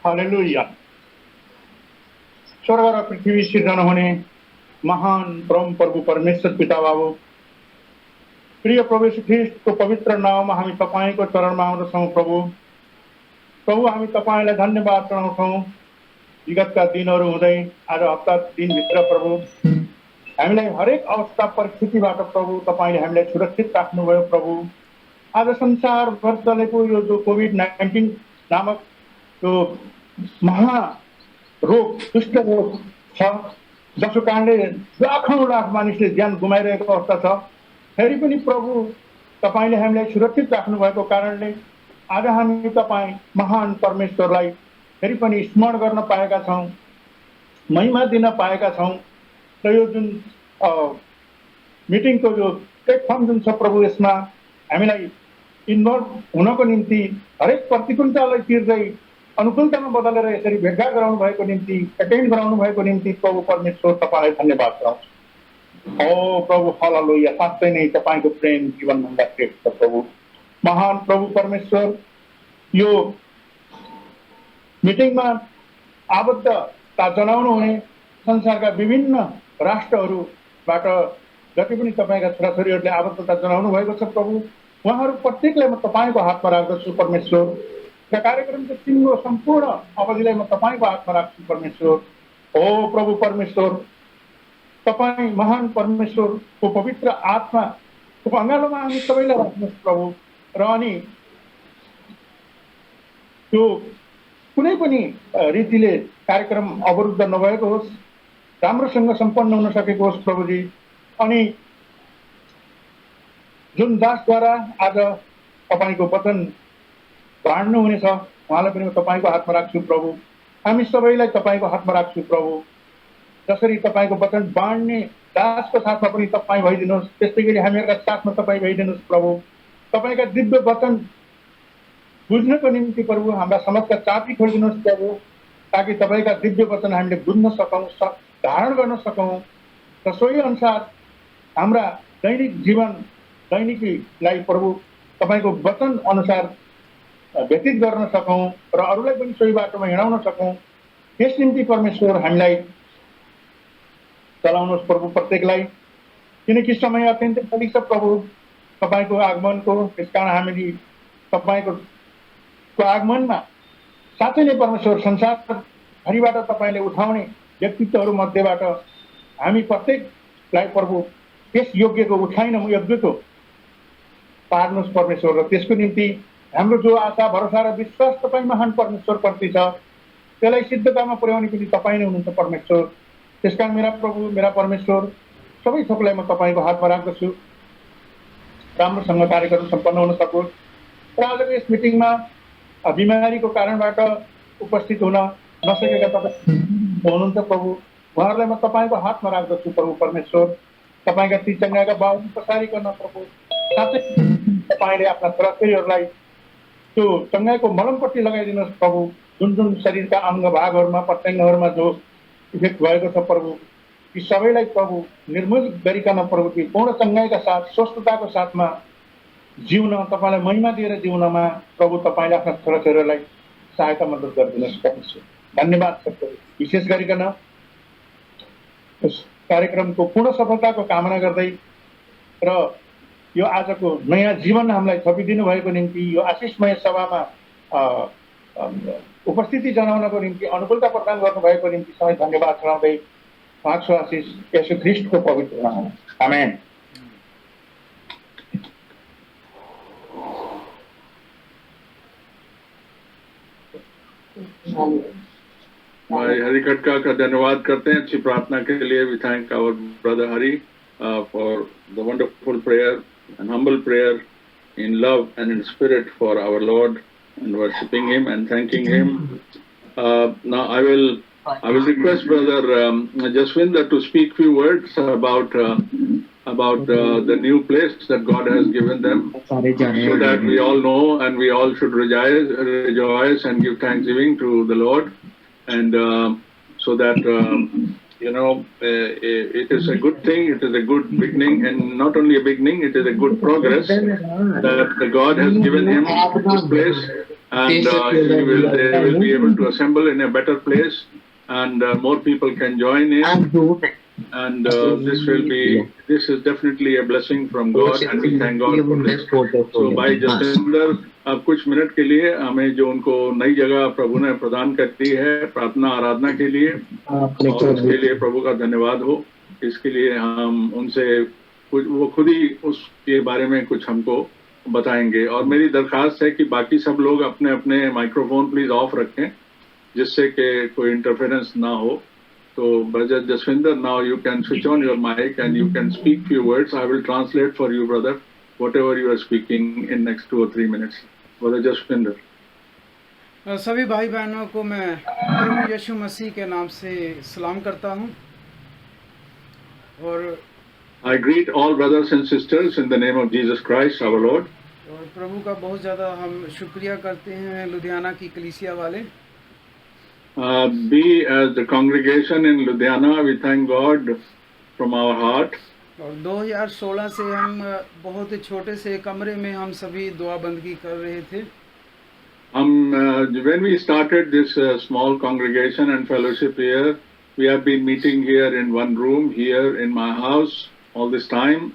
Hallelujah. स्वर्ग र पृथ्वी सिर्जना हुने महान परम प्रभु परमेश्वर पिता बाबु, प्रिय प्रभु यीशु ख्रीष्टको पवित्र नाममा हामी तपाईको चरणमा आउँदछौँ। प्रभु हामी तपाईलाई धन्यवाद चढाउँछौँ। विगतका दिनहरू हुँदै आज हप्ता दिनभित्र प्रभु हामीलाई हरेक अवस्था परिस्थितिबाट प्रभु तपाईले हामीलाई सुरक्षित राख्नुभयो। प्रभु आज संसारभर चलेको यो जो कोभिड-19 नामक यो महारोग, दुष्ट रोग छ, जसको कारणले लाखौं लाख मानिसले ज्यान गुमाइरहेको अवस्था छ, फेरि पनि प्रभु तपाईले हामीलाई सुरक्षित राख्नु भएको कारणले आज हामी तपाई महान परमेश्वरलाई फेरि पनि स्मरण गर्न पाएका छौं, महिमा दिन पाएका छौं। र यो जुन मिटिङको जो प्लेटफर्म जुन छ प्रभु, यसमा हामीलाई इन्भल्भ हुनको निम्ति हरेक प्रतिकूलतालाई तिर्दै अनुकूलतामा बदलेर यसरी भेटघाट गराउनु भएको निम्ति, एटेन्ड गराउनु भएको निम्ति प्रभु परमेश्वर तपाईलाई धन्यवाद गराउँछु। ओ प्रभु हालेलुया। साँच्चै नै तपाईको प्रेम जीवनभन्दा श्रेष्ठ छ प्रभु। महान प्रभु परमेश्वर, यो मिटिङमा आबद्धता जनाउनु हुने संसारका विभिन्न राष्ट्रहरूबाट जति पनि तपाईका छोराछोरीहरूले आबद्धता जनाउनु भएको छ प्रभु, उहाँहरू प्रत्येकलाई म तपाईको हातमा राख्दछु परमेश्वर। र कार्यक्रमको सिङ्गो सम्पूर्ण अवधिलाई म तपाईको हातमा राख्छु परमेश्वर। ओ प्रभु परमेश्वर, तपाई महान परमेश्वरको पवित्र आत्माको अँगालोमा हामी सबैलाई राख्नुहोस् प्रभु। र अनि त्यो कुनै पनि रीतिले कार्यक्रम अवरुद्ध नभएको होस्, राम्रोसँग सम्पन्न हुन सकेको होस् प्रभुजी। अनि जुन दासद्वारा आज तपाईको वचन बाँड्नु हुनेछ, उहाँलाई पनि म तपाईको हातमा राख्छु प्रभु। हामी सबैलाई तपाईको हातमा राख्छु प्रभु। जसरी तपाईको वचन बाँड्ने दासको साथमा पनि तपाई भइदिनुहोस्, त्यस्तै गरी हामीहरूका साथमा तपाई भइदिनुहोस् प्रभु। तपाईका दिव्य वचन बुझ्नको निम्ति प्रभु हाम्रा समाजका चापी खोलिदिनुहोस् प्रभु, ताकि तपाईका दिव्य वचन हामीले बुझ्न सकौं, धारण गर्न सकौं र सोही अनुसार हाम्रा दैनिक जीवन दैनिकीलाई प्रभु तपाईको वचन अनुसार व्यतीत गर्न सकौं र अरूलाई पनि सोही बाटोमा हिँडाउन सकौं। यस निम्ति परमेश्वर हामीलाई चलाउनुहोस् प्रभु प्रत्येकलाई, किनकि समय अत्यन्तै नजिक छ प्रभु तपाईको आगमनको। त्यसकारण हामीले तपाईको आगमनमा साँच्चै नै परमेश्वर संसारभरिबाट तपाईले उठाउने व्यक्तित्वहरू मध्येबाट हामी प्रत्येकलाई प्रभु त्यस योग्यको उठाइन योग्यको पार्नुहोस् परमेश्वर। र त्यसको निम्ति हाम्रो जो आशा भरोसा र विश्वास तपाई महान परमेश्वर प्रति छ, त्यसलाई सिद्धतामा पुर्याउने पनि तपाई नै हुनुहुन्छ परमेश्वर। त्यसकारण मेरा प्रभु, मेरा परमेश्वर, सबै थोकलाई म तपाईको हातमा राख्दछु, राम्रोसँग कार्यक्रम सम्पन्न हुन सकोस्। र आजको यस मिटिङमा बिमारीको कारणबाट उपस्थित हुन नसकेका तपाईँ हुनुहुन्छ प्रभु, उहाँहरूलाई म तपाईको हातमा राख्दछु प्रभु परमेश्वर। तपाईका ती चङ्गाका बाहुन पसारिकन प्रभु साथै तपाईले आफ्ना छोराछोरीहरूलाई त्यो चङ्गाको मलमपट्टि लगाइदिनुहोस् प्रभु। जुन जुन शरीरका अङ्ग भागहरूमा, प्रत्यङ्गहरूमा जो इफेक्ट भएको छ प्रभु, यी सबैलाई प्रभु निर्मूल गरिकन प्रभु ती पूर्ण चङ्गाइका साथ, स्वस्थताको साथमा जिउन, तपाईलाई महिमा दिएर जिउनमा प्रभु तपाईले आफ्ना छोराछोरीहरूलाई सहायता मद्दत गरिदिनुहोस् परमेश्वर। धन्यवाद छ प्रभु। विशेष गरिकन यस कार्यक्रमको पूर्ण सफलताको कामना गर्दै र यो आजको नयाँ जीवन हामीलाई थपिदिनु भएको निम्ति, यो आशिषमय सभामा उपस्थिति जनाउनको निम्ति, अनुकूलता प्रदान गर्नुभएको निम्ति सबै धन्यवाद चढाउँदै उहाँको आशिष येशू ख्रीष्टको पवित्र नाममा, आमेन। भाई हरि खटका का धन्यवाद करते हैं अच्छी प्रार्थना के लिए। We thank our brother Hari for the wonderful prayer and humble prayer in love and in spirit for our Lord, and worshipping Him and thanking Him. Now I will request Brother Jaswinder to speak few words about the new place that God has given them, so that we all know and we all should rejoice and give thanksgiving to the Lord, and so that it is a good thing, it is a good beginning, and not only a beginning, it is a good progress that God has given him this place and they will be able to assemble in a better place, and more people can join in, and this is definitely a blessing from God, and we thank God for this. So भाई जसविंदर, अब कुछ minute के लिए हमें जो उनको नई जगह प्रभु ने प्रदान कर दी है प्रार्थना आराधना के लिए, और उसके लिए प्रभु का धन्यवाद हो। इसके लिए हम उनसे कुछ, वो खुद ही उसके बारे में कुछ हमको बताएंगे। और मेरी दरखास्त है कि बाकी सब लोग अपने अपने माइक्रोफोन प्लीज ऑफ रखें, जिससे कि कोई इंटरफेरेंस ना हो। तो brother Jaswinder, now you can switch on your mic and you can speak few words. I will translate for you brother whatever you are speaking in next 2 or 3 minutes. Brother Jaswinder. सभी भाई बहनों को मैं प्रभु यीशु मसीह के नाम से सलाम करता हूं, और I greet all brothers and sisters in the name of Jesus Christ our Lord. और प्रभु का बहुत ज़्यादा हम शुक्रिया करते हैं लुधियाना की कलीसिया वाले। We as the congregation in Ludhiana, we thank God from our heart. और 2016 से हम बहुत ही छोटे से कमरे में हम सभी दुआ बंदगी कर रहे थे। When we started this small congregation and fellowship here, we have been meeting here in one room here in my house all this time.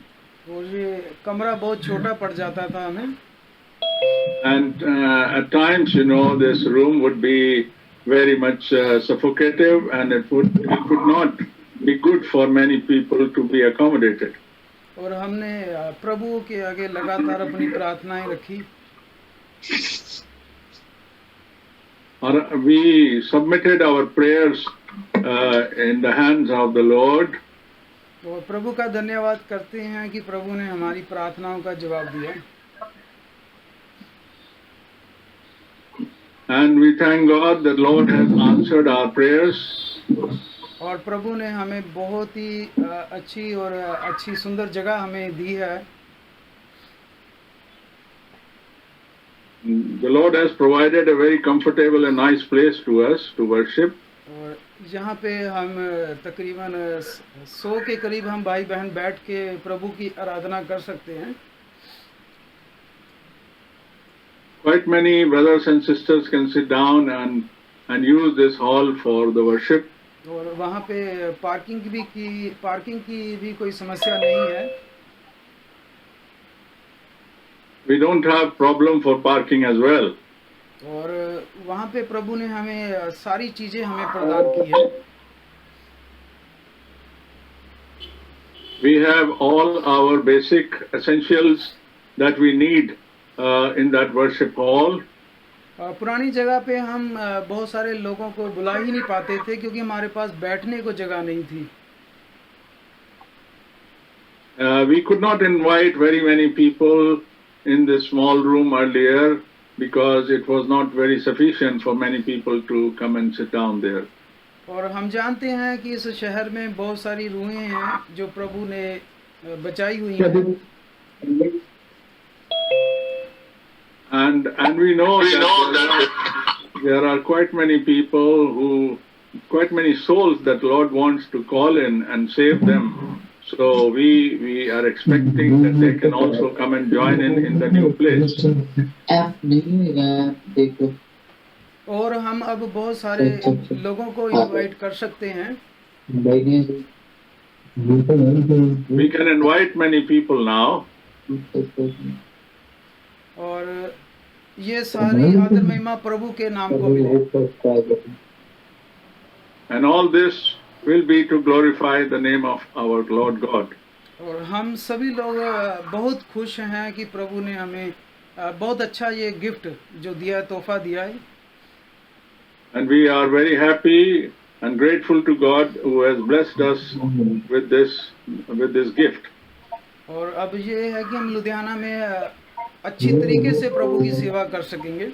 और ये कमरा बहुत छोटा पड़ जाता था हमें। And at times, this room would be very much suffocative, and it would not be good for many people to be accommodated. और हमने प्रभु के आगे लगातार अपनी प्रार्थनाएं रखी, और we submitted our prayers in the hands of the Lord. और प्रभु का धन्यवाद करते हैं कि प्रभु ने हमारी प्रार्थनाओं का जवाब दिया। And we thank God that Lord has answered our prayers. और प्रभु ने हमें बहुत ही अच्छी सुंदर जगह हमें दी है। The Lord has provided a very comfortable and nice place to us to worship. और यहाँ पे हम तकरीबन 100 के करीब हम भाई बहन बैठ के प्रभु की आराधना कर सकते हैं। Quite many brothers and sisters can sit down and use this hall for the worship. और वहाँ पे पार्किंग की भी कोई समस्या नहीं है। We don't have problem for parking as well. और वहाँ पे प्रभु ने हमें सारी चीजें हमें प्रदान की है। We have all our basic essentials that we need in that worship hall. पुरानी जगह पे हम बहुत सारे लोगों को बुला ही नहीं पाते थे, क्योंकि हमारे पास बैठने को जगह नहीं थी। We could not invite very many people in this small room earlier because it was not very sufficient for many people to come and sit down there. और हम जानते हैं कि इस शहर में बहुत सारी रूहें हैं जो प्रभु ने बचाई हुई हैं। And we know that there are quite many souls that Lord wants to call in and save them. So we are expecting that they can also come and join in the new place. और हम अब बहुत सारे लोगों को invite कर सकते हैं। We can invite many people now. और ये सारी आदर महिमा प्रभु के नाम को मिले। And all this will be to glorify the name of our Lord God. और हम सभी लोग बहुत खुश हैं कि प्रभु ने हमें बहुत अच्छा ये गिफ्ट जो दिया, तोहफा दिया है। And we are very happy and grateful to God who has blessed us with this gift. और अब ये है कि हम लुधियाना में अच्छी तरीके से प्रभु की सेवा कर सकेंगे।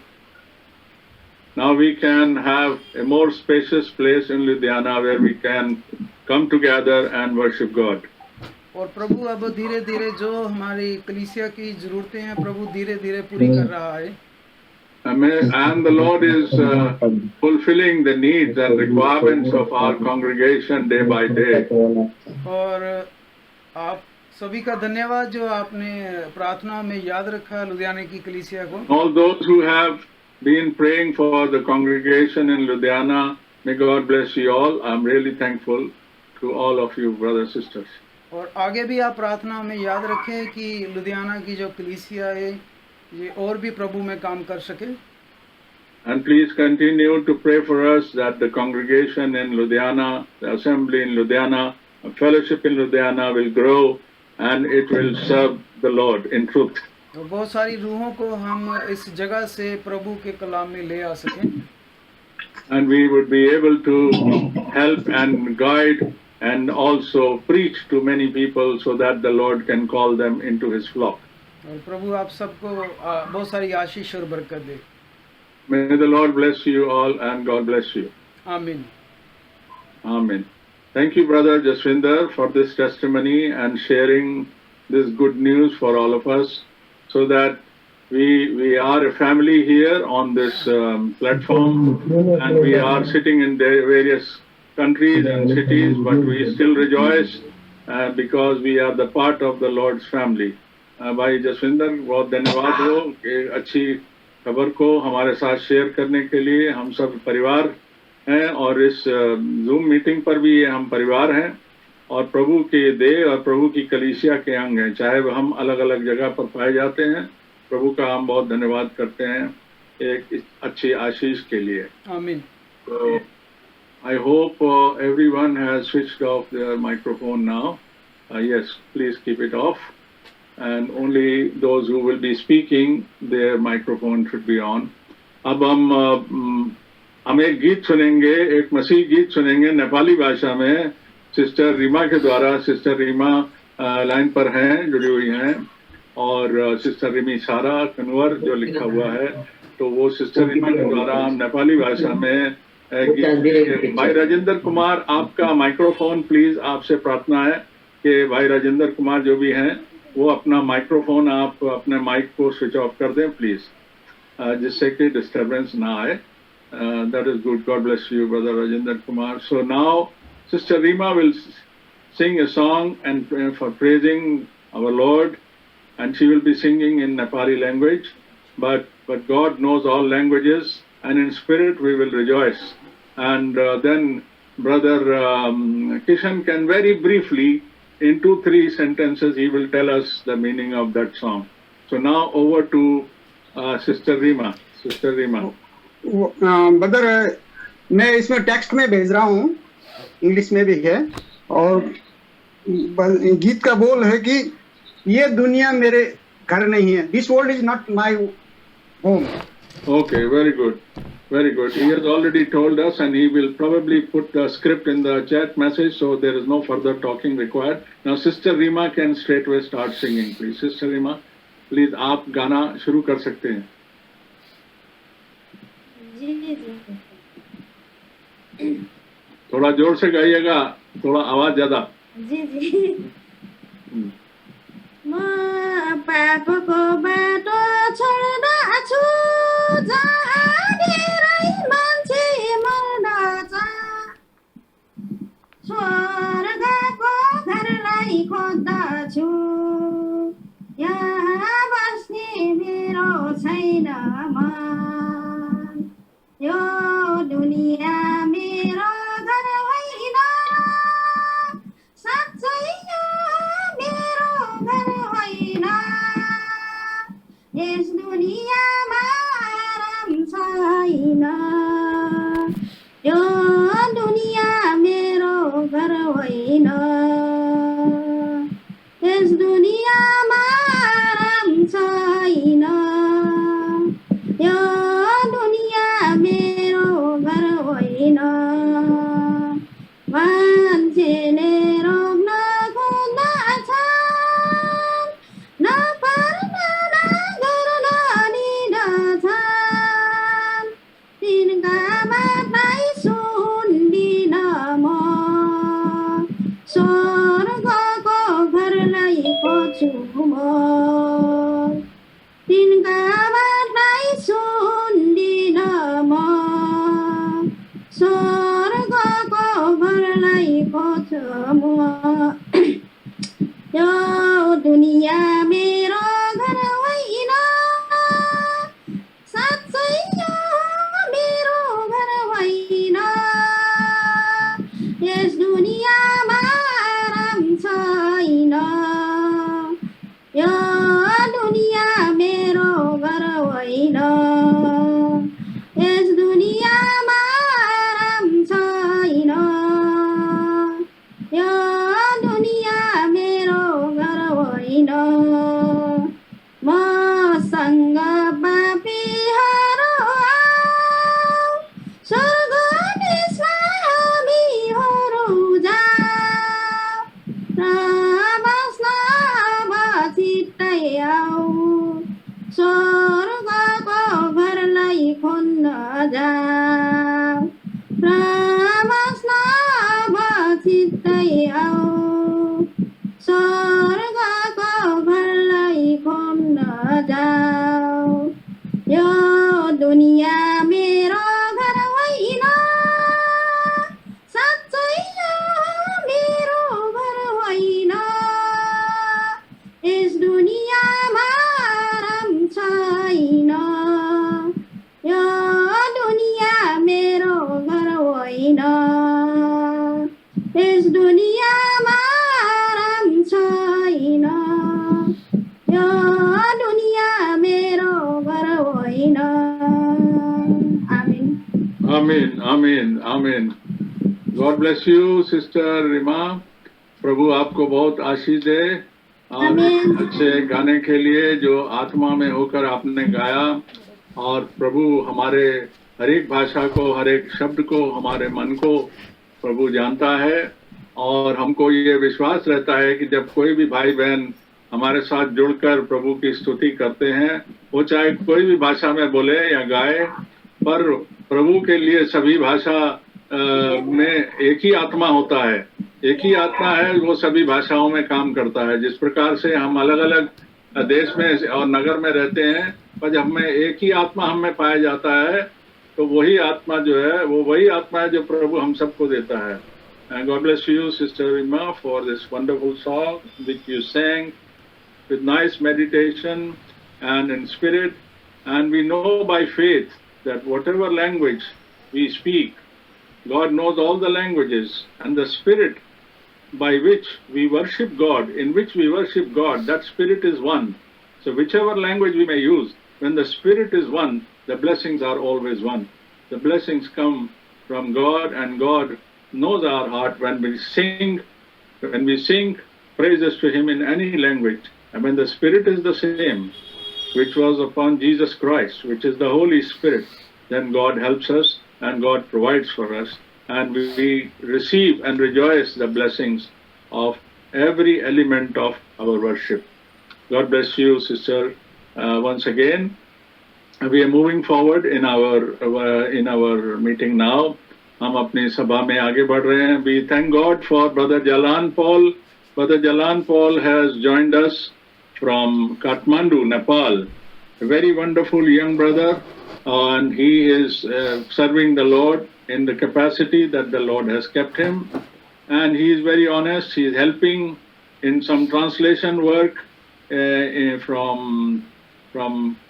Now we can have a more spacious place in Ludhiana where we can come together and worship God. और प्रभु अब धीरे धीरे जो हमारी कलीसिया की जरूरतें हैं प्रभु धीरे धीरे पूरी कर रहा है। And the Lord is fulfilling the needs and requirements of our congregation day by day. और आप सभी का धन्यवाद जो आपने प्रार्थना में याद रखा लुधियाना की कलीसिया को। All those who have been praying for the congregation in Ludhiana. May God bless you all. I'm really thankful to all of you, brothers and sisters. और आगे भी आप प्रार्थना में याद रखें कि लुधियाना की जो कलीसिया है ये और भी प्रभु में काम कर सके। And please continue to pray for us that the congregation in Ludhiana, the assembly in Ludhiana, fellowship in Ludhiana will grow and it will serve the Lord in truth. तो बहुत सारी रूहों को हम इस जगह से प्रभु के कलाम में ले आ सकें And we would be able to help and guide and also preach to many people so that the Lord can call them into His flock. और प्रभु आप सबको बहुत सारी आशीष और बरकत दे। May the Lord bless you all and God bless you. आमीन। Amen. Thank you, Brother Jaswinder, for this testimony and sharing this good news for all of us, so that we are a family here on this platform, and we are sitting in the various countries and cities, but we still rejoice because we are the part of the Lord's family. भाई जसविंदर, बहुत धन्यवाद हो कि अच्छी खबर को हमारे साथ शेयर करने के लिए। हम सब परिवार हैं और इस जूम मीटिंग पर भी ये हम परिवार हैं और प्रभु के देह और प्रभु की कलीसिया के अंग हैं, चाहे वह हम अलग अलग जगह पर पाए जाते हैं। प्रभु का हम बहुत धन्यवाद करते हैं एक अच्छी आशीष के लिए। आमीन। So, I hope everyone has switched off their microphone now. Yes, please keep it off. And only those who will be speaking, their microphone should be on. अब हम एक गीत सुनेंगे, एक मसीह गीत सुनेंगे नेपाली भाषा में सिस्टर रीमा के द्वारा। सिस्टर रीमा लाइन पर हैं, जुड़ी हुई हैं, और सिस्टर रिमी सारा कन्वर जो लिखा हुआ है, तो वो सिस्टर रीमा के द्वारा हम नेपाली भाषा में भाई राजेंद्र कुमार, आपका माइक्रोफोन प्लीज, आपसे प्रार्थना है कि भाई राजेंद्र कुमार जो भी हैं वो अपना माइक्रोफोन, आप अपने माइक को स्विच ऑफ कर दें प्लीज, जिससे कि डिस्टरबेंस ना आए। That is good. God bless you, Brother Rajendra Kumar. So now Sister Rima will sing a song and for praising our Lord, and she will be singing in Nepali language, but God knows all languages, and in spirit we will rejoice. And then Brother Kishan can very briefly, in 2-3 sentences, he will tell us the meaning of that song. So now over to Sister Rima. Sister Rima. Brother, मैं इसमें text में भेज रहा हूँ, English में भी है, और गीत का बोल है कि ये दुनिया मेरे घर नहीं है। This world is not my home. Okay, very good. Very good. He has already told us, and he will probably put the script in the chat message, so there is no further talking required. Now, Sister Rima can straightway start singing, please. Sister Rima, please, आप गाना शुरू कर सकते हैं। थोड़ा जोर से गाइएगा, थोड़ा आवाज ज्यादा। जी म पापको बाटो छोड्दछु, जहाँ धेरै मान्छे मर्दछ, स्वर्गको घरलाई खोज्दछु, यहाँ बस्ने मेरो छैन मन, यो दुनिया मेरो घर होइन, साँच्चै यो मेरो घर होइन, यस दुनियाँमा आराम छैन, यो दुनियाँ मेरो घर होइन, यस दुनियाँमा आराम छैन, यो दुनियाँ मेरो घर होइन, मान्छेले रोक्न खोज्दछन्, नपर्न नगर्न निडर, होइन यस दुनियाँमा आराम छैन यो दुनियाँ मेरो घर होइन मसँग पापीहरू आऊ स्वर्ग देशमा हामीहरू जाऊ र बस्न अब छिट्टै आऊ स्वर्गको घरलाई खोज्न जाऊ र बस्न अब छिट्टै आऊ स्वर्गको घरलाई खोज्न जाऊ यो दुनियाँ मेरो घर होइन साँच्चै यो मेरो घर होइन यस दुनियाँमा आराम छैन यो दुनियाँ मेरो घर होइन यस दुनियाँमा आराम छैन यो दुनियाँ मेरो घर होइन आमीन Amen, amen, amen. God bless you, Sister Rima. प्रभु आपको बहुत आशीष दे और आमीन। अच्छे गाने के लिए जो आत्मा में होकर आपने गाया और प्रभु हमारे हर एक भाषा को हर एक शब्द को हमारे मन को प्रभु जानता है और हमको ये विश्वास रहता है कि जब कोई भी भाई बहन हमारे साथ जुड़कर प्रभु की स्तुति करते हैं वो चाहे कोई भी भाषा में बोले या गाए पर प्रभु के लिए सभी भाषा में एक ही आत्मा होता है एक ही आत्मा है वो सभी भाषाओं में काम करता है जिस प्रकार से हम अलग अलग देश में और नगर में रहते हैं पर जब हमें एक ही आत्मा हमें पाया जाता है तो वही आत्मा जो है वो वही आत्मा है जो प्रभु हम सबको देता है And God bless you, Sister Rima, for this wonderful song which you sang with nice meditation and in spirit. And we know by faith that whatever language we speak, God knows all the languages, and the spirit by which we worship God, in which we worship God, that spirit is one. So whichever language we may use, when the spirit is one, the blessings are always one. The blessings come from God, and God knows our heart when we sing praises to Him in any language. And when the Spirit is the same, which was upon Jesus Christ, which is the Holy Spirit, then God helps us and God provides for us. And we receive and rejoice the blessings of every element of our worship. God bless you, Sister, once again. We are moving forward in our meeting now. हम अपनी सभा में आगे बढ़ रहे हैं. We thank God for Brother Jalan Paul. Brother Jalan Paul has joined us from Kathmandu, Nepal. A very wonderful young brother, and he is serving the Lord in the capacity that the Lord has kept him. And he is very honest. He is helping in some translation work from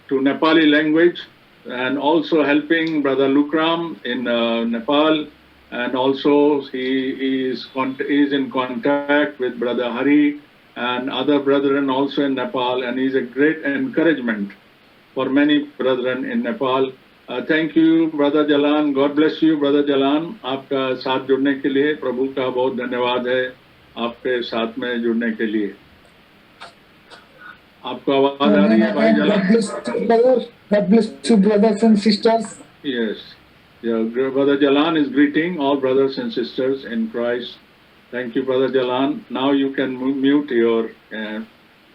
to Nepali language, and also helping Brother Lukram in Nepal, and also he is in contact with Brother Hari and other brethren also in Nepal, and he is a great encouragement for many brethren in Nepal. Thank you, Brother Jalan. God bless you, Brother Jalan. आपका साथ जुड़ने के लिए प्रभु का बहुत धन्यवाद है आपके साथ में जुड़ने के लिए. आपको आवाज आ रही है भाई Jalan? God bless you, brothers and sisters. Yes. Yeah, Brother Jalan is greeting all brothers and sisters in Christ. Thank you, Brother Jalan. Now you can mute your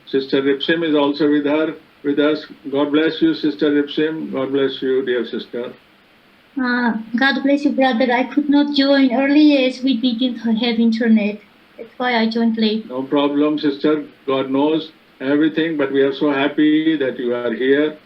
Sister Ripsim is also with us. God bless you, Sister Ripsim. God bless you, dear sister. God bless you, brother. I could not join early as we didn't have internet. That's why I joined late. No problem, sister. God knows everything, but we are so happy that you are here.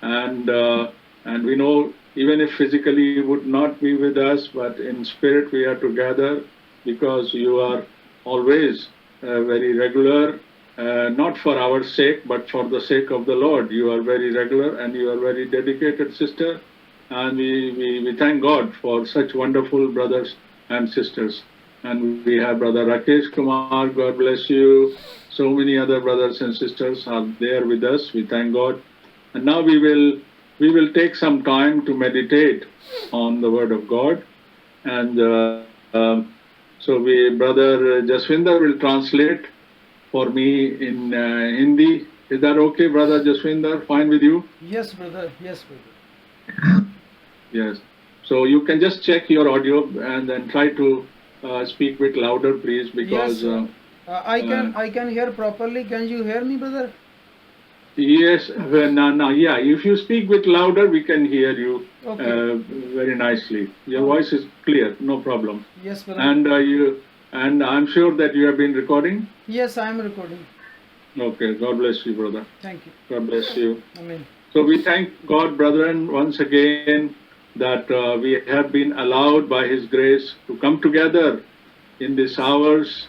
And we know even if physically you would not be with us, but in spirit we are together because you are always very regular, not for our sake, but for the sake of the Lord. You are very regular and you are very dedicated, sister. And we thank God for such wonderful brothers and sisters. And we have Brother Rakesh Kumar, God bless you. So many other brothers and sisters are there with us. We thank God. And now we will we will take some time to meditate on the Word of God. And so Brother Jaswinder will translate for me in Hindi. Is that okay, Brother Jaswinder? Fine with you? Yes, brother. Yes, brother. Yes. So you can just check your audio and then try to speak a bit louder, please, because Yes, I can hear properly. Can you hear me, brother? yes, yeah. If you speak a bit louder, we can hear you Okay. very nicely. Your voice is clear, no problem. Yes, brother. And I'm sure that you have been recording. Yes, I am recording. Okay. God bless you, brother. Thank you. God bless you. Amen. So we thank God, brethren, once again that we have been allowed by His grace to come together in these hours,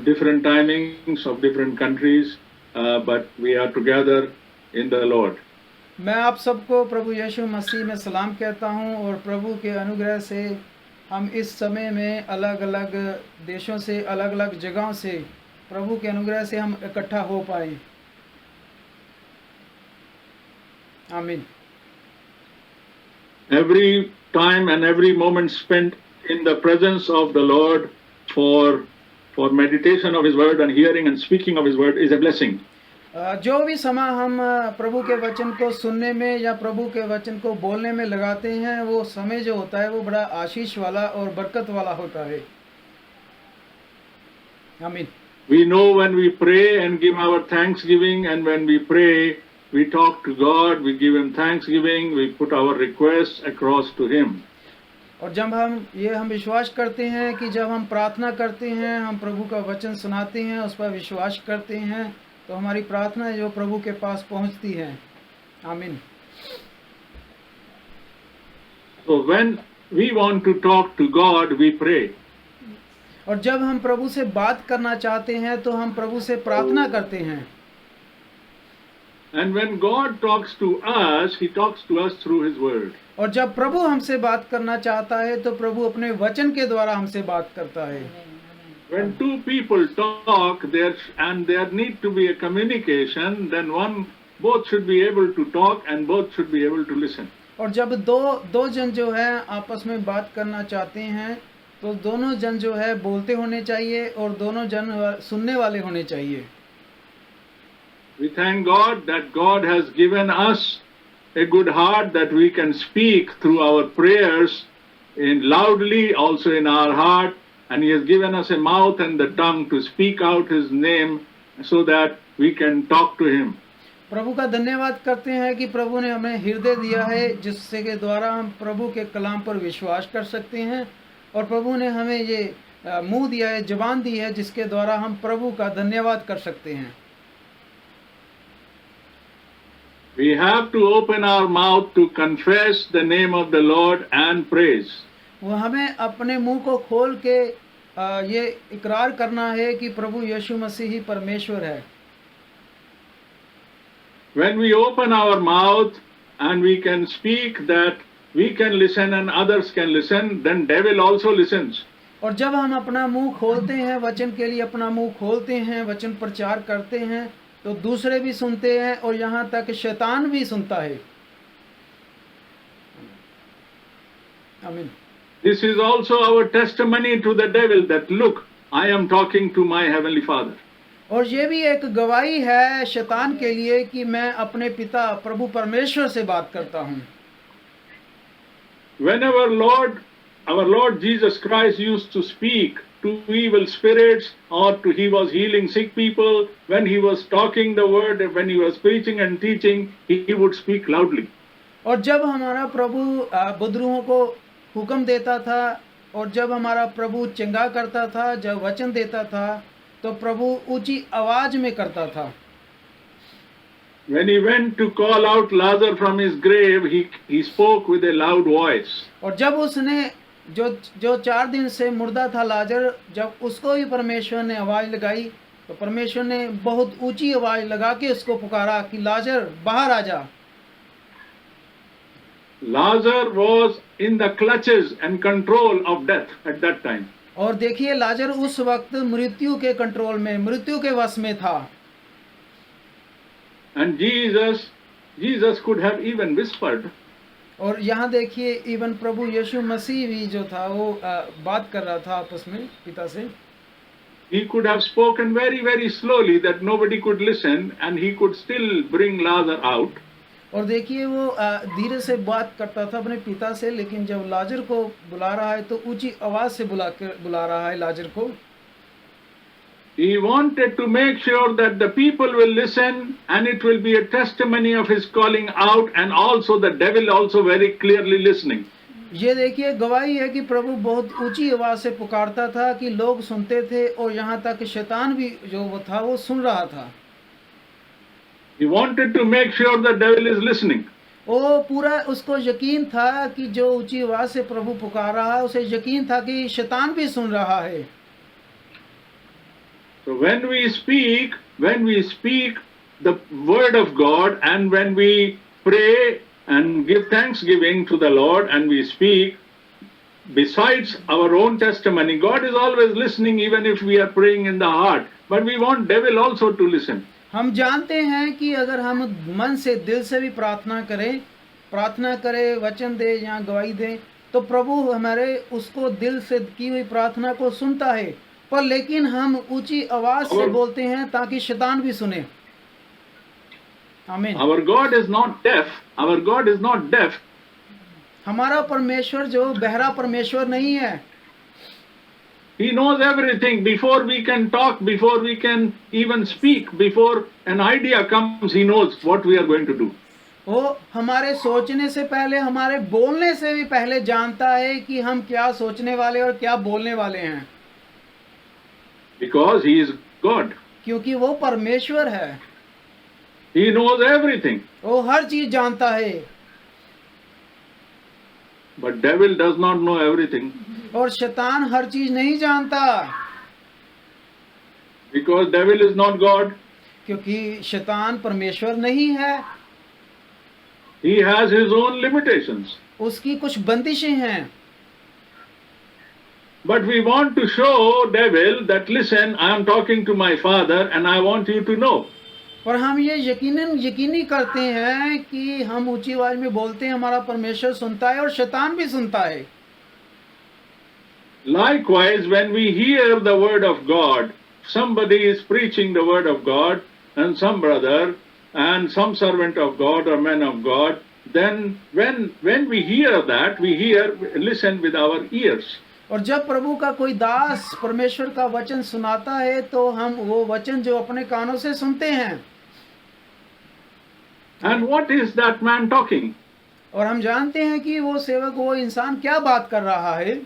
different timings of different countries, but we are together in the Lord. मैं आप सबको प्रभु यीशु मसीह में सलाम कहता हूं और प्रभु के अनुग्रह से हम इस समय में अलग अलग देशों से अलग अलग जगहों से प्रभु के अनुग्रह से हम इकट्ठा हो पाए। आमीन। Every time and every moment spent in the presence of the Lord for meditation of His word and hearing and speaking of His word is a blessing. जो भी समय हम प्रभु के वचन को सुनने में या प्रभु के वचन को बोलने में लगाते हैं वो समय जो होता है वो बड़ा आशीष वाला और बरकत वाला होता है। आमीन। We know when we pray and give our thanksgiving, and when we pray, we talk to God, we give Him thanksgiving, we put our requests across to Him. और जब हम विश्वास करते हैं कि जब हम प्रार्थना करते हैं, हम प्रभु का वचन सुनाते हैं, उस पर विश्वास करते हैं, तो हमारी प्रार्थना जो प्रभु के पास पहुंचती है। आमीन। So when we want to talk to God, we pray. और जब हम प्रभु से बात करना चाहते हैं तो हम प्रभु से प्रार्थना करते हैं। And when God talks to us, He talks to us through His word. और जब प्रभु हमसे बात करना चाहता है तो प्रभु अपने वचन के द्वारा हमसे बात करता है। When two people talk, there need to be a communication, then both should be able to talk and both should be able to listen. और जब दो जन जो है आपस में बात करना चाहते हैं तो दोनों जन जो है बोलते होने चाहिए और दोनों जन सुनने वाले होने चाहिए। We thank God that God has given us a good heart that we can speak through our prayers in loudly also in our heart, and He has given us a mouth and the tongue to speak out His name so that we can talk to Him. प्रभु का धन्यवाद करते हैं कि प्रभु ने हमें हृदय दिया है जिससे के द्वारा हम प्रभु के कलाम पर विश्वास कर सकते हैं, और प्रभु ने हमें ये मुंह दिया है, जुबान दी है, जिसके द्वारा हम प्रभु का धन्यवाद कर सकते हैं। We have to open our mouth to confess the name of the Lord and praise. वो हमें अपने मुंह को खोल के ये इकरार करना है कि प्रभु यीशु मसीह ही परमेश्वर है। When we open our mouth and we can speak that we can listen and others can listen, then devil also listens. और जब हम अपना मुंह खोलते हैं, वचन के लिए अपना मुंह खोलते हैं, वचन प्रचार करते हैं, तो दूसरे भी सुनते हैं और यहाँ तक शैतान भी सुनता है। आमीन। This is also our testimony to the devil that look, I am talking to my heavenly Father. और ये भी एक गवाही है शैतान के लिए कि मैं अपने पिता प्रभु परमेश्वर से बात करता हूँ। Whenever our Lord Jesus Christ used to speak to evil spirits or he was healing sick people, when He was talking the word, when He was preaching and teaching, He would speak loudly. और जब हमारा प्रभु बुजुर्गों को हुक्म देता था और जब हमारा प्रभु चंगा करता था, जब वचन देता था, तो प्रभु ऊंची आवाज में करता था। When He went to call out Lazarus from his grave, he spoke with a loud voice. और जब उसने जो 4 दिन से मुर्दा था लाजर, जब उसको भी परमेश्वर ने आवाज लगाई तो परमेश्वर ने बहुत ऊंची आवाज लगा के उसको पुकारा कि लाजर बाहर आ जा। Lazarus was in the clutches and control of death at that time. और देखिए लाजर उस वक्त मृत्यु के कंट्रोल में, मृत्यु के वश में था। And Jesus could have even whispered, और यहाँ देखिए इवन प्रभु यीशु मसीह भी जो था वो बात कर रहा था आपस में पिता से। he could have spoken very, very slowly that nobody could listen, and he could still bring Lazarus out. और देखिए वो धीरे से बात करता था अपने पिता से, लेकिन जब लाजर को बुला रहा है तो ऊंची आवाज से बुला रहा है लाजर को। He wanted to make sure that the people will listen, and it will be a testimony of his calling out, and also the devil also very clearly listening. ये देखिए गवाही है कि प्रभु बहुत ऊंची आवाज से पुकारता था कि लोग सुनते थे, और यहाँ तक शैतान भी जो वो था वो सुन रहा था। He wanted to make sure the devil is listening. वो पूरा उसको यकीन था कि जो ऊंची आवाज से प्रभु पुकार रहा है उसे यकीन था कि शैतान भी सुन रहा है। So when we speak the word of God, and when we pray and give thanksgiving to the Lord, and we speak, besides our own testimony, God is always listening even if we are praying in the heart. But we want devil also to listen. हम जानते हैं कि अगर हम मन से दिल से भी प्रार्थना करें, वचन दे या गवाही दें, तो प्रभु हमारे उसको दिल से की हुई प्रार्थना को सुनता है। पर लेकिन हम ऊंची आवाज से बोलते हैं ताकि शैतान भी सुने। आमीन। Our God is not deaf. Our God is not deaf. हमारा परमेश्वर जो बहरा परमेश्वर नहीं है। He knows everything. Before we can talk, before we can even speak, before an idea comes, he knows what we are going to do. वो हमारे सोचने से पहले, हमारे बोलने से भी पहले जानता है कि हम क्या सोचने वाले और क्या बोलने वाले हैं। Because he is God. क्योंकि वो परमेश्वर है। He knows everything. वो हर चीज जानता है। But devil does not know everything. और शैतान हर चीज नहीं जानता। Because devil is not God. क्योंकि शैतान परमेश्वर नहीं है। He has his own limitations. उसकी कुछ बंदिशें हैं। But we want to show devil that, listen, I am talking to my Father and I want you to know. और हम ये यकीनी करते हैं कि हम ऊंची आवाज में बोलते हैं, हमारा परमेश्वर सुनता है और शैतान भी सुनता है। Likewise, when we hear the word of God, somebody is preaching the word of God, and some brother and some servant of God or man of God, then when we hear that, listen with our ears. और जब प्रभु का कोई दास परमेश्वर का वचन सुनाता है तो हम वो वचन जो अपने कानों से सुनते हैं। And what is that man talking? और हम जानते हैं कि वो सेवक, वो इंसान क्या बात कर रहा है।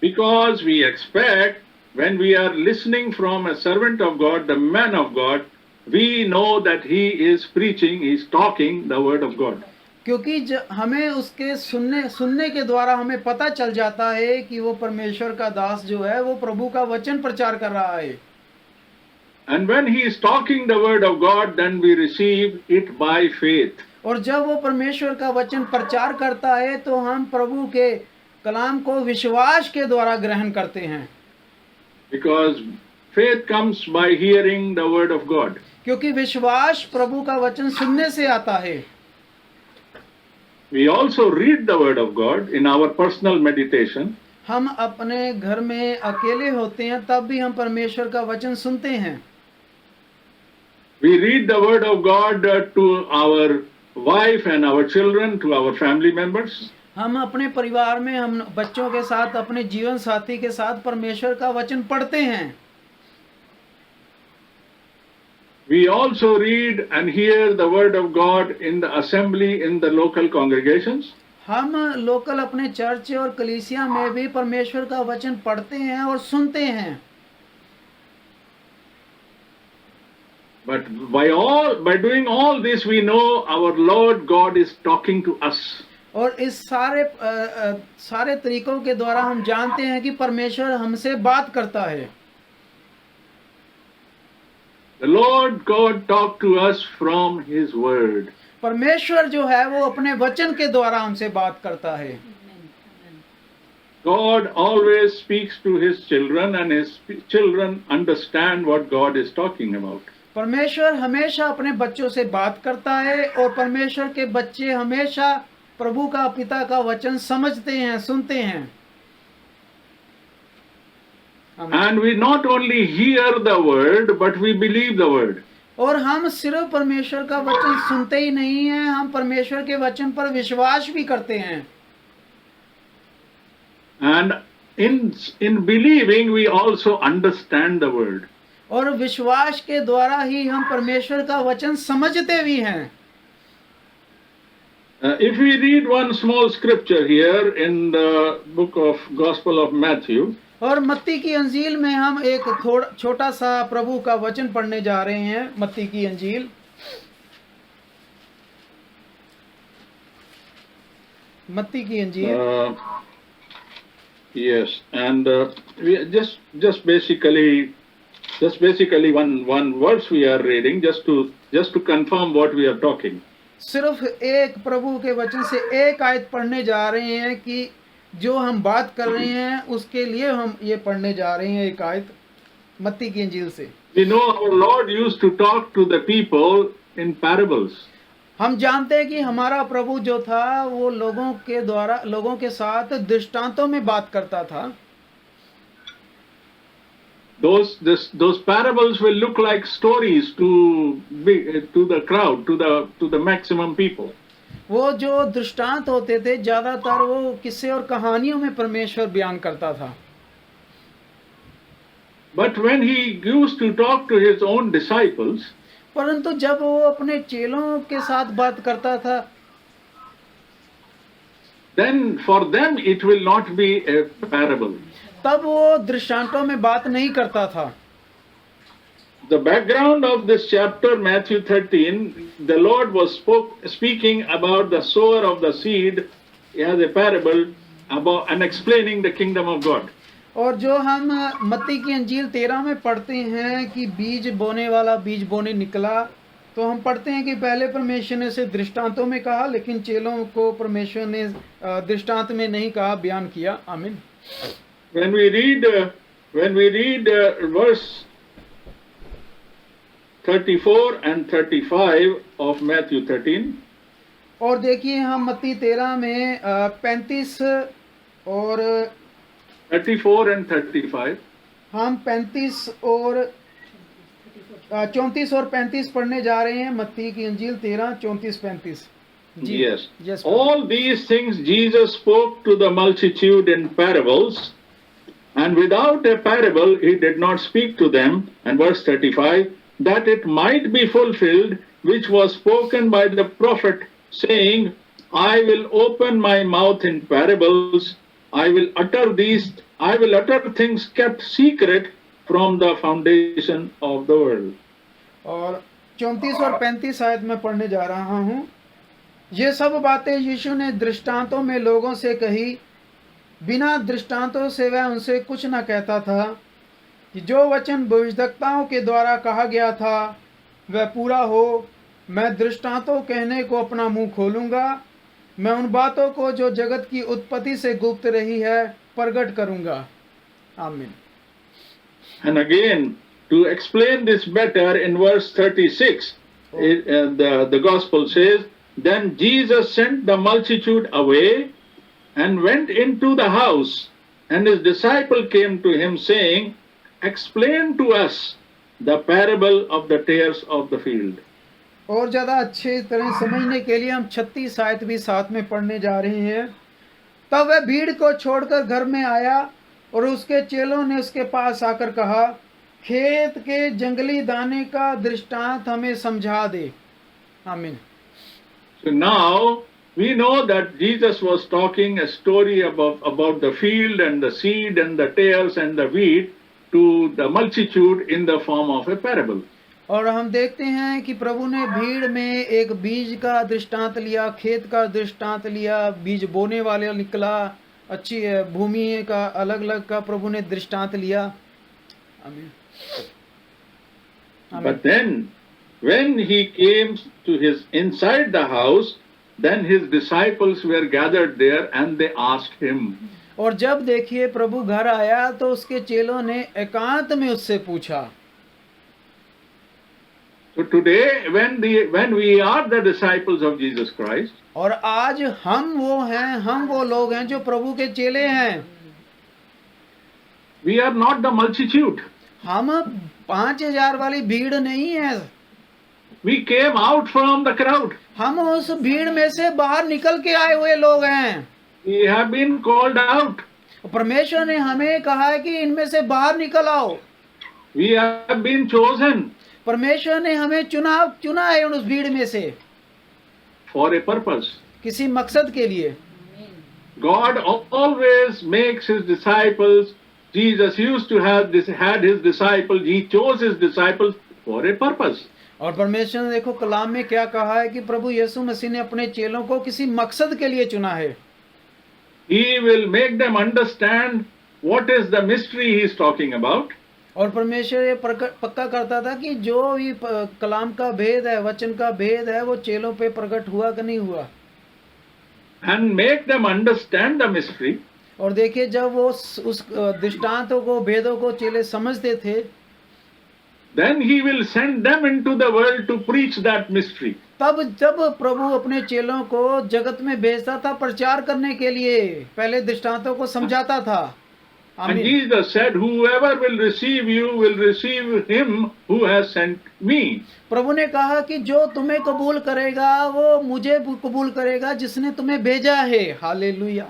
Because we expect, when we are listening from a servant of God, the man of God, we know that he is preaching, he is talking the word of God. क्योंकि हमें उसके सुनने के द्वारा हमें पता चल जाता है कि वो परमेश्वर का दास जो है वो प्रभु का वचन प्रचार कर रहा है। And when he is talking the word of God, then we receive it by faith. और जब वो परमेश्वर का वचन प्रचार करता है तो हम प्रभु के कलाम को विश्वास के द्वारा ग्रहण करते हैं। Because faith comes by hearing the word of God. क्योंकि विश्वास प्रभु का वचन सुनने से आता है। We also read the word of God in our personal meditation. हम अपने घर में अकेले होते हैं तब भी हम परमेश्वर का वचन सुनते हैं। We read the word of God to our wife and our children, to our family members. हम अपने परिवार में, हम बच्चों के साथ, अपने जीवन साथी के साथ परमेश्वर का वचन पढ़ते हैं। We also read and hear the word of God in the assembly, in the local congregations. हम लोकल अपने चर्च और कलीसिया में भी परमेश्वर का वचन पढ़ते हैं और सुनते हैं। But by doing all this, we know our Lord God is talking to us. और इस सारे तरीकों के द्वारा हम जानते हैं कि परमेश्वर हमसे बात करता है। The Lord God talked to us from His word. परमेश्वर जो है वो अपने वचन के द्वारा हमसे बात करता है। God always speaks to His children, and His children understand what God is talking about. परमेश्वर हमेशा अपने बच्चों से बात करता है और परमेश्वर के बच्चे हमेशा प्रभु का पिता का वचन समझते हैं, सुनते हैं। And we not only hear the word, but we believe the word. और हम सिर्फ परमेश्वर का वचन सुनते ही नहीं हैं, हम परमेश्वर के वचन पर विश्वास भी करते हैं। And in believing, we also understand the word. और विश्वास के द्वारा ही हम परमेश्वर का वचन समझते भी हैं। If we read one small scripture here in the book of Gospel of Matthew, और मत्ती की अंजील में हम एक छोटा सा प्रभु का वचन पढ़ने जा रहे हैं। मत्ती की अंजील, मत्ती की अंजील। yes, and we just basically one verse we are reading just to confirm what we are talking. सिर्फ एक प्रभु के वचन से एक आयत पढ़ने जा रहे हैं कि जो हम बात कर रहे हैं उसके लिए हम ये पढ़ने जा रहे हैं एक आयत मत्ती की अंजील से। We know our Lord used to talk to the people in parables. हम जानते हैं कि हमारा प्रभु जो था वो लोगों के साथ दृष्टांतों में बात करता था। Those parables will look like stories to the crowd, to the maximum people. वो जो दृष्टांत होते थे ज्यादातर वो किस्से और कहानियों में परमेश्वर बयान करता था। But when he used to talk to his own disciples, परंतु जब वो अपने चेलों के साथ बात करता था, then for them it will not be a parable. तब वो दृष्टांतों में बात नहीं करता था। The background of this chapter, Matthew 13, the Lord was speaking about the sower of the seed as a parable about and explaining the kingdom of God. और जो हम मत्ती की अंजील 13 में पढ़ते हैं कि बीज बोने वाला बीज बोने निकला, तो हम पढ़ते हैं कि पहले परमेश्वर ने इसे दृष्टांतों में कहा, लेकिन चेलों को परमेश्वर ने दृष्टांत में नहीं कहा, बयान किया। आमीन। When we read verse 34 and 35 of Matthew 13, और देखिए हम मत्ती 13 में 35 और 34 and 35, हम 35 और 34 और 35 पढ़ने जा रहे हैं। मत्ती की अंजील 13 34 35। yes. Yes, All these things Jesus spoke to the multitude in parables, and without a parable he did not speak to them. And verse 35, that it might be fulfilled which was spoken by the prophet, saying, I will open my mouth in parables, I will utter things kept secret from the foundation of the world. और 34 और 35 आयत में पढ़ने जा रहा हूँ। ये सब बातें यीशु ने दृष्टांतों में लोगों से कही, बिना दृष्टांतों से वह उनसे कुछ न कहता था, कि जो वचन भविष्यद्वक्ताओं के द्वारा कहा गया था वह पूरा हो। मैं दृष्टांतों कहने को अपना मुंह खोलूंगा, मैं उन बातों को जो जगत की उत्पत्ति से गुप्त रही है प्रकट करूंगा। आमीन। And again, to explain this better, in verse 36, the gospel says, then Jesus sent the multitude away and went into the house, and his disciple came to him, saying, explain to us the parable of the tares of the field. और ज़्यादा अच्छे तरह समझने के लिए हम 36 आयत भी साथ में पढ़ने जा रहे हैं। तब वह भीड़ को छोड़कर घर में आया और उसके चेलों ने उसके पास आकर कहा, खेत के जंगली दाने का दृष्टांत हमें समझा दे। आमीन। So now we know that Jesus was talking a story about the field and the seed and the tares and the wheat to the multitude in the form of a parable. और हम देखते हैं कि प्रभु ने भीड़ में एक बीज का दृष्टांत लिया, खेत का दृष्टांत लिया, बीज बोने वाले निकला, अच्छी भूमि का अलग अलग का प्रभु ने दृष्टांत लिया। आमीन। But then when he came to his inside the house, then his disciples were gathered there and they asked him. और जब देखिए प्रभु घर आया तो उसके चेलों ने एकांत में उससे पूछा। So today, when we are the disciples of Jesus Christ, और आज हम वो लोग हैं जो प्रभु के चेले हैं। we are not the multitude. हम 5,000 वाली भीड़ नहीं है। We came out from the crowd. हम उस भीड़ में से बाहर निकल के आए हुए लोग हैं। We have been called out. परमेश्वर ने हमें कहा है कि इनमें से बाहर निकल आओ। We have been chosen परमेश्वर ने हमें चुना है उस भीड़ में से for a purpose. किसी मकसद के लिए। God always makes his disciples. Jesus used to had his disciples. He chose his disciples for a purpose. और परमेश्वर ने देखो कलाम में क्या कहा है कि प्रभु यीशु मसीह ने अपने चेलों को किसी मकसद के लिए चुना है। He will make them understand what is the mystery he is talking about. और परमेश्वर ये पक्का करता था कि जो भी कलाम का भेद है, वचन का भेद है, वो चेलों पे प्रकट हुआ कि नहीं हुआ। And make them understand the mystery. और देखिए जब वो उस दृष्टांतों को, भेदों को चेले समझते थे, Then he will send them into the world to preach that mystery. तब जब प्रभु अपने चेलों को जगत में भेजता था प्रचार करने के लिए, पहले दृष्टांतों को समझाता था। And Jesus said, whoever will receive you will receive him who has sent me. प्रभु ने कहा कि जो तुम्हें कबूल करेगा वो मुझे कबूल करेगा जिसने तुम्हें भेजा है। Hallelujah.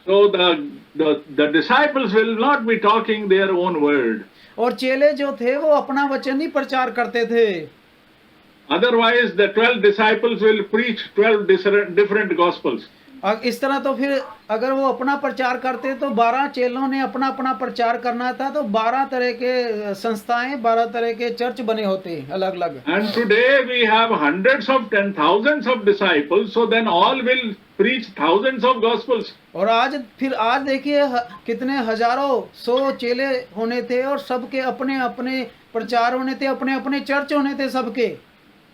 So the disciples will not be talking their own word. और चेले जो थे वो अपना वचन ही प्रचार करते थे। Otherwise, the 12 disciples will preach 12 different gospels. इस तरह तो फिर अगर वो अपना प्रचार करते तो 12 चेलों ने अपना अपना प्रचार करना था, तो 12 तरह के संस्थाएं, 12 तरह के चर्च बने होते अलग अलग। And today we have hundreds of thousands of disciples, so then all will preach thousands of gospels. और आज देखिए कितने हजारों 100 चेले होने थे और सबके अपने अपने प्रचार होने थे, अपने अपने चर्च होने थे सबके।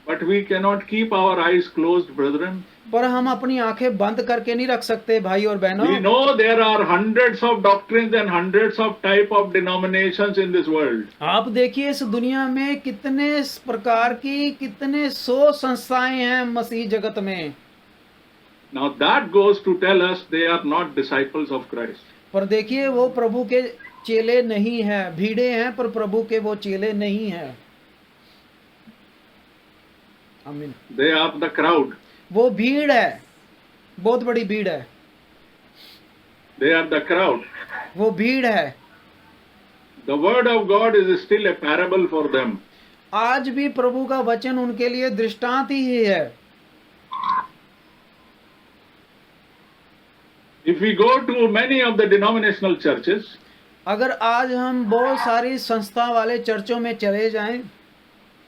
But we cannot keep our eyes closed, brethren. पर हम अपनी आंखें बंद करके नहीं रख सकते भाई और बहनों। We know there are hundreds of doctrines and hundreds of type of denominations in this world. आप देखिए इस दुनिया में कितने प्रकार की, कितने 100 संस्थाएं हैं मसीह जगत में। Now that goes to tell us they are not disciples of Christ. पर देखिए वो प्रभु के चेले नहीं हैं, भीड़े हैं पर प्रभु के वो चेले नहीं हैं। आमीन। They are the crowd. वो भीड़ है, बहुत बड़ी भीड़ है। They are the crowd. वो भीड़ है। The word of God is still a parable for them. आज भी प्रभु का वचन उनके लिए दृष्टांत ही है। If we go to many of the denominational churches, अगर आज हम बहुत सारी संस्था वाले चर्चों में चले जाएं,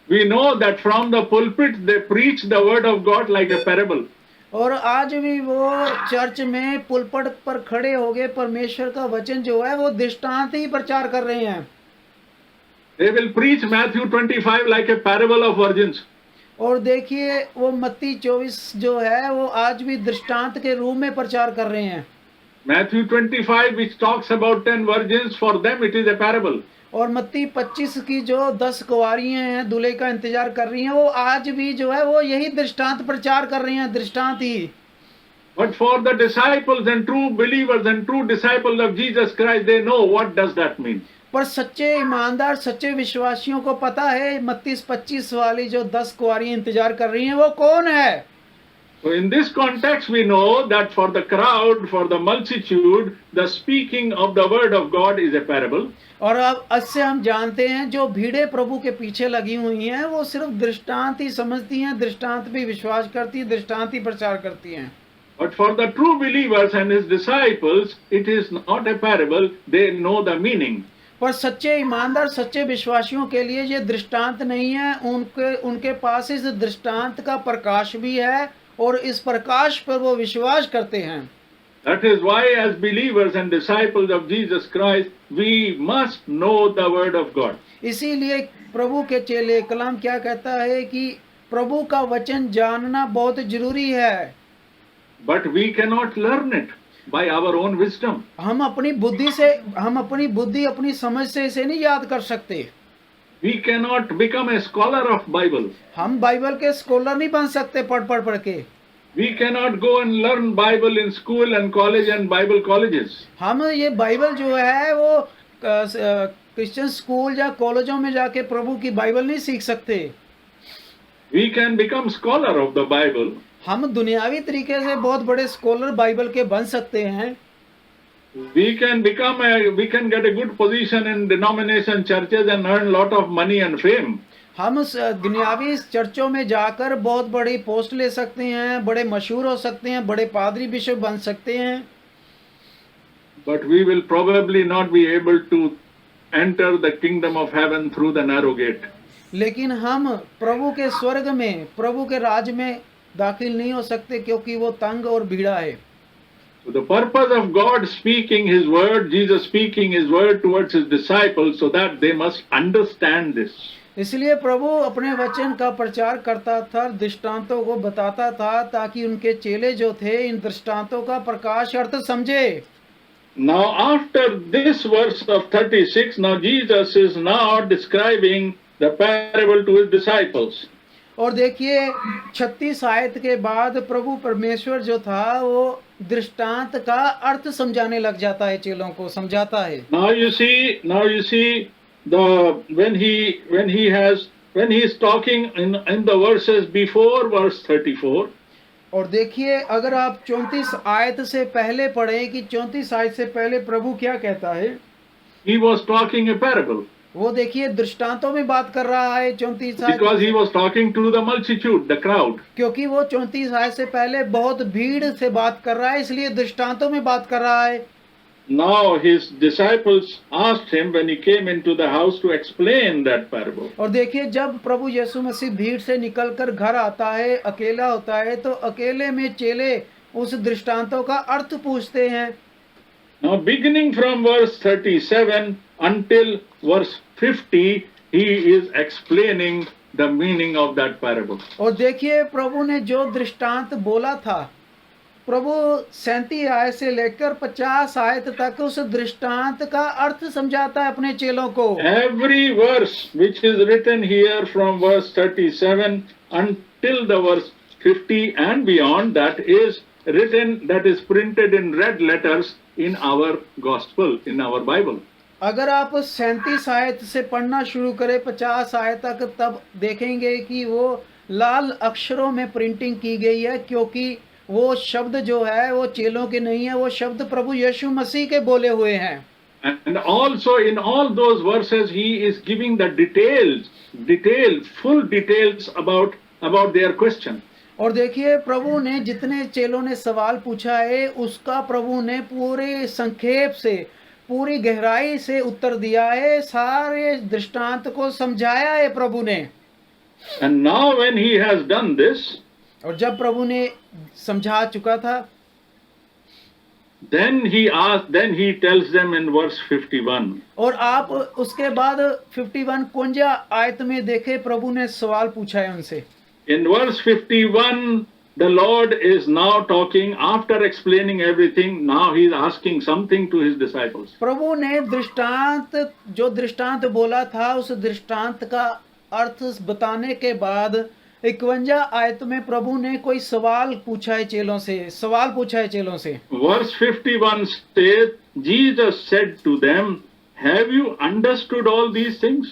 we know that from the pulpit they preach the word of God like a parable. और आज भी वो चर्च में पुलपट पर खड़े हो गए परमेश्वर का वचन जो है वो दृष्टांत ही प्रचार कर रहे हैं। They will preach Matthew 25 like a parable of virgins. और देखिए वो मत्ती 24 जो है वो आज भी दृष्टांत के रूप में प्रचार कर रहे हैं। Matthew 25 which talks about 10 virgins, for them it is a parable. और मत्ती 25 की जो 10 कुंवारियां हैं दूल्हे का इंतजार कर रही हैं, वो आज भी जो है वो यही दृष्टांत प्रचार कर रही हैं, दृष्टांत ही। But for the disciples and true believers and true disciples of Jesus Christ, they know what does that mean. पर सच्चे ईमानदार, सच्चे विश्वासियों को पता है मत्ती 25 वाली जो 10 कुंवारियां इंतजार कर रही हैं वो कौन है। So in this context we know that for the crowd, for the multitude, the speaking of the word of God is a parable. और अब इससे हम जानते हैं जो भीड़े प्रभु के पीछे लगी हुई हैं वो सिर्फ दृष्टांत ही समझती हैं, दृष्टांत भी विश्वास करती हैं, दृष्टांत ही प्रचार करती हैं। But for the true believers and his disciples, it is not a parable, they know the meaning. पर सच्चे ईमानदार, सच्चे विश्वासियों के लिए ये दृष्टांत नहीं है, उनके पास इस दृष्टांत का प्रकाश भी है और इस प्रकाश पर वो विश्वास करते हैं। That is why as believers and disciples of Jesus Christ, we must know the word of God. इसीलिए प्रभु के चेले, कलाम क्या कहता है कि प्रभु का वचन जानना बहुत जरूरी है। But we cannot learn it by our own wisdom. हम अपनी बुद्धि, अपनी समझ से इसे नहीं याद कर सकते। We cannot become a scholar of Bible. हम बाइबल के स्कॉलर नहीं बन सकते पढ़ के। We cannot go and learn Bible in school and college and Bible colleges. हम ये बाइबल जो है वो क्रिश्चियन स्कूल या कॉलेजों में जाके प्रभु की बाइबल नहीं सीख सकते। We can become scholar of the Bible. हम दुनियावी तरीके से बहुत बड़े स्कॉलर बाइबल के बन सकते हैं। We can get a good position in denomination churches and earn lot of money and fame. हम दुनियावी चर्चों में जाकर बहुत बड़ी पोस्ट ले सकते हैं, बड़े मशहूर हो सकते हैं, बड़े पादरी बिशप बन सकते हैं। But we will probably not be able to enter the kingdom of heaven through the narrow gate. लेकिन हम प्रभु के स्वर्ग में, प्रभु के राज में दाखिल नहीं हो सकते क्योंकि वो तंग और भीड़ा है। So the purpose of God speaking His word, Jesus speaking His word towards His disciples, so that they must understand this. इसलिए प्रभु अपने वचन का प्रचार करता था, दृष्टांतों को बताता था ताकि उनके चेले जो थे इन दृष्टांतों का प्रकाश अर्थ समझे। Now after this verse of 36, now Jesus is now describing the parable to His disciples. और देखिए 36 आयत के बाद प्रभु परमेश्वर जो था वो दृष्टांत का अर्थ समझाने लग जाता है, चेलों को समझाता है। Now you see when he is talking in the verses before verse 34. और देखिए अगर आप 34 आयत से पहले पढ़ें कि 34 आयत से पहले प्रभु क्या कहता है। He was talking a parable. वो देखिए दृष्टांतों में बात कर रहा है 34 आयत। Because he was talking to the multitude, the crowd. क्योंकि वो 34 आयत से पहले बहुत भीड़ से बात कर रहा है, इसलिए दृष्टांतों में बात कर रहा है। Now his disciples asked him when he came into the house to explain that parable. और देखिए जब प्रभु यीशु मसीह भीड़ से निकलकर घर आता है, अकेला होता है, तो अकेले में चेले उस दृष्टांतों का अर्थ पूछते हैं। Now beginning from verse 37 until verse 50, he is explaining the meaning of that parable. और देखिए प्रभु ने जो दृष्टांत बोला था, प्रभु 37 आयत से लेकर 50 आयत तक उस दृष्टांत का अर्थ समझाता है अपने चेलों को। Every verse which is written here from verse 37 until the verse 50 and beyond, that is written, that is printed in red letters in our gospel, in our Bible. अगर आप 37 आयत से पढ़ना शुरू करें 50 आयत तक, तब देखेंगे कि वो लाल अक्षरों में प्रिंटिंग की गई है, क्योंकि वो शब्द जो है वो चेलों के नहीं है, वो शब्द प्रभु यीशु मसीह के बोले हुए हैं। And also in all those verses he is giving the full details about their question. और देखिए प्रभु ने जितने चेलों ने सवाल पूछा है उसका प्रभु ने पूरे संक्षेप से, पूरी गहराई से उत्तर दिया है, सारे दृष्टांत को समझाया है प्रभु ने। And now when he has done this, और जब प्रभु ने समझा चुका था, then he tells them in verse 51. और आप उसके बाद 51 51 आयत में देखे प्रभु ने सवाल पूछा है उनसे। In verse 51, the Lord is now talking after explaining everything. Now he is asking something to his disciples. प्रभु ने दृष्टांत बोला था, उस दृष्टांत का अर्थ बताने के बाद 51 आयत में प्रभु ने कोई सवाल पूछा है चेलों से। Verse 51 says, Jesus said to them, have you understood all these things?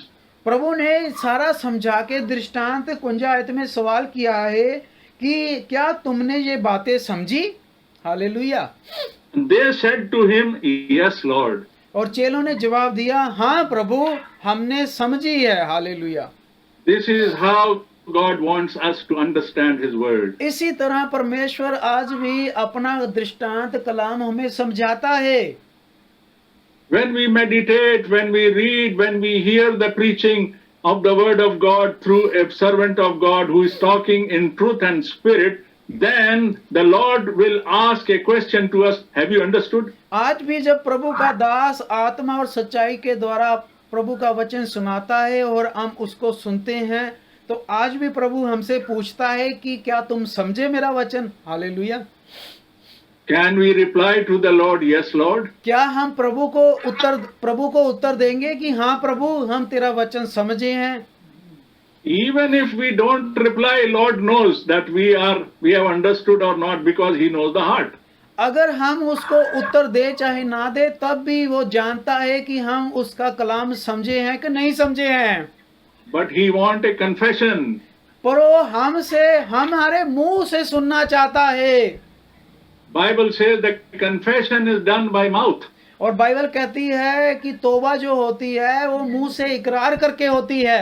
प्रभु ने सारा समझा के दृष्टांत 51 आयत में सवाल किया है कि क्या तुमने ये बातें समझी? Hallelujah. They said to him, yes Lord. और चेलों ने जवाब दिया, हाँ प्रभु, हमने समझी है। Hallelujah. This is how God wants us to understand his word. इसी तरह परमेश्वर आज भी अपना दृष्टांत कलाम हमें समझाता है। When we meditate, when we read, when we hear the preaching of the word of God through a servant of God who is talking in truth and spirit, then the Lord will ask a question to us, have you understood? आज भी जब प्रभु का दास आत्मा और सच्चाई के द्वारा प्रभु का वचन सुनाता है और हम उसको सुनते हैं, तो आज भी प्रभु हमसे पूछता है कि क्या तुम समझे मेरा वचन? Hallelujah. Can we reply to the Lord, yes, Lord? क्या हम प्रभु को उत्तर देंगे कि हाँ प्रभु, हम तेरा वचन समझे हैं? Even if we don't reply, Lord knows that we have understood or not, because He knows the heart. अगर हम उसको उत्तर दे चाहे ना दे, तब भी वो जानता है कि हम उसका कलाम समझे हैं कि नहीं समझे हैं। But He wants a confession. पर वो हमारे मुंह से सुनना चाहता है। Bible says that confession is done by mouth. और बाइबल कहती है कि तौबा जो होती है वो मुंह से इकरार करके होती है।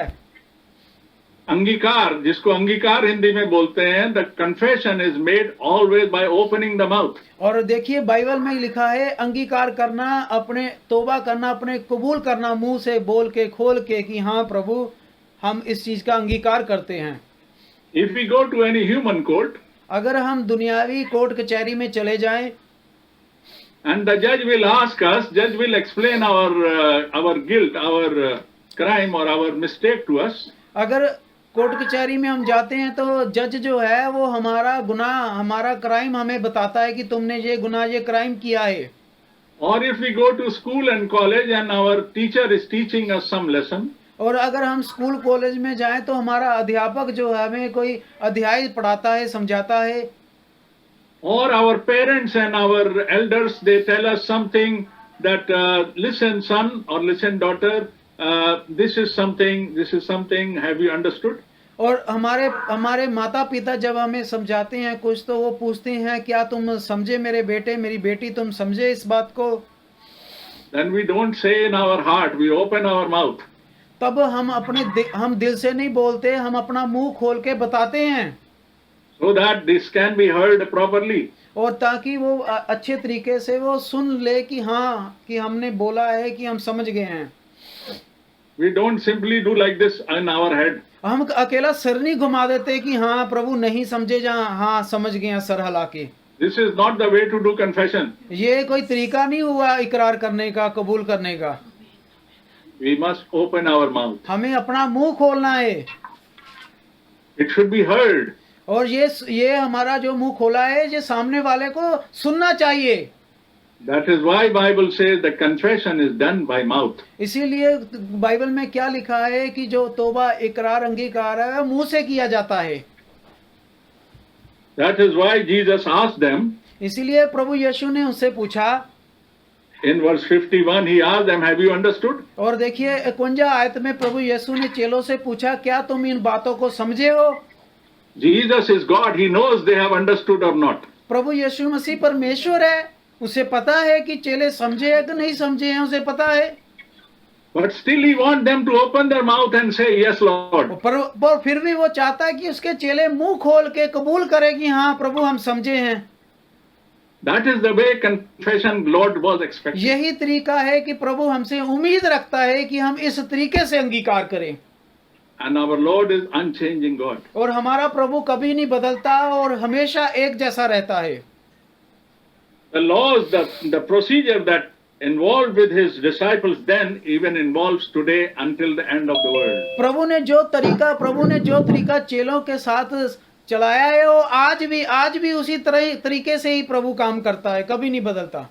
अंगीकार, जिसको अंगीकार हिंदी में बोलते हैं, the confession is made always by opening the mouth. और देखिए बाइबल में लिखा है अंगीकार करना, अपने तौबा करना, अपने कबूल करना मुंह से बोल के खोल के कि हाँ प्रभु, हम इस चीज का अंगीकार करते हैं। If we go to any human court, अगर हम दुनियावी कोर्ट कचहरी में चले जाएं, and the judge will ask us, judge will explain our guilt, our crime or our mistake to us. अगर कोर्ट कचहरी में हम जाते हैं तो जज जो है वो हमारा गुनाह, हमारा क्राइम हमें बताता है कि तुमने ये गुनाह, ये क्राइम किया है। Or if we go to school and college and our teacher is teaching us some lesson, और अगर हम स्कूल कॉलेज में जाएं तो हमारा अध्यापक जो है हमें कोई अध्याय पढ़ाता है, समझाता है। or our parents and our elders, they tell us something that listen son or listen daughter, this is something, have you understood? और हमारे माता पिता जब हमें समझाते हैं कुछ, तो वो पूछते हैं क्या तुम समझे मेरे बेटे, मेरी बेटी, तुम समझे इस बात को? Then we don't say in our heart, we open our mouth. तब हम दिल से नहीं बोलते, हम अपना मुंह खोल के बताते हैं, So that this can be heard properly. और ताकि वो अच्छे तरीके से वो सुन ले कि हाँ, कि हमने बोला है, कि हम समझ गए हैं। We don't simply do like this in our head. हम अकेला सिर नहीं घुमा देते कि हाँ प्रभु नहीं समझे, जहाँ हाँ समझ गए हैं सर हिला के। This is not the way to do confession. ये कोई तरीका नहीं हुआ इकरार करने का, कबूल करने का। We must open our mouth. हमें अपना मुंह खोलना है, It should be heard. और ये हमारा जो मुंह खोला है, ये सामने वाले को सुनना चाहिए। That is why Bible says the confession is done by mouth. इसीलिए बाइबल में क्या लिखा है कि जो तौबा, इकरार, अंगीकार है वो मुंह से किया जाता है। That is why Jesus asked them, इसीलिए प्रभु यीशु ने उनसे पूछा, in verse 51, he asked them, have you understood? और देखिए 51 आयत में प्रभु यीशु ने चेलों से पूछा, क्या तुम इन बातों को समझे हो? Jesus is God. He knows they have understood or not. प्रभु यीशु मसीह परमेश्वर है, उसे पता है कि चेले समझे हैं कि नहीं समझे हैं, उसे पता है। But still he wants them to open their mouth and say, yes, Lord. पर फिर भी वो चाहता है कि उसके चेले मुंह खोल के कबूल करें कि हाँ प्रभु हम समझे हैं। That is the way confession Lord was expecting. यही तरीका है कि प्रभु हमसे उम्मीद रखता है कि हम इस तरीके से अंगीकार करें। And our Lord is unchanging God. और हमारा प्रभु कभी नहीं बदलता और हमेशा एक जैसा रहता है। The laws, the procedure that involved with his disciples then even involves today until the end of the world. प्रभु ने जो तरीका चेलों के साथ चलाया है, वो आज भी उसी तरीके से ही प्रभु काम करता है, कभी नहीं बदलता।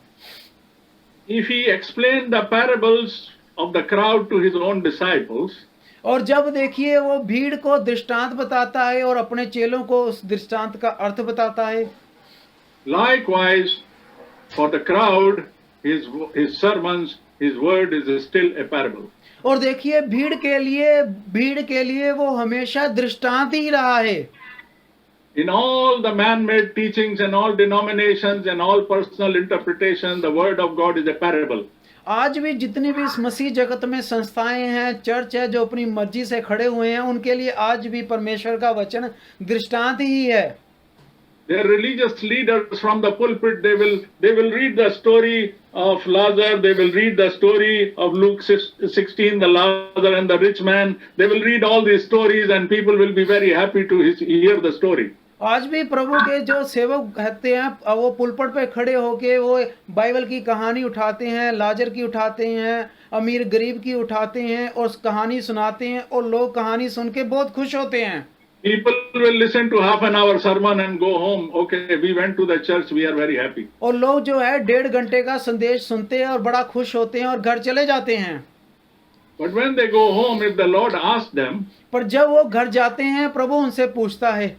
If he explained the parables of the crowd to his own disciples, और जब देखिए वो भीड़ को दृष्टांत बताता है और अपने चेलों को उस दृष्टांत का अर्थ बताता है। likewise for the crowd, his sermons, his word is still a parable. और देखिए भीड़ के लिए वो हमेशा दृष्टांत ही रहा है। In all the man-made teachings and all denominations and all personal interpretation, the word of God is a parable. आज भी जितने भी इस मसीह जगत में संस्थाएं हैं, चर्च है, जो अपनी मर्जी से खड़े हुए हैं, उनके लिए आज भी परमेश्वर का वचन दृष्टांत ही है। Their religious leaders from the pulpit, they will read the story of Lazarus, they will read the story of Luke 16, the Lazarus and the rich man. They will read all these stories and people will be very happy to hear the story. आज भी प्रभु के जो सेवक कहते हैं, वो पुलपट पे खड़े होके वो बाइबल की कहानी उठाते हैं, लाजर की उठाते हैं, अमीर गरीब की उठाते हैं और कहानी सुनाते हैं, और लोग कहानी सुन के बहुत खुश होते हैं। People will listen to half an hour sermon and go home. Okay, we went to the church. We are very happy. और लोग जो है 1.5 घंटे का संदेश सुनते हैं और बड़ा खुश होते हैं और घर चले जाते हैं। But when they go home, if the Lord asks them, पर जब वो घर जाते हैं प्रभु उनसे पूछता है,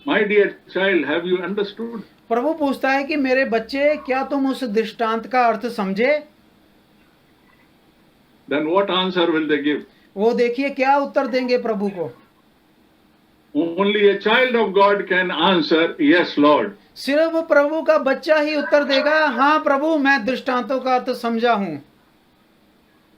"My dear child, have you understood?" प्रभु पूछता है कि मेरे बच्चे क्या तुम उस दृष्टांत का अर्थ समझे? Then what answer will they give? वो देखिए क्या उत्तर देंगे प्रभु को। Only a child of God can answer, "Yes, Lord." सिर्फ प्रभु का बच्चा ही उत्तर देगा, हाँ प्रभु मैं दृष्टांतों का अर्थ समझा हूँ।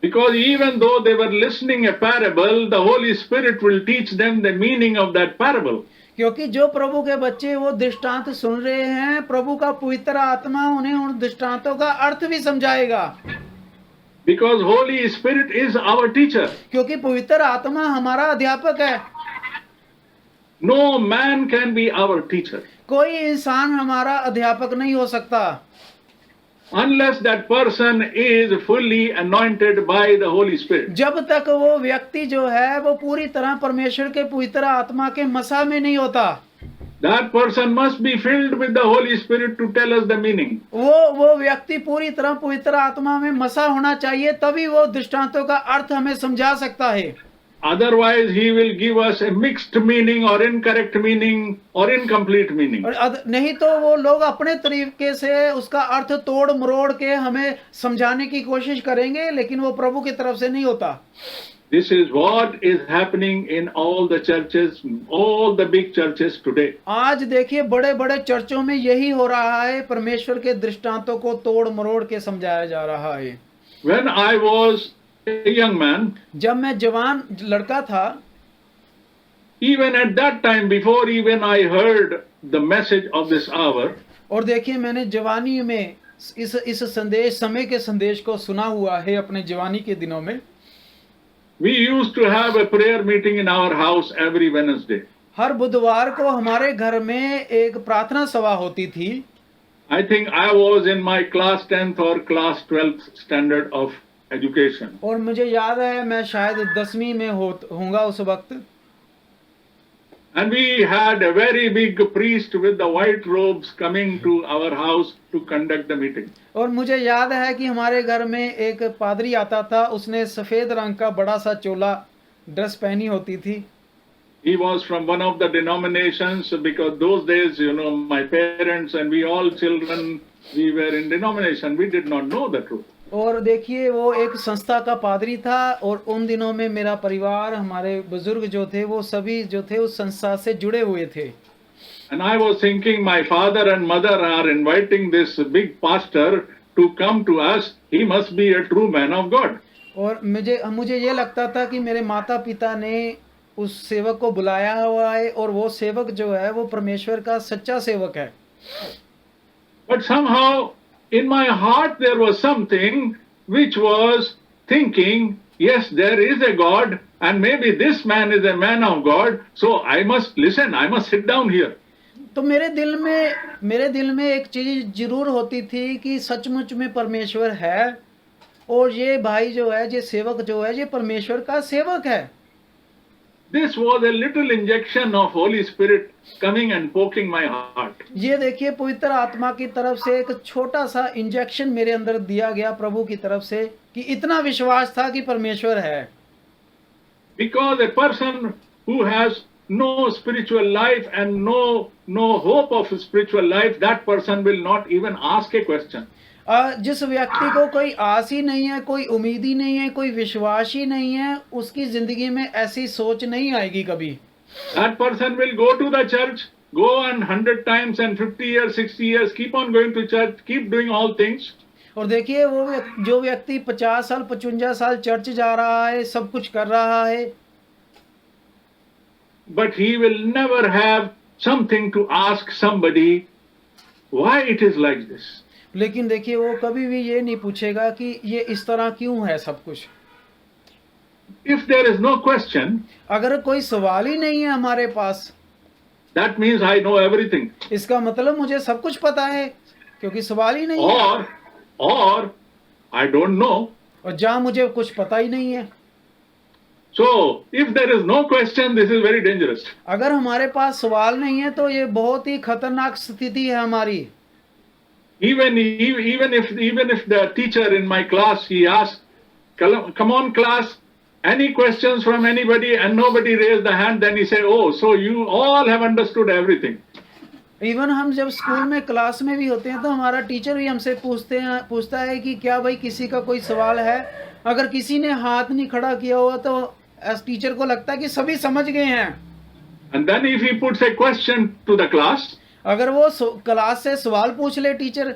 Because even though they were listening a parable, the Holy Spirit will teach them the meaning of that parable. क्योंकि जो प्रभु के बच्चे वो दृष्टांत सुन रहे हैं, प्रभु का पवित्र आत्मा उन्हें उन दृष्टांतों का अर्थ भी समझाएगा। Because Holy Spirit is our teacher. क्योंकि पवित्र आत्मा हमारा अध्यापक है। No man can be our teacher कोई इंसान हमारा अध्यापक नहीं हो सकता unless that person is fully anointed by the Holy Spirit. जब तक वो व्यक्ति जो है वो पूरी तरह परमेश्वर के पवित्र आत्मा के मसा में नहीं होता। That person must be filled with the Holy Spirit to tell us the meaning. वो व्यक्ति पूरी तरह पवित्र आत्मा में मसा होना चाहिए, तभी वो दृष्टांतों का अर्थ हमें समझा सकता है। Otherwise, he will give us a mixed meaning or incorrect meaning or incomplete meaning. और नहीं तो वो लोग अपने तरीके से उसका अर्थ तोड़ मरोड़ के हमें समझाने की कोशिश करेंगे, लेकिन वो प्रभु की तरफ से नहीं होता। This is what is happening in all the churches, all the big churches today. आज देखिए बड़े बड़े चर्चों में यही हो रहा है, परमेश्वर के दृष्टांतों को तोड़ मरोड़ के समझाया जा रहा है। When I was a young man, जब मैं जवान लड़का था, even at that time, before even I heard the message of this hour, और देखिए मैंने जवानी में इस संदेश समय के संदेश को सुना हुआ है अपने जवानी के दिनों में। we used to have a prayer meeting in our house every Wednesday. हर बुधवार को हमारे घर में एक प्रार्थना सभा होती थी। I think I was in my class 10th or class 12th standard of education. और मुझे याद है मैं शायद 10वीं में होऊंगा उस वक्त। And we had a very big priest with the white robes coming to our house to conduct the meeting. और मुझे याद है कि हमारे घर में एक पादरी आता था, उसने सफेद रंग का बड़ा सा चोला ड्रेस पहनी होती थी। He was from one of the denominations because those days, you know, my parents and we all children, we were in denomination. We did not know the truth. और देखिए वो एक संस्था का पादरी था और उन दिनों में मेरा परिवार, हमारे बुजुर्ग जो थे वो सभी जो थे उस संस्था से जुड़े हुए थे। And I was thinking my father and mother are inviting this big pastor to come to us. He must be a true man of God. और मुझे ये लगता था कि मेरे माता पिता ने उस सेवक को बुलाया हुआ है और वो सेवक जो है वो परमेश्वर का सच्चा सेवक है। But somehow in my heart there was something which was thinking, yes, there is a God and maybe this man is a man of God, so I must listen, I must sit down here. तो मेरे दिल में एक चीज जरूर होती थी कि सचमुच में परमेश्वर है और ये भाई जो है, ये सेवक जो है, ये परमेश्वर का सेवक है। This was a little injection of Holy Spirit coming and poking my heart. ये देखिए पवित्र आत्मा की तरफ से एक छोटा सा इंजेक्शन मेरे अंदर दिया गया प्रभु की तरफ से कि इतना विश्वास था कि परमेश्वर है। Because a person who has no spiritual life and no hope of spiritual life, that person will not even ask a question. जिस व्यक्ति को कोई आस ही नहीं है, कोई उम्मीद ही नहीं है, कोई विश्वास ही नहीं है, उसकी जिंदगी में ऐसी सोच नहीं आएगी कभी। That person will go to the church, go and 100 times and 50 years, 60 years, keep on going to church, keep doing all things. और देखिए वो जो व्यक्ति 50 साल 55 साल चर्च जा रहा है, सब कुछ कर रहा है, but he will never have something to ask somebody why it is like this. लेकिन देखिए वो कभी भी ये नहीं पूछेगा कि ये इस तरह क्यों है सब कुछ। If there is no question, अगर कोई सवाल ही नहीं है हमारे पास, that means I know everything. इसका मतलब मुझे सब कुछ पता है, क्योंकि सवाल ही नहीं है। Or I don't know. और जहाँ मुझे कुछ पता ही नहीं है। So, if there is no question, this is very dangerous. अगर हमारे पास सवाल नहीं है तो ये बहुत ही खतरनाक स्थिति है हमारी। Even if the teacher in my class, he asked, come on class, any questions from anybody, and nobody raised the hand, then he said, oh, so you all have understood everything. Even हम जब school में class में भी होते हैं तो हमारा teacher भी हमसे पूछता है कि क्या भाई किसी का कोई सवाल है। अगर किसी ने हाथ नहीं खड़ा किया हुआ तो एस टीचर को लगता है कि सभी समझ गए हैं। And then if he puts a question to the class, अगर वो क्लास से सवाल पूछ ले teacher,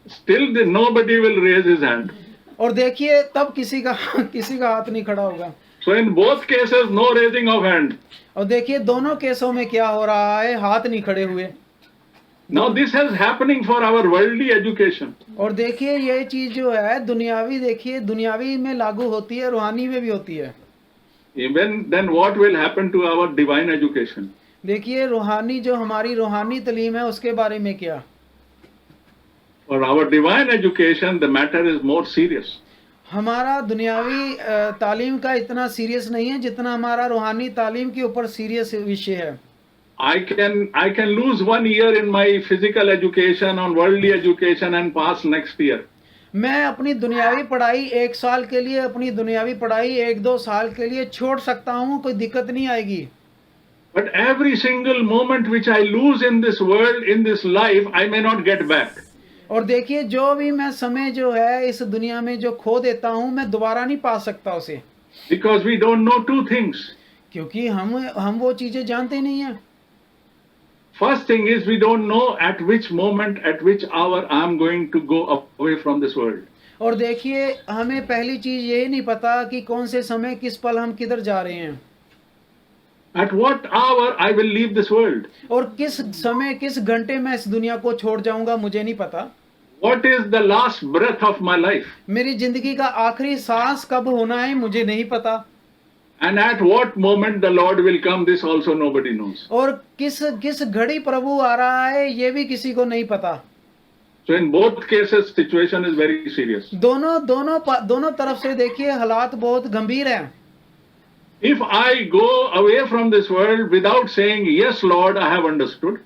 still nobody will raise his hand. और देखिए तब किसी का हाथ नहीं खड़ा होगा। So in both cases, no raising of hand. और देखिए दोनों केसों में क्या हो रहा है, हाथ नहीं खड़े हुए। Now this is happening for our worldly education. और देखिए ये चीज जो है दुनियावी, देखिए दुनियावी में लागू होती है, रूहानी में भी होती है। Even then what will happen to our divine education? देखिए रूहानी जो हमारी रूहानी तालीम है उसके बारे में क्या। For our divine education, the matter is more serious. हमारा दुनियावी तालीम का इतना सीरियस नहीं है जितना हमारा रूहानी तालीम के ऊपर सीरियस विषय है। I can lose 1 year in my physical education on worldly education and pass next year. मैं अपनी दुनियावी पढ़ाई 1 साल के लिए, अपनी दुनियावी पढ़ाई 1-2 साल के लिए छोड़ सकता हूँ, कोई दिक्कत नहीं आएगी। But every single moment which I lose in this world, in this life, I may not get back. और देखिए जो भी मैं समय जो है इस दुनिया में जो खो देता हूँ मैं दोबारा नहीं पा सकता उसे। Because we don't know 2 things. क्योंकि हम वो चीजें जानते नहीं हैं। First thing is we don't know at which moment, at which hour I am going to go away from this world. और देखिए हमें पहली चीज ये नहीं पता कि कौन से समय किस पल हम किधर जा रहे हैं। At what hour I will leave this world. और किस समय किस घंटे मैं इस दुनिया को छोड़ जाऊंगा मुझे नहीं पता। What is the last breath of my life? मेरी जिंदगी का आखिरी सांस कब होना है मुझे नहीं पता। And at what moment the Lord will come, this also nobody knows. और किस घड़ी प्रभु आ रहा है ये भी किसी को नहीं पता। So in both cases, situation is very serious. दोनों तरफ से देखिए हालात बहुत गंभीर हैं। If I go away from this world without saying, yes, Lord, I have understood,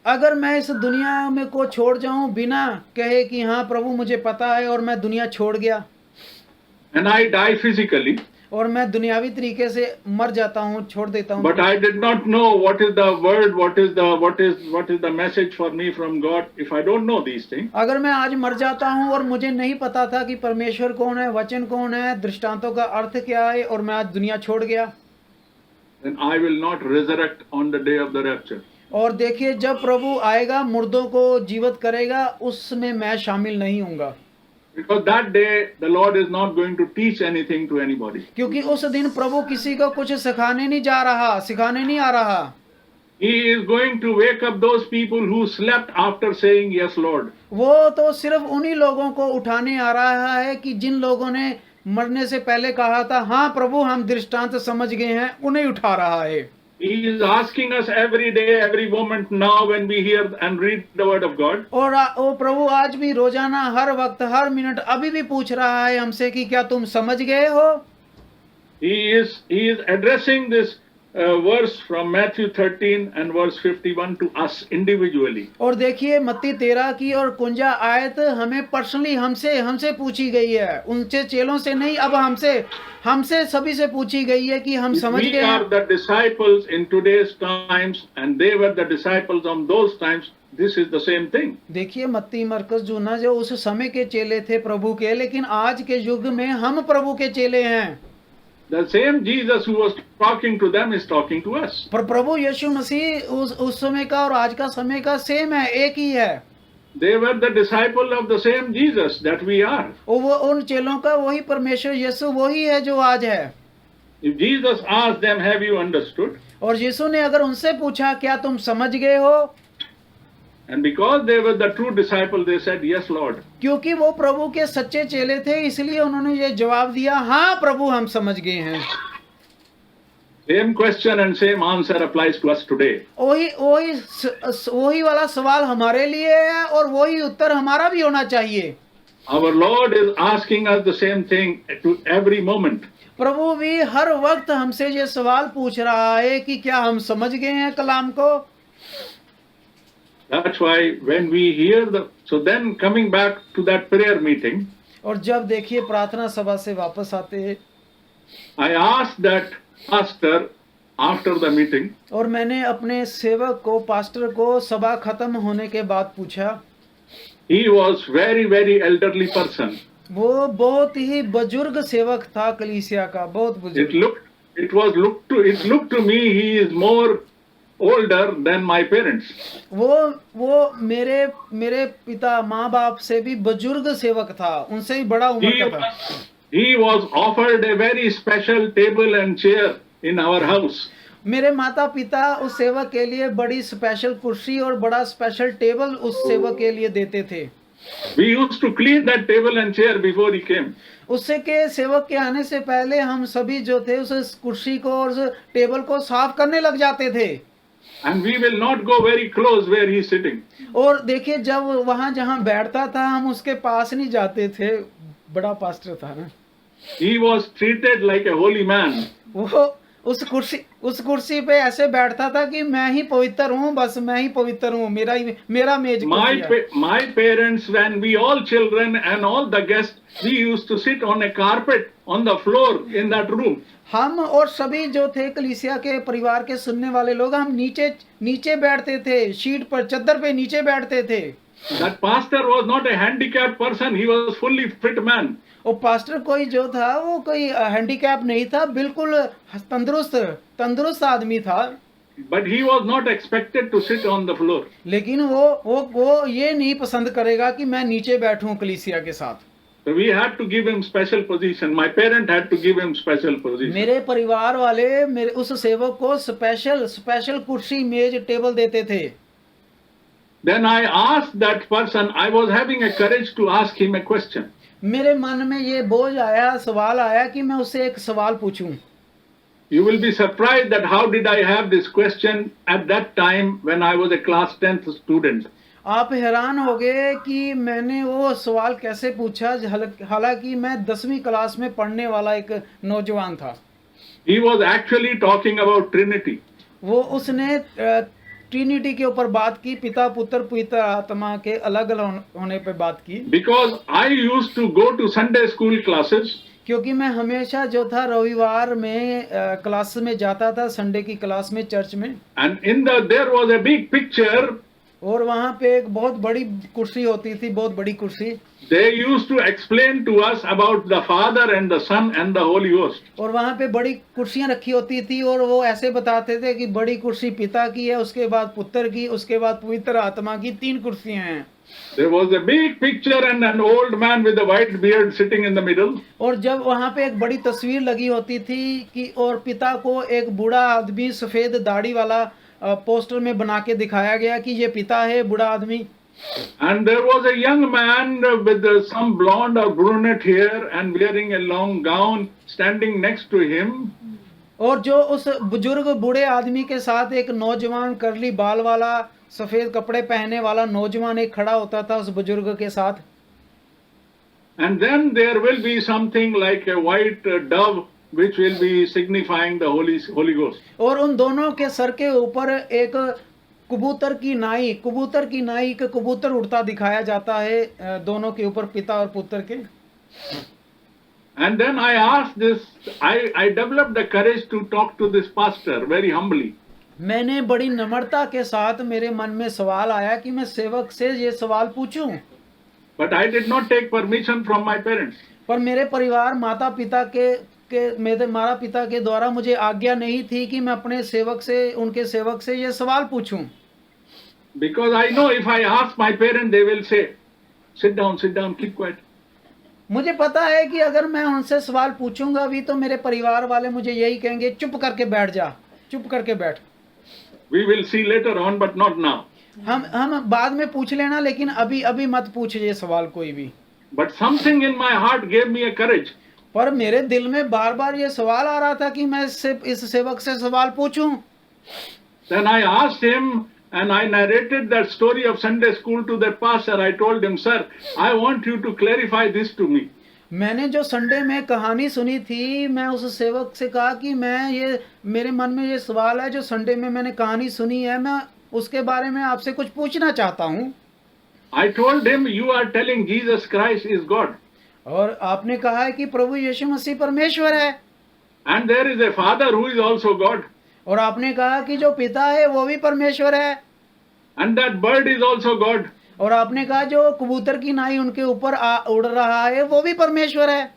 अगर मैं इस दुनिया में को छोड़ जाऊं बिना कहे कि हाँ प्रभु मुझे पता है और मैं दुनिया छोड़ गया, and I die physically, और मैं दुनियावी तरीके से मर जाता हूँ, छोड़ देता हूँ, but I did not know what is the word, what is the message for me from God. If I don't know these things, अगर मैं आज मर जाता हूँ और मुझे नहीं पता था कि परमेश्वर कौन है, वचन कौन है, दृष्टांतों का अर्थ क्या है, और मैं आज दुनिया छोड़ गया, then I will not resurrect on the day of the rapture. और देखिए जब प्रभु आएगा मुर्दों को जीवित करेगा उसमें मैं शामिल नहीं हूँगा। Because that day the Lord is not going to teach anything to anybody. क्योंकि उस दिन प्रभु किसी को कुछ सिखाने नहीं आ रहा। He is going to wake up those people who slept after saying yes, Lord. वो तो सिर्फ उन्हीं लोगों को उठाने आ रहा है कि जिन लोगों ने मरने से पहले कहा था हाँ प्रभु हम दृष्टांत समझ गए हैं, उन्हें उठा रहा है। He is asking us every day, every moment now when we hear and read the word of God. और वो प्रभु आज भी रोजाना हर वक्त हर मिनट अभी भी पूछ रहा है हमसे कि क्या तुम समझ गए हो। He is addressing this verse from Matthew 13 and verse 51 to us individually. और देखिए मत्ती 13 की और 51 आयत हमें पर्सनली हमसे पूछी गई है, उनसे चेलों से नहीं, अब हमसे सभी से पूछी गई है कि हम समझ गए हैं। We are the disciples in today's times and they were the disciples on those times. This is the same thing. देखिए मत्ती मरकस यूहन्ना जो उस समय के चेले थे प्रभु के, लेकिन आज के युग में हम प्रभु के चेले हैं। The same Jesus who was talking to them is talking to us. पर प्रभु यीशु मसीह उस समय का और आज का समय का सेम है, एक ही है। They were the disciple of the same Jesus that we are. वो उन चेलों का वही परमेश्वर यीशु वही है जो आज है। If Jesus asked them, have you understood? और यीशु ने अगर उनसे पूछा क्या तुम समझ गए हो, And because they were the true disciple, they said, yes, Lord. क्योंकि वो प्रभु के सच्चे चेले थे इसलिए उन्होंने ये जवाब दिया हाँ प्रभु हम समझ गए हैं। Same question and same answer applies to us today. वही वाला सवाल हमारे लिए है और वही उत्तर हमारा भी होना चाहिए। Our Lord is asking us the same thing to every moment. प्रभु भी हर वक्त हमसे ये सवाल पूछ रहा है कि क्या हम समझ गए हैं कलाम को। That's why when we hear so then coming back to that prayer meeting, और जब देखिए प्रार्थना सभा से वापस आते हैं, I asked that pastor after the meeting, और मैंने अपने सेवक को, पास्टर को सभा खत्म होने के बाद पूछा। he was very elderly person. वो बहुत ही बुजुर्ग सेवक था कलीसिया का, बहुत बुजुर्ग। It looked to me he is more older than my parents. वो मेरे पिता माँ बाप से भी बुजुर्ग सेवक था, उनसे भी बड़ा उम्र का था। He was offered a very special table and chair in our house. मेरे माता पिता उस सेवक के लिए बड़ी स्पेशल कुर्सी और बड़ा स्पेशल टेबल उस सेवक के लिए देते थे। We used to clean that table and chair before he came. उससे के सेवक के आने से पहले हम सभी जो थे उस कुर्सी को और उस टेबल को साफ करने लग जाते थे। And we will not go very close where he is sitting. और देखिए जब वहाँ जहाँ बैठता था हम उसके पास नहीं जाते थे, बड़ा पास्टर था ना। He was treated like a holy man. वो उस कुर्सी पे ऐसे बैठता था कि मैं ही पवित्र हूँ, बस मैं ही पवित्र हूँ, मेरा मेज My parents, when we all children and all the guests, we used to sit on a carpet on the floor in that room. हम और सभी जो थे कलीसिया के परिवार के सुनने वाले लोग, हम नीचे बैठते थे, शीट पर, चद्दर पे नीचे बैठते थे। That pastor was not a handicapped person, he was fully fit man. और पास्टर कोई जो था वो कोई हैंडीकैप नहीं था, बिल्कुल तंदुरुस्त आदमी था। But he was not expected to sit on the floor. लेकिन वो ये नहीं पसंद करेगा कि मैं नीचे बैठूं कलीसिया के साथ। So we had to give him special position. My parent had to give him special position. मेरे परिवार वाले मेरे उस सेवक को स्पेशल कुर्सी, मेज, टेबल देते थे। Then I asked that person, I was having a courage to ask him a question. मेरे मन में ये बोझ आया, सवाल आया कि मैं उससे एक सवाल पूछूं। You will be surprised that how did I have this question at that time when I was a class 10th student. आप हैरान हो गए कि मैंने वो सवाल कैसे पूछा, हालांकि मैं 10वीं क्लास में पढ़ने वाला एक नौजवान था। He was actually talking about Trinity. वो उसने ट्रिनिटी के ऊपर बात की, पिता पुत्र पवित्र आत्मा के अलग अलग होने पे बात की। Because I used to go to Sunday school classes. क्योंकि मैं हमेशा जो था रविवार में क्लास में जाता था, संडे की क्लास में चर्च में। And there was a big picture. और वहाँ पे एक बहुत बड़ी कुर्सी होती थी, बहुत बड़ी कुर्सी। They used to explain to us about the Father and the Son and the Holy Ghost. और वहाँ पे बड़ी कुर्सियाँ रखी होती थी और वो ऐसे बताते थे कि बड़ी कुर्सी पिता की है, उसके बाद पुत्र की, उसके बाद पवित्र आत्मा की, 3 कुर्सियाँ हैं। There was a big picture and an old man with a white beard sitting in the middle. और जब वहाँ पे एक बड़ी तस्वीर लगी होती थी कि और पिता को एक बूढ़ा आदमी सफेद दाढ़ी वाला पोस्टर में बना के दिखाया गया कि ये पिता है, बूढ़ा आदमी। And there was a young man with some blonde or brunette hair and wearing a long gown standing next to him. और जो उस बुजुर्ग बूढ़े आदमी के साथ एक नौजवान कर्ली बाल वाला सफेद कपड़े पहने वाला नौजवान एक खड़ा होता था उस बुजुर्ग के साथ। And then there will be something like a white dove which will be signifying the Holy Ghost. और उन दोनों के सर के ऊपर एक कबूतर की नाई के कबूतर उड़ता दिखाया जाता है, दोनों के ऊपर पिता और पुत्र के। And then I asked this, I developed the courage to talk to this pastor very humbly. मैंने बड़ी नम्रता के साथ, मेरे मन में सवाल आया कि मैं सेवक से ये सवाल पूछूं। But I did not take permission from my parents. पर मेरे परिवार माता पिता के द्वारा मुझे आज्ञा नहीं थी कि मैं अपने उनके सेवक से ये सवाल पूछूं। Because I know if I ask my parents, they will say, sit down, keep quiet. मुझे पता है कि अगर मैं उनसे सवाल पूछूंगा भी तो मेरे परिवार वाले मुझे यही कहेंगे, चुप करके बैठ। We will see later on, but not now. हम बाद में पूछ लेना, लेकिन अभी मत पूछ ये सवाल कोई भी। But something in my heart gave me a courage. पर मेरे दिल में बार-बार ये सवाल आ रहा था कि मैं इस सेवक से सवाल पूछूं। Then I asked him, and I narrated that story of Sunday school to the pastor. I told him, sir, I want you to clarify this to me. मैंने जो संडे में कहानी सुनी थी, मैं उस सेवक से कहा कि मैं ये मेरे मन में ये सवाल है, जो संडे में मैंने कहानी सुनी है, मैं उसके बारे में आपसे कुछ पूछना चाहता हूँ। I told him, you are telling Jesus Christ is God. और आपने कहा है कि प्रभु यीशु मसीह परमेश्वर है, And there is a father who is also God. और आपने कहा कि जो पिता है वो भी परमेश्वर है, And that bird is also God. और आपने कहा जो कबूतर की नाई उनके ऊपर उड़ रहा है वो भी परमेश्वर है।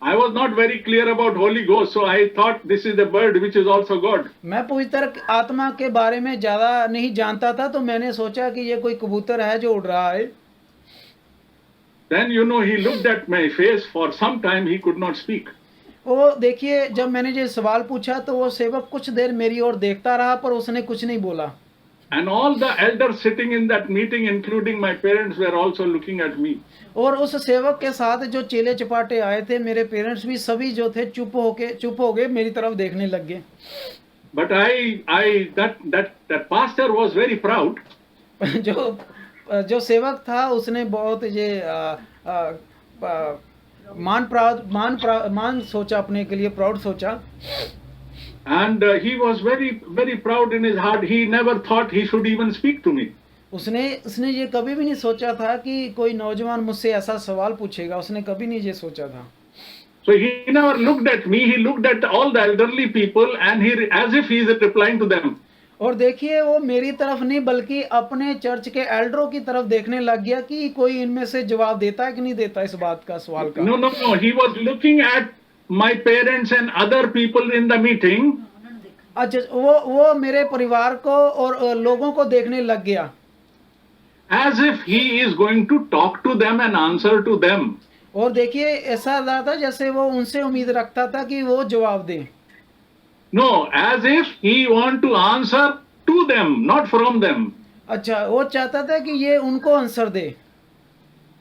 I was not very clear about Holy Ghost, so I thought this is the bird which is also God. मैं पवित्र आत्मा के बारे में ज्यादा नहीं जानता था, तो मैंने सोचा कि ये कोई कबूतर है जो उड़ रहा है। Then he looked at my face for some time. He could not speak. वो देखिए, जब मैंने ये सवाल पूछा तो वो सेवक कुछ देर मेरी ओर देखता रहा, पर उसने कुछ नहीं बोला। And all the elders sitting in that meeting, including my parents, were also looking at me. और उस सेवक के साथ जो चेले चपाटे आए थे, मेरे पेरेंट्स भी सभी जो थे चुप हो गए, मेरी तरफ देखने लग गए। But that pastor was very proud. जो सेवक था उसने बहुत ये मान सोचा अपने के लिए, प्राउड सोचा। And he was very, very proud in his heart. He never thought he should even speak to me. उसने ये कभी भी नहीं सोचा था कि कोई नौजवान मुझसे ऐसा सवाल पूछेगा, उसने कभी नहीं ये सोचा था। So he never looked at me. He looked at all the elderly people, and as if he is replying to them. और देखिए, वो मेरी तरफ नहीं बल्कि अपने चर्च के एल्डरों की तरफ देखने लग गया कि कोई इनमें से जवाब देता है कि नहीं देता इस बात का, सवाल का। No. He was looking at my parents and other people in the meeting. अच्छा, वो मेरे परिवार को और लोगों को देखने लग गया, as if he is going to talk to them and answer to them. और देखिए ऐसा लगा था जैसे वो उनसे उम्मीद रखता था कि वो जवाब दें। No, as if he want to answer to them, not from them. अच्छा, वो चाहता था कि ये उनको answer they.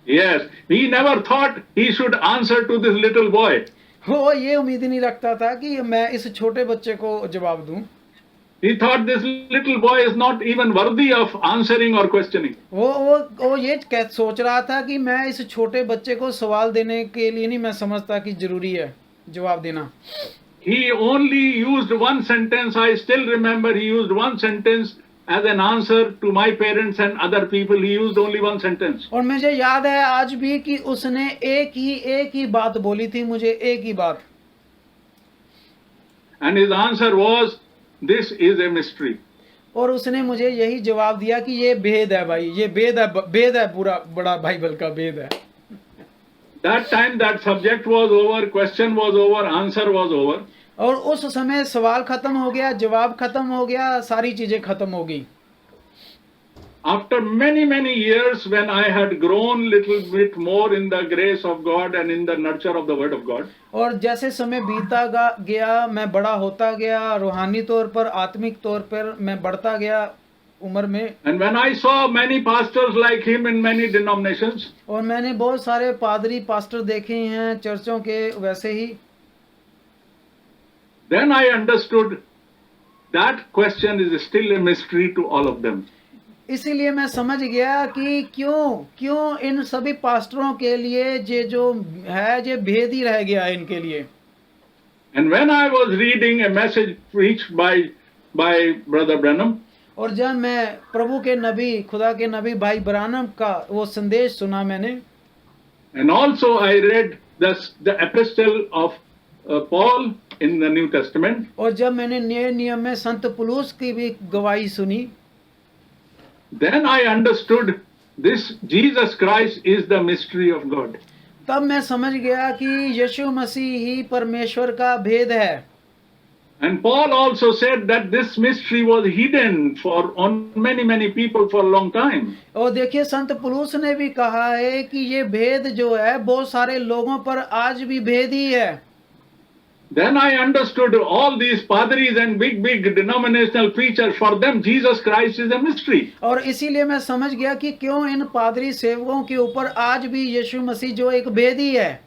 Yes, he never thought he should answer to this little boy. वो ये उम्मीद ही नहीं रखता था कि मैं इस छोटे बच्चे को जवाब दूं। He thought this little boy is not even worthy of answering or questioning. वो ये सोच रहा था कि मैं इस छोटे बच्चे को सवाल देने के लिए नहीं मैं समझता कि जरूरी है जवाब देना। He only used one sentence. I still remember he used one sentence as an answer to my parents and other people. He used only one sentence. और मुझे याद है आज भी कि उसने एक ही बात बोली थी, मुझे एक ही बात। And his answer was, this is a mystery. और उसने मुझे यही जवाब दिया कि ये भेद है भाई, ये भेद है पूरा बड़ा बाइबल का भेद है। That time that subject was over, question was over, answer was over. और उस समय सवाल खत्म हो गया, जवाब खत्म हो गया, सारी चीजें खत्म हो गई। After many years, when I had grown little bit more in the grace of God and in the nurture of the word of God. और जैसे समय बीता गया, मैं बड़ा होता गया, रूहानी तौर पर, आत्मिक तौर पर मैं बढ़ता गया उम्र में। And when I saw many pastors like him in many denominations. और मैंने बहुत सारे पादरी पास्टर देखे हैं चर्चों के वैसे ही। Then I understood that question is still a mystery to all of them. इसीलिए मैं समझ गया कि क्यों इन सभी पास्टरों के लिए ये जो है ये भेद ही रह गया है इनके लिए। And when I was reading a message preached by Brother Branham. और जब मैं प्रभु के नबी, खुदा के नबी भाई ब्रानम का वो संदेश सुना मैंने। And also I read the epistle of Paul in the New Testament. और जब मैंने नए नियम में संत पौलुस की भी गवाही सुनी, then I understood this Jesus Christ is the mystery of God. तब मैं समझ गया कि यीशु मसीह ही परमेश्वर का भेद है। And Paul also said that this mystery was hidden on many people for a long time. और देखिए संत पौलुस ने भी कहा है कि ये भेद जो है बहुत सारे लोगों पर आज भी भेद ही है। Then I understood all these padris and big denominational preachers, for them Jesus Christ is a mystery. और इसीलिए मैं समझ गया कि क्यों इन पादरी सेवकों के ऊपर आज भी यीशु मसीह जो एक भेद ही है।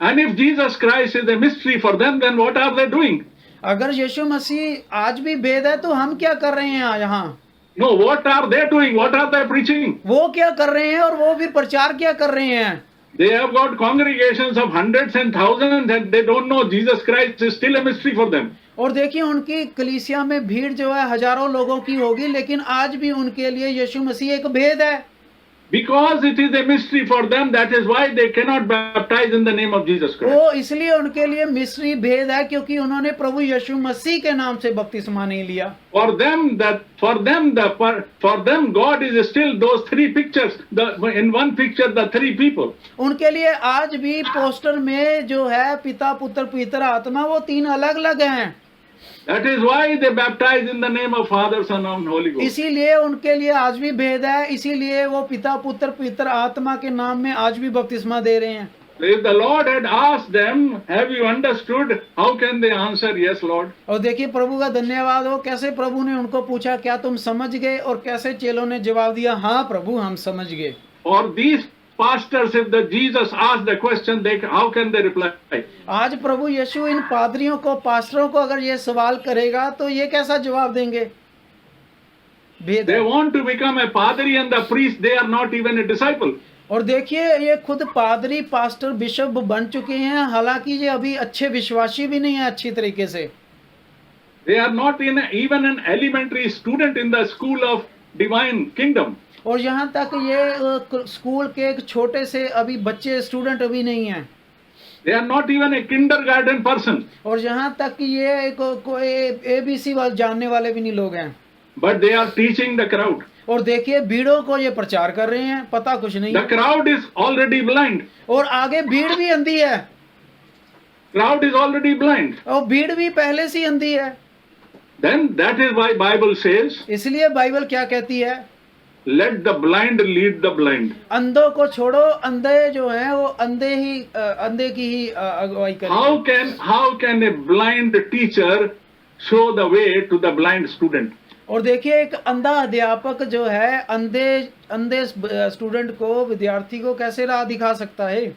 And if Jesus Christ is a mystery for them, then what are they doing? अगर यीशु मसीह आज भी भेद है तो हम क्या कर रहे हैं यहाँ? No, what are they doing? What are they preaching? वो क्या कर रहे हैं और वो भी प्रचार क्या कर रहे हैं? They have got congregations of hundreds and thousands and they don't know Jesus Christ is still a mystery for them. और देखिए उनकी कलीसिया में भीड़ जो है हजारों लोगों की होगी, लेकिन आज भी उनके लिए यीशु मसीह एक भेद है। Because it is a mystery for them, that is why they cannot baptize in the name of Jesus Christ. वो इसलिए उनके लिए मिस्री भेद है क्योंकि उन्होंने प्रभु यीशु मसीह के नाम से बपतिस्मा नहीं लिया। For them, God is still those three pictures. In one picture, the three people. उनके लिए आज भी पोस्टर में जो है पिता पुत्र पवित्र आत्मा वो तीन अलग अलग हैं। That is why they baptize in the name of Father, Son, and Holy Ghost. इसीलिए उनके लिए आज भी भेद है, इसीलिए वो पिता पुत्र पवित्र आत्मा के नाम में आज भी बपतिस्मा दे रहे हैं। If the Lord had asked them, have you understood? How can they answer, yes, Lord? और देखिए प्रभु का धन्यवाद हो, कैसे प्रभु ने उनको पूछा क्या तुम समझ गए, और कैसे चेलों ने जवाब दिया हाँ प्रभु हम समझ गए। Or these pastors, if the Jesus asked the question, how can they reply? आज प्रभु यीशु इन पादरियों को, पास्टरों को अगर ये सवाल करेगा तो ये कैसा जवाब देंगे? भेद They है। want to become a padri and the priest, they are not even a disciple. और देखिए ये खुद पादरी, पास्टर, बिशप बन चुके हैं, हालांकि ये अभी अच्छे विश्वासी भी नहीं है अच्छी तरीके से। They are not even an elementary student in the school of divine kingdom. और यहाँ तक ये स्कूल के एक छोटे से अभी बच्चे, स्टूडेंट अभी नहीं हैं। They are not even a kindergarten person. और यहाँ तक कि ये कोई ABC वाले जानने वाले भी नहीं लोग हैं। But they are teaching the crowd. और देखिए भीड़ों को ये प्रचार कर रहे हैं, पता कुछ नहीं। The crowd is already blind. और आगे भीड़ भी अंधी है। Crowd is already blind. और भीड़ भी पहले से अंधी है। Then that is why Bible says, इसलिए बाइबल क्या कहती है? let the blind lead the blind. अंधों को छोड़ो, अंधे जो हैं वो अंधे की ही अगुवाई करें। How can a blind teacher show the way to the blind student? और देखिए एक अंधा अध्यापक जो है अंधे स्टूडेंट को, विद्यार्थी को कैसे राह दिखा सकता है?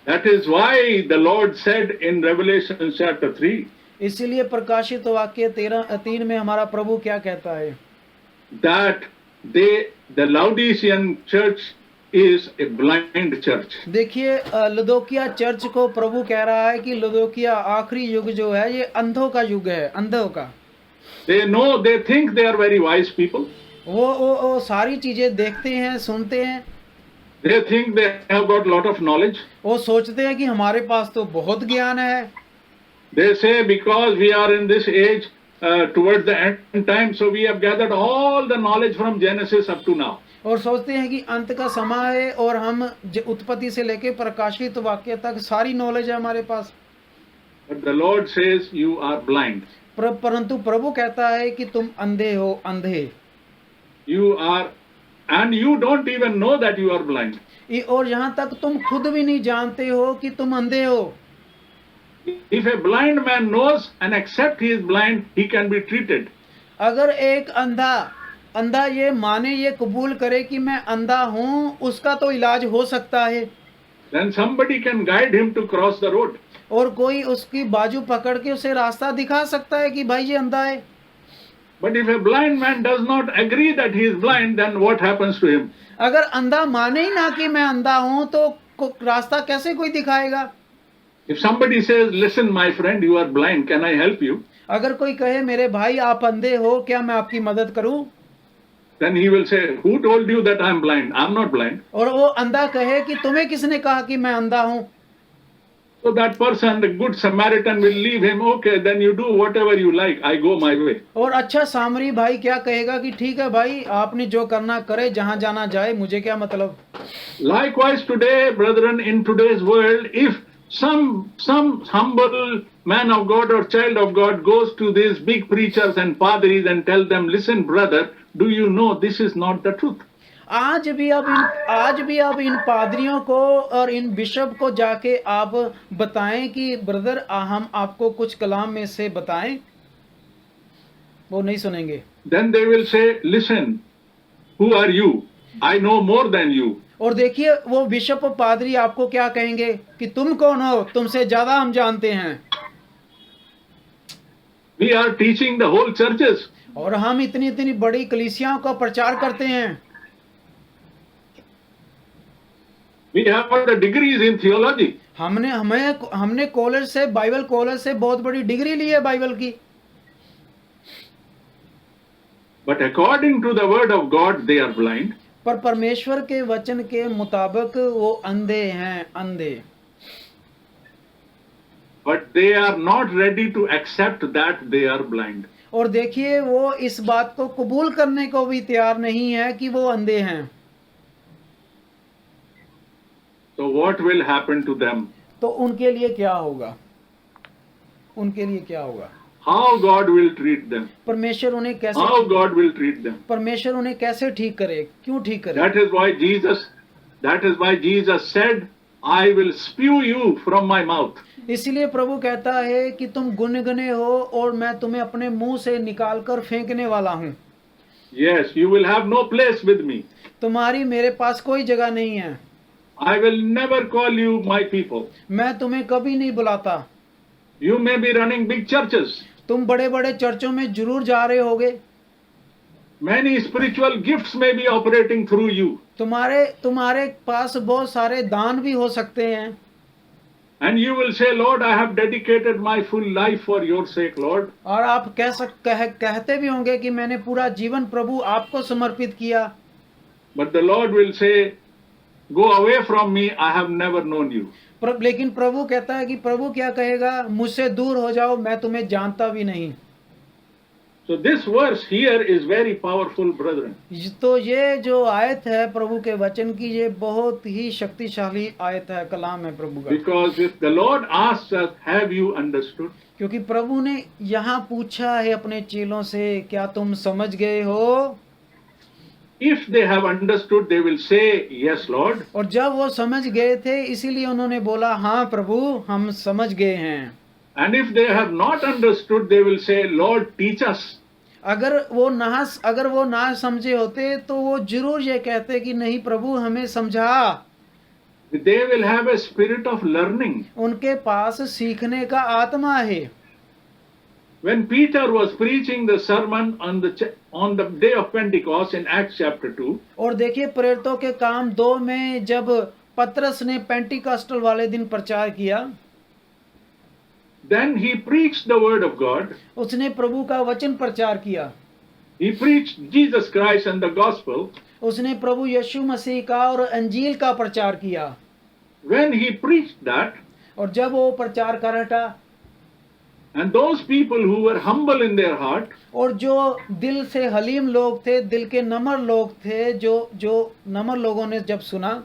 That is why the Lord said in Revelation chapter 3, इसीलिए प्रकाशित वाक्य 3 में हमारा प्रभु क्या कहता है? that the Laodicean church is a blind church. देखिए लदोकिया चर्च को प्रभु कह रहा है कि लदोकिया आखिरी युग जो है ये अंधों का युग है, अंधों का। They think they are very wise people. वो सारी चीजें देखते हैं, सुनते हैं। They think they have got lot of knowledge. वो सोचते हैं कि हमारे पास तो बहुत ज्ञान है। They say because we are in this age towards the end time, so we have gathered all the knowledge from Genesis up to now. और सोचते हैं कि अंत का समय है और हम उत्पत्ति से लेके प्रकाशित वाक्य तक सारी नॉलेज है हमारे पास। But the Lord says you are blind. परंतु प्रभु कहता है कि तुम अंधे हो, अंधे। You are, and you don't even know that you are blind. और यहाँ तक तुम खुद भी नहीं जानते हो कि तुम अंधे हो। If a blind man knows and accept he is blind, he can be treated. अगर एक अंधा ये माने, ये कबूल करे कि मैं अंधा हूँ, उसका तो इलाज हो सकता है। Then somebody can guide him to cross the road. और कोई उसकी बाजू पकड़ के उसे रास्ता दिखा सकता है कि भाई ये अंधा है। But if a blind man does not agree that he is blind, then what happens to him? अगर अंधा माने ही ना कि मैं अंधा हूँ तो रास्ता कैसे कोई दिखाएगा? If somebody says, listen my friend, you are blind, can I help you? अगर कोई कहे मेरे भाई आप अंधे हो, क्या मैं आपकी मदद करूं? Then he will say, who told you that I am blind? I am not blind. और वो अंधा कहे कि तुम्हें किसने कहा कि मैं अंधा हूं? So that person, the good Samaritan, will leave him. Okay, then you do whatever you like. I go my way. और अच्छा सामरी भाई क्या कहेगा कि ठीक है भाई, आपने जो करना करे, जहां जाना जाए, मुझे क्या मतलब? Likewise today, brethren, in today's world, if some humble man of God or child of God goes to these big preachers and padris and tell them, listen brother, do you know this is not the truth? आज भी अब इन पादरियों को और इन bishop को जाके आप बताएं कि ब्रदर हम आपको कुछ कलाम में से बताएं, वो नहीं सुनेंगे। Then they will say, listen, who are you? I know more than you. और देखिए वो बिशप और पादरी आपको क्या कहेंगे कि तुम कौन हो, तुमसे ज्यादा हम जानते हैं। We are teaching the whole churches. और हम इतनी इतनी बड़ी कलीसियाओं का प्रचार करते हैं। We have the degrees in theology. हमने कॉलेज से, बाइबल कॉलेज से बहुत बड़ी डिग्री ली है बाइबल की। But according to the word of God, they are blind. पर परमेश्वर के वचन के मुताबिक वो अंधे हैं, अंधे। But they are not ready to accept that they are blind. और देखिए वो इस बात को कबूल करने को भी तैयार नहीं है कि वो अंधे हैं। So what will happen to them? तो उनके लिए क्या होगा? उनके लिए क्या होगा? How God will treat them? परमेश्वर उन्हें कैसे, How God will treat them? परमेश्वर उन्हें कैसे ठीक करे, क्यों ठीक करे? That is why Jesus said, I will spew you from my mouth. इसलिए प्रभु कहता है कि तुम गुनगुने हो और मैं तुम्हें अपने मुंह से निकाल कर फेंकने वाला हूँ। Yes, you will have no place with me. तुम्हारी मेरे पास कोई जगह नहीं है। I will never call you my people. मैं तुम्हें कभी नहीं बुलाता। You may be running big churches. तुम बड़े बड़े चर्चों में जरूर जा रहे होगे। Many spiritual gifts may be operating through you. तुम्हारे पास बहुत सारे दान भी हो सकते हैं। And you will say, Lord, I have dedicated my full life for your sake, Lord. और आप कहते भी होंगे कि मैंने पूरा जीवन प्रभु आपको समर्पित किया। But the Lord will say, go away from me, I have never known you. लेकिन प्रभु कहता है कि प्रभु क्या कहेगा, मुझसे दूर हो जाओ, मैं तुम्हें जानता भी नहीं। So this verse here is very powerful, brethren. तो ये जो आयत है प्रभु के वचन की, ये बहुत ही शक्तिशाली आयत है, कलाम है प्रभु का। Because if the Lord asks us, have you understood? क्योंकि प्रभु ने यहाँ पूछा है अपने चेलों से, क्या तुम समझ गए हो? If they have understood, they will say, yes, Lord. और जब वो समझ गए थे, इसीलिए उन्होंने बोला, हाँ प्रभु, हम समझ गए हैं। And if they have not understood, they will say, Lord, teach us. अगर वो ना समझे होते तो वो जरूर ये कहते कि नहीं प्रभु हमें समझा। They will have a spirit of learning. उनके पास सीखने का आत्मा है। When Peter was preaching the sermon on the day of Pentecost in Acts chapter 2, और देखिए प्रेरितों के काम 2 में जब पतरस ने पेंटिकॉस्टल वाले दिन प्रचार किया, then he preached the word of God. उसने प्रभु का वचन प्रचार किया। He preached Jesus Christ and the gospel. उसने प्रभु यीशु मसीह का और अंजील का प्रचार किया। When he preached that, और जब वो प्रचार कर हटा, and those people who were humble in their heart, और जो दिल से हलीम लोग थे, दिल के नम्र लोग थे, जो नम्र लोगों ने जब सुना,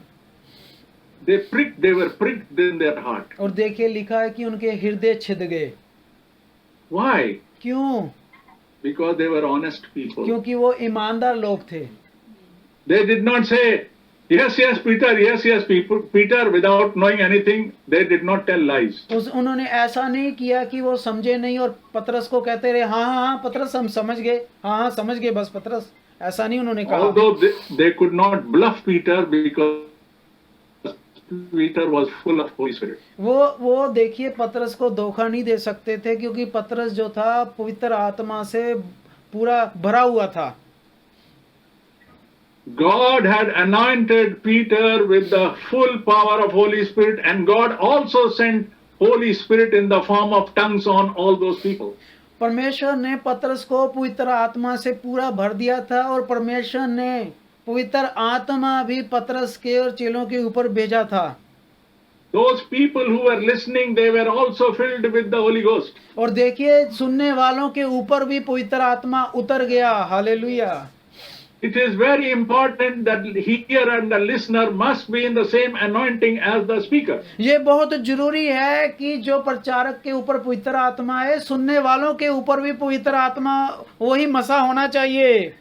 they were pricked in their heart. और देखिए लिखा है कि उनके हृदय छिद गए। Why? क्यों? Because they were honest people. क्योंकि वो ईमानदार लोग थे। They did not say, yes, Peter, yes, Peter, without knowing anything. They did not tell lies. उन्होंने ऐसा नहीं किया कि वो समझे नहीं और पतरस को कहते रहे, हाँ पतरस हम समझ गए, हाँ समझ गए बस पतरस, ऐसा नहीं उन्होंने कहा। Although they could not bluff Peter because Peter was full of Holy Spirit. वो देखिए पतरस को धोखा नहीं दे सकते थे, क्योंकि पतरस जो था पवित्र आत्मा से पूरा भरा हुआ था। God had anointed Peter with the full power of Holy Spirit, and God also sent Holy Spirit in the form of tongues on all those people. परमेश्वर ने पतरस को पवित्र आत्मा से पूरा भर दिया था, और परमेश्वर ने पवित्र आत्मा भी पतरस के और चेलों के ऊपर भेजा था। Those people who were listening, they were also filled with the Holy Ghost. और देखिए सुनने वालों के ऊपर भी पवित्र आत्मा उतर गया। Hallelujah. It is very important that the hearer and the listener must be in the same anointing as the speaker. ये बहुत जरूरी है कि जो प्रचारक के ऊपर पवित्र आत्मा है, सुनने वालों के ऊपर भी पवित्र आत्मा वही मसा होना चाहिए।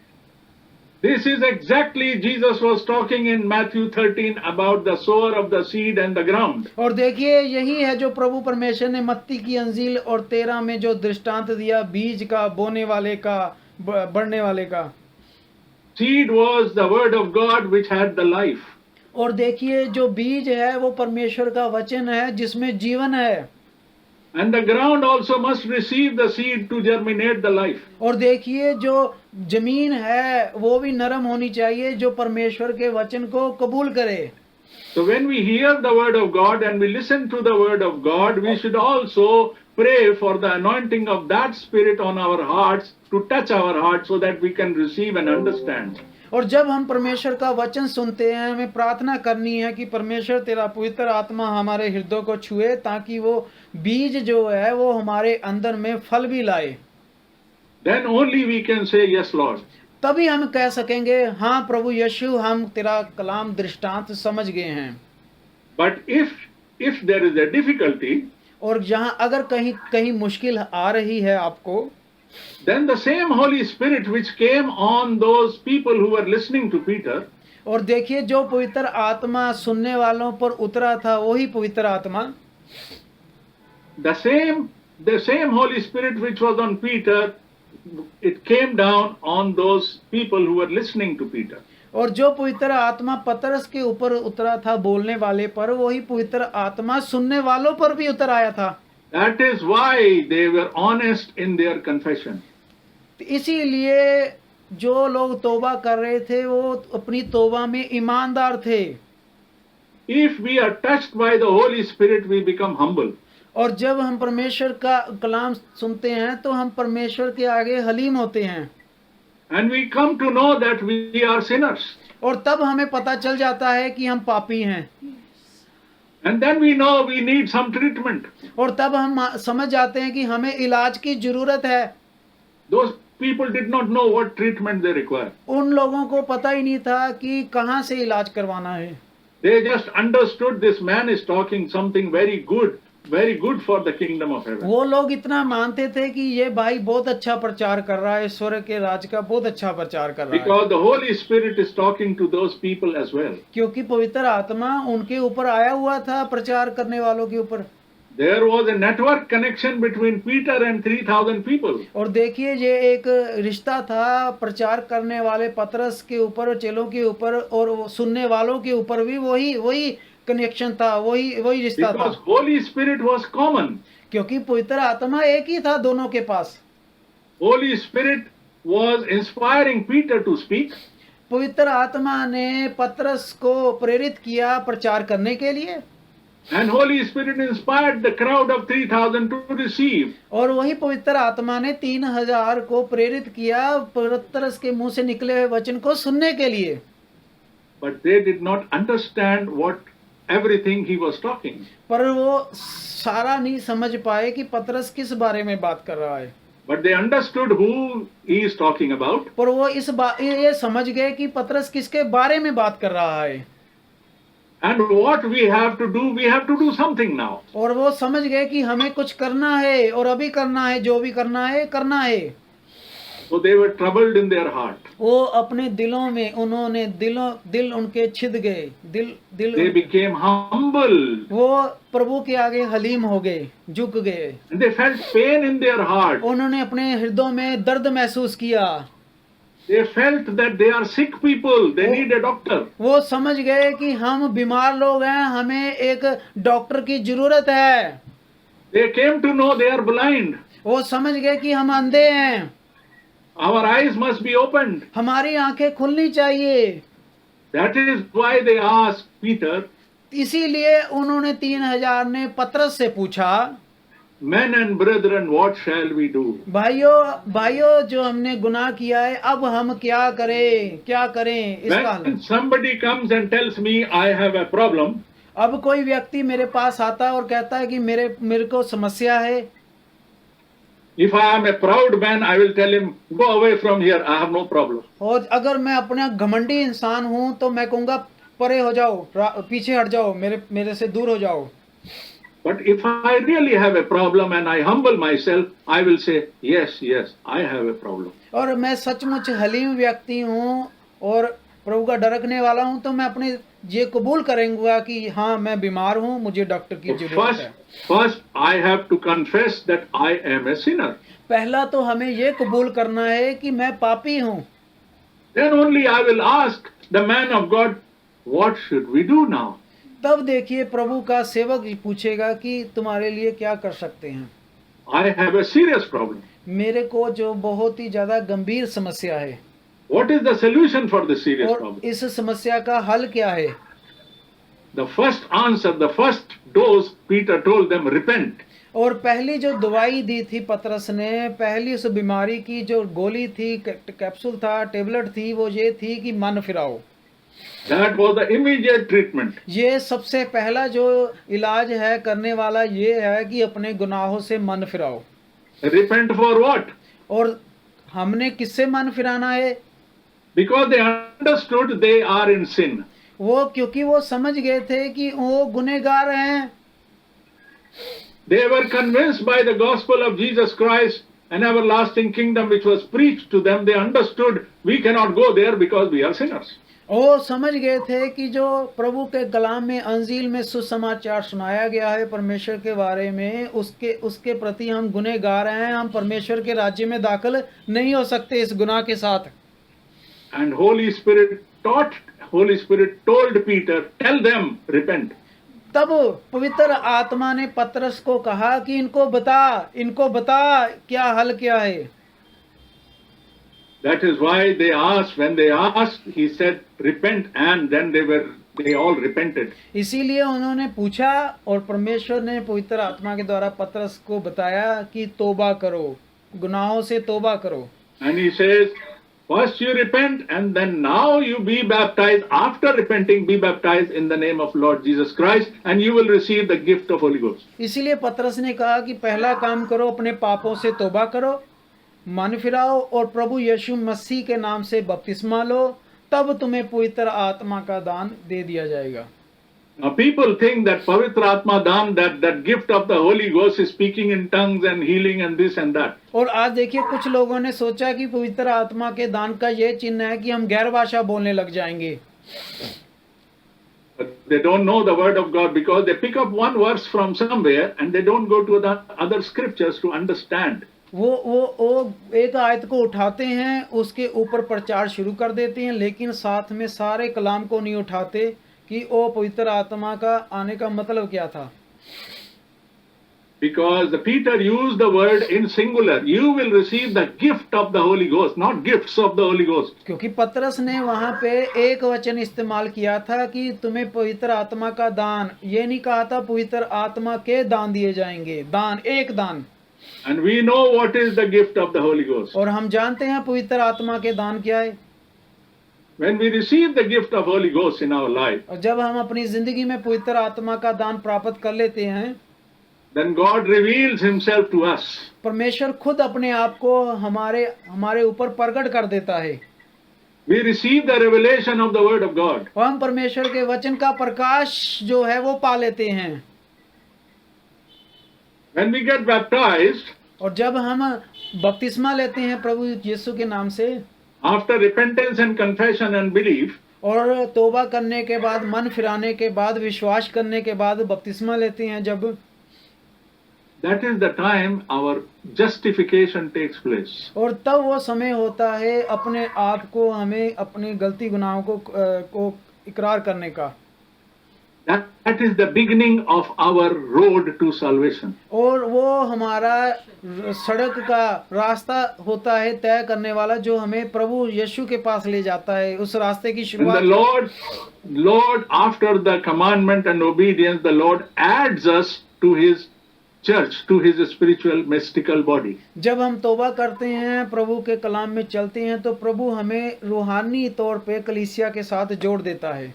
This is exactly Jesus was talking in Matthew 13 about the sower of the seed and the ground. और देखिए यही है जो प्रभु परमेश्वर ने मत्ती की अंजील और 13 में जो दृष्टांत दिया, बीज का, बोने वाले का, बढ़ने वाले का। Seed was the word of God which had the life. और देखिए जो बीज है वो परमेश्वर का वचन है जिसमें जीवन है। And the ground also must receive the seed to germinate the life. और देखिए जो जमीन है वो भी नरम होनी चाहिए जो परमेश्वर के वचन को कबूल करे। So when we hear the word of God and we listen to the word of God, we should also pray for the anointing of that spirit on our hearts to touch our hearts so that we can receive and understand. और जब हम परमेश्वर का वचन सुनते हैं हमें प्रार्थना करनी है कि परमेश्वर तेरा पवित्र आत्मा हमारे हृदय को छुए ताकि वो बीज जो है वो हमारे अंदर में फल भी लाए। Then only we can say, yes, Lord. तभी हम कह सकेंगे हाँ प्रभु यीशु हम तेरा कलाम दृष्टांत समझ गए हैं। But if there is a difficulty, और जहाँ अगर कहीं कहीं मुश्किल आ रही है आपको, then the same Holy Spirit which came on those people who were listening to Peter, और देखिए जो पवित्र आत्मा सुनने वालों पर उतरा था वही पवित्र आत्मा, the same Holy Spirit which was on Peter, it came down on those people who were listening to Peter. और जो पवित्र आत्मा पतरस के ऊपर उतरा था बोलने वाले पर वही पवित्र आत्मा सुनने वालों पर भी उतर आया था। That is why they were honest in their confession. इसीलिए जो लोग तौबा कर रहे थे वो अपनी तौबा में ईमानदार थे। If we are touched by the Holy Spirit, we become humble. और जब हम परमेश्वर का कलाम सुनते हैं तो हम परमेश्वर के आगे हलीम होते हैं। And we come to know that we are sinners. और तब हमें पता चल जाता है कि हम पापी हैं। And then we know we need some treatment. और तब हम समझ जाते हैं कि हमें इलाज की जरूरत है। Those people did not know what treatment they require. उन लोगों को पता ही नहीं था कि कहाँ से इलाज करवाना है। They just understood this man is talking something very good for the kingdom of heaven. वो लोग इतना मानते थे कि ये भाई बहुत अच्छा प्रचार कर रहा है, स्वर्ग के राज का बहुत अच्छा प्रचार कर रहा है। Because the Holy Spirit is talking to those people as well. क्योंकि पवित्र आत्मा उनके ऊपर आया हुआ था प्रचार करने वालों के ऊपर। There was a network connection between Peter and 3,000 people. और देखिए ये एक रिश्ता था प्रचार करने वाले पतरस के ऊपर, चेलों के ऊपर और सुनने वालों के ऊपर भी वही कनेक्शन था, वही रिश्ता था। Because Holy Spirit was common. क्योंकि पवित्र आत्मा एक ही था दोनों के पास। Holy Spirit was inspiring Peter to speak. पवित्र आत्मा ने पतरस को प्रेरित किया प्रचार करने के लिए। And Holy Spirit inspired the crowd of 3,000 to receive. और वही पवित्र आत्मा ने 3,000 को प्रेरित किया पतरस के मुंह से निकले हुए वचन को सुनने के लिए। But they did not understand everything he was talking. पर वो सारा नहीं समझ पाए कि पतरस किस बारे में बात कर रहा है। But they understood who he is talking about. पर वो ये समझ गए कि पतरस किसके बारे में बात कर रहा है। And what we have to do something now. और वो समझ गए कि हमें कुछ करना है और अभी करना है, जो भी करना है। So they were troubled in their heart. वो अपने दिलों में उन्होंने दिल उनके छिद गए, दिल They became humble. वो प्रभु के आगे हलीम हो गए, झुक गए। And they felt pain in their heart. उन्होंने अपने हृदय में दर्द महसूस किया। They felt that they are sick people. They need a doctor. वो समझ गए कि हम बीमार लोग हैं, हमें एक डॉक्टर की जरूरत है। They came to know they are blind. वो समझ गए कि हम अंधे हैं। Our eyes must be opened. हमारी आंखें खुलनी चाहिए। That is why they asked Peter. इसीलिए उन्होंने 3,000 ने पतरस से पूछा, Men and brethren, what shall we do? भाइयों जो हमने गुनाह किया है अब हम क्या करें इसका हल। When somebody comes and tells me I have a problem, अब कोई व्यक्ति मेरे पास आता है और कहता है कि मेरे को समस्या है। if I am a proud man, I will tell him, go away from here. I have no problem. और अगर मैं अपना घमंडी इंसान हूं तो मैं कहूँगा परे हो जाओ, पीछे हट जाओ, मेरे से दूर हो जाओ। But if I really have a problem and I humble myself, I will say, yes, I have a problem. और मैं सचमुच हलीम व्यक्ति हूँ और प्रभु का डर रखने वाला हूँ तो मैं अपने ये कबूल करूंगा कि हाँ मैं बीमार हूँ, मुझे डॉक्टर की जरूरत है। First, I have to confess that I am a sinner. पहला तो हमें ये कबूल करना है कि मैं पापी हूँ। Then only I will ask the man of God, what should we do now? तब देखिए प्रभु का सेवक पूछेगा कि तुम्हारे लिए क्या कर सकते हैं। I have a serious problem. मेरे को जो बहुत ही ज्यादा गंभीर समस्या है, What is the solution for this serious और problem? इस समस्या का हल क्या है? The first answer, the first dose, Peter told them, repent. और पहली जो दवाई दी थी पतरस ने, पहली उस बीमारी की जो गोली थी, कैप्सूल था, टेबलेट थी, वो ये थी कि मन फिराओ। That was the immediate treatment. ये सबसे पहला जो इलाज है करने वाला ये है कि अपने गुनाहों से मन फिराओ। Repent for what? और हमने किससे मन फिराना है? Because they understood they are in sin. वो क्योंकि वो समझ गए थे कि वो गुनहगार हैं। They were convinced by the gospel of Jesus Christ, an everlasting kingdom which was preached to them. They understood we cannot go there because we are sinners. वो समझ गए थे कि जो प्रभु के कलाम में, अंजील में सुसमाचार सुनाया गया है परमेश्वर के बारे में, उसके प्रति हम गुनहगार हैं, हम परमेश्वर के राज्य में दाखिल नहीं हो सकते इस गुनाह के साथ। And Holy Spirit told Peter, tell them, repent. तब पवित्र आत्मा ने पतरस को कहा कि इनको बता क्या हल क्या है। That is why when they asked, he said, repent, and then they all repented. इसीलिए उन्होंने पूछा और परमेश्वर ने पवित्र आत्मा के द्वारा पतरस को बताया कि तौबा करो, गुनाहों से तौबा करो। And he says, first you repent, and then now you be baptized. After repenting, be baptized in the name of Lord Jesus Christ, and you will receive the gift of Holy Ghost. इसीलिए पतरस ने कहा कि पहला काम करो, अपने पापों से तौबा करो, मन फिराओ और प्रभु यीशु मसीह के नाम से बपतिस्मा लो, तब तुम्हें पवित्र आत्मा का दान दे दिया जाएगा। Now people think that Pavitra Atma Dan, that gift of the Holy Ghost is speaking in tongues and healing and this and that. और आज देखिए कुछ लोगों ने सोचा कि पवित्र आत्मा के दान का ये चिन्ह है कि हम गैर भाषा बोलने लग जाएंगे। But they don't know the word of God because they pick up one verse from somewhere and they don't go to the other scriptures to understand. वो एक आयत को उठाते हैं, उसके ऊपर प्रचार शुरू कर देते हैं, लेकिन साथ में सारे कलाम को नहीं उठाते कि वो पवित्र आत्मा का आने का मतलब क्या था। Because Peter used the word in singular. You will receive the gift of the Holy Ghost, not gifts of the Holy Ghost. क्योंकि पतरस ने वहां पे एक वचन इस्तेमाल किया था कि तुम्हें पवित्र आत्मा का दान, ये नहीं कहा था पवित्र आत्मा के दान दिए जाएंगे, दान, एक दान। And we know what is the gift of the Holy Ghost. और हम जानते हैं पवित्र आत्मा के दान क्या है। When we receive the gift of Holy Ghost in our life, और जब हम अपनी जिंदगी में पवित्र आत्मा का दान प्राप्त कर लेते हैं, then God reveals himself to us. परमेश्वर खुद अपने आप को हमारे ऊपर प्रकट कर देता है। We receive the revelation of the word of God. और हम परमेश्वर के वचन का प्रकाश जो है वो पा लेते हैं। When we get baptized, और जब हम बपतिस्मा लेते हैं प्रभु यीशु के नाम से, after repentance and confession and belief, और तौबा करने के बाद, मन फिराने के बाद, विश्वास करने के बाद बपतिस्मा लेते हैं जब, that is the time our justification takes place. और तब वो समय होता है अपने आप को, हमें अपनी गलती गुनाहों को इकरार करने का। That is the beginning of our road to salvation. और वो हमारा सड़क का रास्ता होता है तय करने वाला, जो हमें प्रभु यीशु के पास ले जाता है, उस रास्ते की And शुरुआत। the Lord, after the commandment and obedience, the Lord adds us to his church, to his spiritual mystical body. जब हम तौबा करते हैं, प्रभु के कलाम में चलते हैं, तो प्रभु हमें रूहानी तौर पे कलीसिया के साथ जोड़ देता है।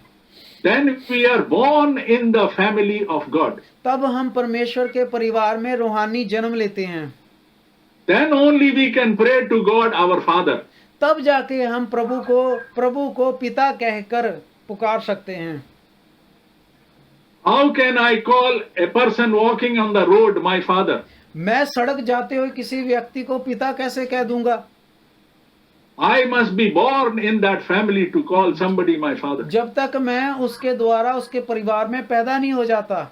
Then we are born in the family of God. तब हम परमेश्वर के परिवार में रूहानी जन्म लेते हैं। Then only we can pray to God our Father. तब जाके हम प्रभु को पिता कहकर पुकार सकते हैं। How can I call a person walking on the road my father? मैं सड़क जाते हुए किसी व्यक्ति को पिता कैसे कह दूंगा? I must be born in that family to call somebody my father. जब तक मैं उसके द्वारा उसके परिवार में पैदा नहीं हो जाता,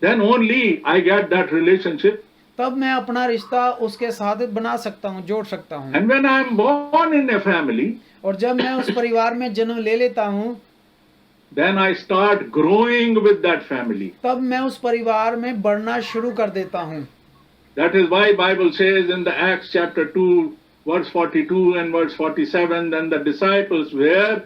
Then only I get that relationship. तब मैं अपना रिश्ता उसके साथ बना सकता हूँ, जोड़ सकता हूँ। And when I am born in a family, और जब मैं उस परिवार में जन्म ले लेता हूँ, then I start growing with that family. तब मैं उस परिवार में बढ़ना शुरू कर देता हूँ. That is why Bible says in the Acts chapter 2, verse 42 and verse 47, then the disciples were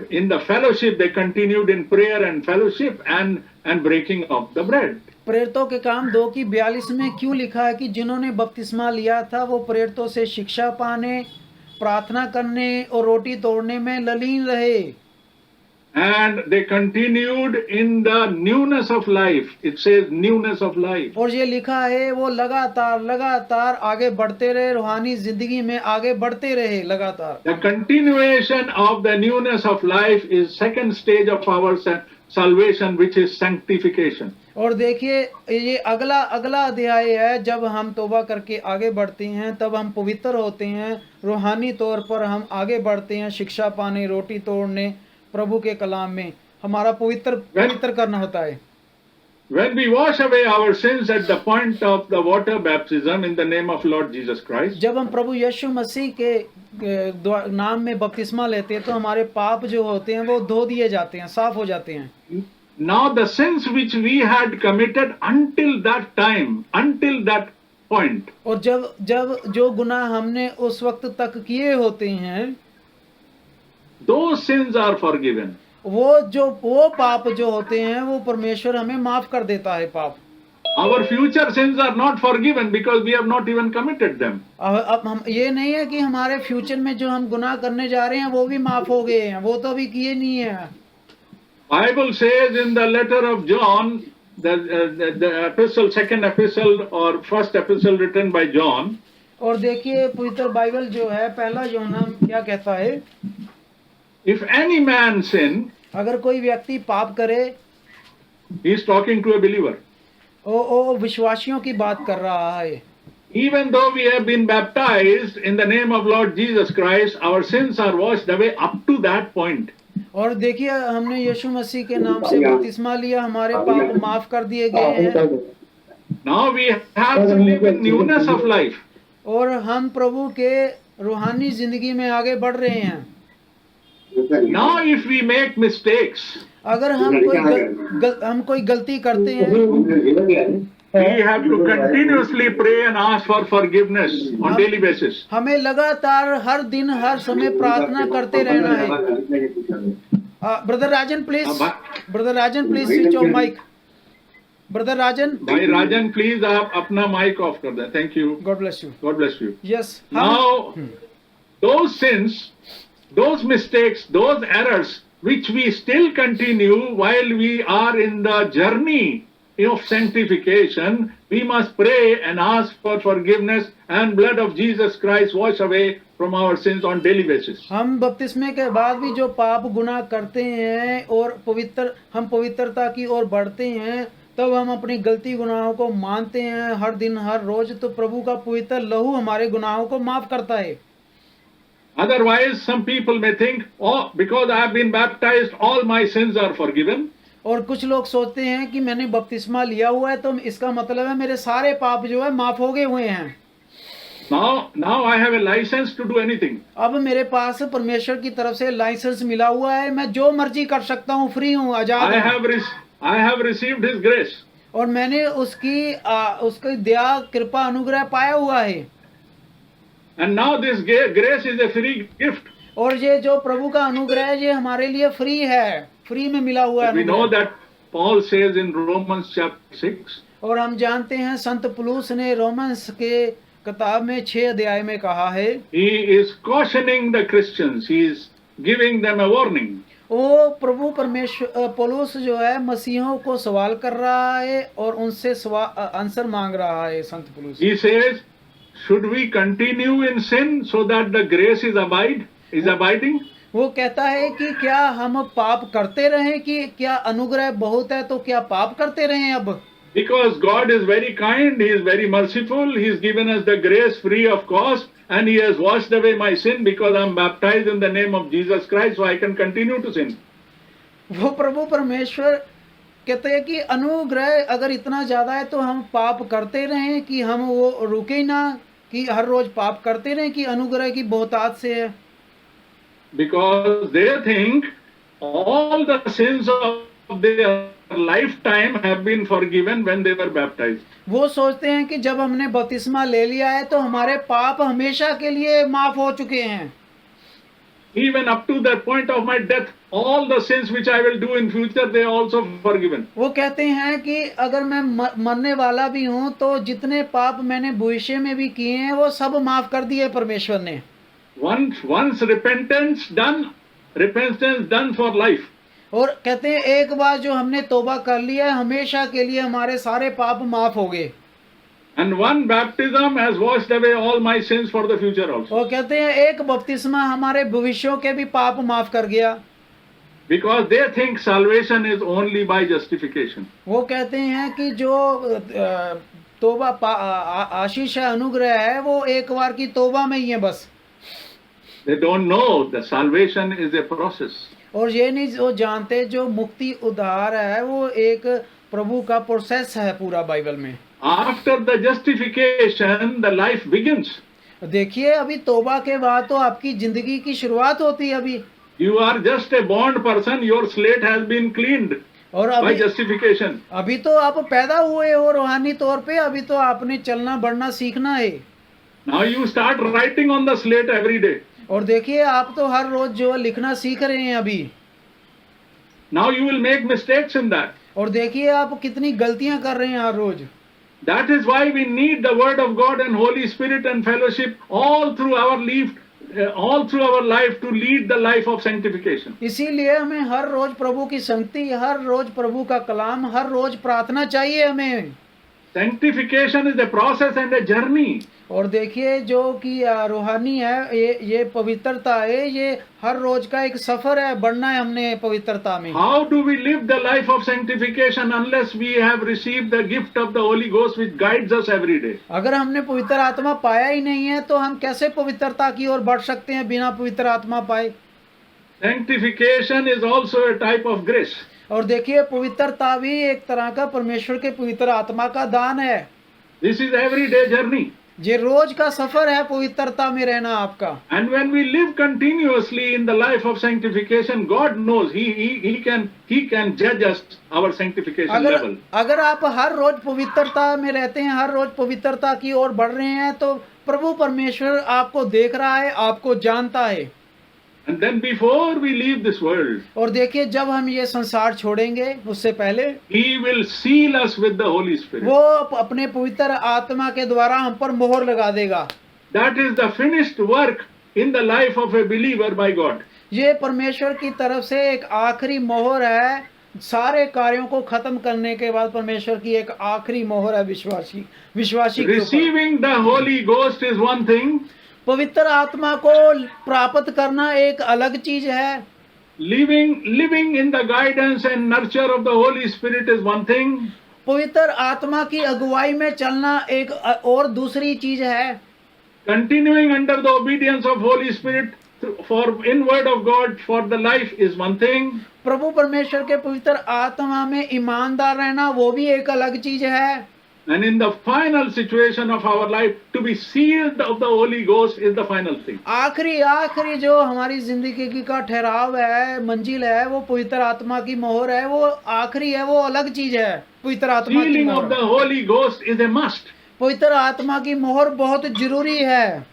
in the fellowship, they continued in prayer and fellowship and breaking of the bread. प्रेरितों के काम 2:42 में क्यों लिखा है कि जिन्होंने बपतिस्मा लिया था वो प्रेरितों से शिक्षा पाने, प्रार्थना करने और रोटी तोड़ने में ललीन रहे. And they continued in the newness of life. It says newness of life. और ये लिखा है वो लगातार आगे बढ़ते रहे, रूहानी जिंदगी में आगे बढ़ते रहे लगातार. The continuation of the newness of life is second stage of our salvation, which is sanctification. और देखिए ये अगला अध्याय है. जब हम तौबा करके आगे बढ़ते हैं तब हम पवित्र होते हैं, रूहानी तौर पर हम आगे बढ़ते हैं, शिक्षा पाने, रोटी तोड़ने, प्रभु के कलाम में हमारा पवित्र करना होता है. When we wash away our sins at the point of the water baptism in the name of Lord Jesus Christ, जब हम प्रभु यीशु मसीह के नाम में बपतिस्मा लेते हैं तो हमारे पाप जो होते हैं वो धो दिए जाते हैं, साफ हो जाते हैं. now the sins which we had committed until that time, until that point, और जब जो गुनाह हमने उस वक्त तक किए होते हैं those sins are forgiven. वो पाप जो होते हैं वो परमेश्वर हमें माफ कर देता है पाप. Our future sins are not forgiven because we have not even committed them. अब हम ये नहीं है कि हमारे फ्यूचर में जो हम गुनाह करने जा रहे हैं वो भी माफ हो गए हैं, वो तो अभी किए नहीं है. Bible says in the letter of John, the epistle, second epistle or first epistle written by John, और देखिए पवित्र बाइबल जो है पहला यूहन्ना क्या कहता है. if any man sin, अगर कोई व्यक्ति पाप करे, he is talking to a believer. वो विश्वासियों की बात कर रहा है. Even though we have been baptized in the name of Lord Jesus Christ, our sins are washed away up to that point. और देखिए हमने यीशु मसीह के नाम से बपतिस्मा लिया, हमारे पाप माफ कर दिए गए हैं. Now we have to live in newness of life. और हम प्रभु के रूहानी जिंदगी में आगे बढ़ रहे हैं. Now if we make mistakes, अगर हम कोई गलती करते हैं, we have to continuously pray and ask for forgiveness on daily basis. हमें लगातार हर दिन हर समय प्रार्थना करते रहना है. Brother Rajan please switch off mike. Brother Rajan, भाई राजन प्लीज आप अपना माइक ऑफ कर दें. Thank you. God bless you. God bless you. Yes. Now, those sins, those mistakes, those errors which we still continue while we are in the journey of sanctification, we must pray and ask for forgiveness and blood of Jesus Christ wash away from our sins on daily basis. हम बपतिस्मे के बाद भी जो पाप गुनाह करते हैं और हम पवित्रता की ओर बढ़ते हैं, तब हम अपनी गलती गुनाहों को मानते हैं हर दिन हर रोज, तो प्रभु का पवित्र लहू हमारे गुनाहों को माफ करता है. Otherwise, some people may think, oh, because I have been baptized, all my sins are forgiven. और कुछ लोग सोचते हैं कि मैंने बपतिस्मा लिया हुआ है तो इसका मतलब है मेरे सारे पाप जो है माफ हो गए हुए हैं. Now I have a license to do anything. अब मेरे पास परमेश्वर की तरफ से लाइसेंस मिला हुआ है, मैं जो मर्जी कर सकता हूँ, फ्री हूँ, आजाद हूँ. I have received His grace. और मैंने उसकी दया कृपा अनुग्रह पाया हुआ है. And now this grace is a free gift. और ये जो प्रभु का अनुग्रह है ये हमारे लिए फ्री है, फ्री में मिला हुआ है. We know that Paul says in Romans chapter 6. और हम जानते हैं संत पौलुस ने रोमन्स के किताब में 6 अध्याय में कहा है. He is cautioning the Christians. He is giving them a warning. वो प्रभु परमेश्वर पौलुस जो है मसीहों को सवाल कर रहा है और उनसे आंसर मांग रहा है. संत पौलुस He says, should we continue in sin so that the grace is abiding? वो कहता है कि क्या हम पाप करते रहें कि क्या अनुग्रह बहुत है तो क्या पाप करते रहें अब. Because God is very kind, He is very merciful, He has given us the grace free of cost, and He has washed away my sin because I am baptized in the name of Jesus Christ, so I can continue to sin. वो प्रभु परमेश्वर कहते हैं कि अनुग्रह अगर इतना ज्यादा है तो हम पाप करते रहें कि हम वो रुके ना, कि हर रोज पाप करते रहें कि अनुग्रह की बहुतायत से है. Because they think all the sins of their lifetime have been forgiven when they were baptized. वो सोचते हैं कि जब हमने बपतिस्मा ले लिया है तो हमारे पाप हमेशा के लिए माफ हो चुके हैं। Even up to the point of my death, all the sins which I will do in future, they are also forgiven. वो कहते हैं कि अगर मैं मरने वाला भी हूँ तो जितने पाप मैंने भविष्य में भी किए हैं वो सब माफ कर दिए परमेश्वर ने। Once repentance done for life. और कहते हैं एक बार जो हमने तौबा कर लिया है हमेशा के लिए हमारे सारे पाप माफ हो गए। And one baptism has washed away all my sins for the future also. और कहते हैं एक बपतिस्मा हमारे भविष्यों के भी पाप माफ कर गया। Because they think salvation is only by justification. वो कहते हैं कि जो तौबा आशीष है, अनुग्रह है, वो एक बार की तौबा में ही है बस। They don't know the salvation is a process. और ये नहीं वो जानते जो मुक्ति उद्धार है वो एक प्रभु का प्रोसेस है पूरा बाइबल में। After the justification, the life begins. देखिए अभी तौबा के बाद तो आपकी जिंदगी की शुरुआत होती है। अभी You are just a born person. Your slate has been cleaned और by अभी justification. अभी तो आप पैदा हुए हो रूहानी तौर पे, अभी तो आपने चलना बढ़ना सीखना है। Now you start writing on the slate every day. और देखिए आप तो हर रोज जो लिखना सीख रहे हैं अभी। Now you will make mistakes in that. और देखिए आप कितनी गलतियां कर रहे हैं हर रोज। That is why we need the Word of God and Holy Spirit and fellowship all through our life to lead the life of sanctification. इसीलिए हमें हर रोज प्रभु की संगति, हर रोज प्रभु का कलाम, हर रोज प्रार्थना चाहिए हमें। Sanctification is a process and a journey. और देखिए जो कि रूहानी है ये पवित्रता है, ये हर रोज का एक सफर है, बढ़ना है हमने पवित्रता में। How do we live the life of sanctification unless we have received the gift of the Holy Ghost which guides us every day? अगर हमने पवित्र आत्मा पाया ही नहीं है तो हम कैसे पवित्रता की ओर बढ़ सकते हैं बिना पवित्र आत्मा पाए। Sanctification is also a type of grace. और देखिए पवित्रता भी एक तरह का परमेश्वर के पवित्र आत्मा का दान है। This is everyday journey. ये रोज का सफर है पवित्रता में रहना आपका। And when we live continuously in the life of sanctification, God knows He can judge us our sanctification level. अगर आप हर रोज पवित्रता में रहते हैं, हर रोज पवित्रता की ओर बढ़ रहे हैं तो प्रभु परमेश्वर आपको देख रहा है, आपको जानता है। And then before we leave this world, और देखिए जब हम ये संसार छोड़ेंगे उससे पहले He will seal us with the Holy Spirit. वो अपने पवित्र आत्मा के द्वारा हम पर मोहर लगा देगा। That is the finished work in the life of a believer by God. ये परमेश्वर की तरफ से एक आखिरी मोहर है, सारे कार्यों को खत्म करने के बाद परमेश्वर की एक आखिरी मोहर है विश्वासी के ऊपर। Receiving the Holy Ghost is one thing. पवित्र आत्मा को प्राप्त करना एक अलग चीज है। Living in the guidance and nurture of the Holy Spirit is one thing. पवित्र आत्मा की अगुवाई में चलना एक और दूसरी चीज है। Continuing under the obedience of Holy Spirit for in word of God for the life is one thing. प्रभु परमेश्वर के पवित्र आत्मा में ईमानदार रहना वो भी एक अलग चीज है। And in the final situation of our life, to be sealed of the Holy Ghost is the final thing. आखिरी जो हमारी जिंदगी का ठहराव है, मंजिल है, वो पवित्र आत्मा की मोहर है, वो आखिरी है, वो अलग चीज है। पवित्र आत्मा की Sealing of the मोहर, Holy Ghost is a must. पवित्र आत्मा की मोहर बहुत जरूरी है।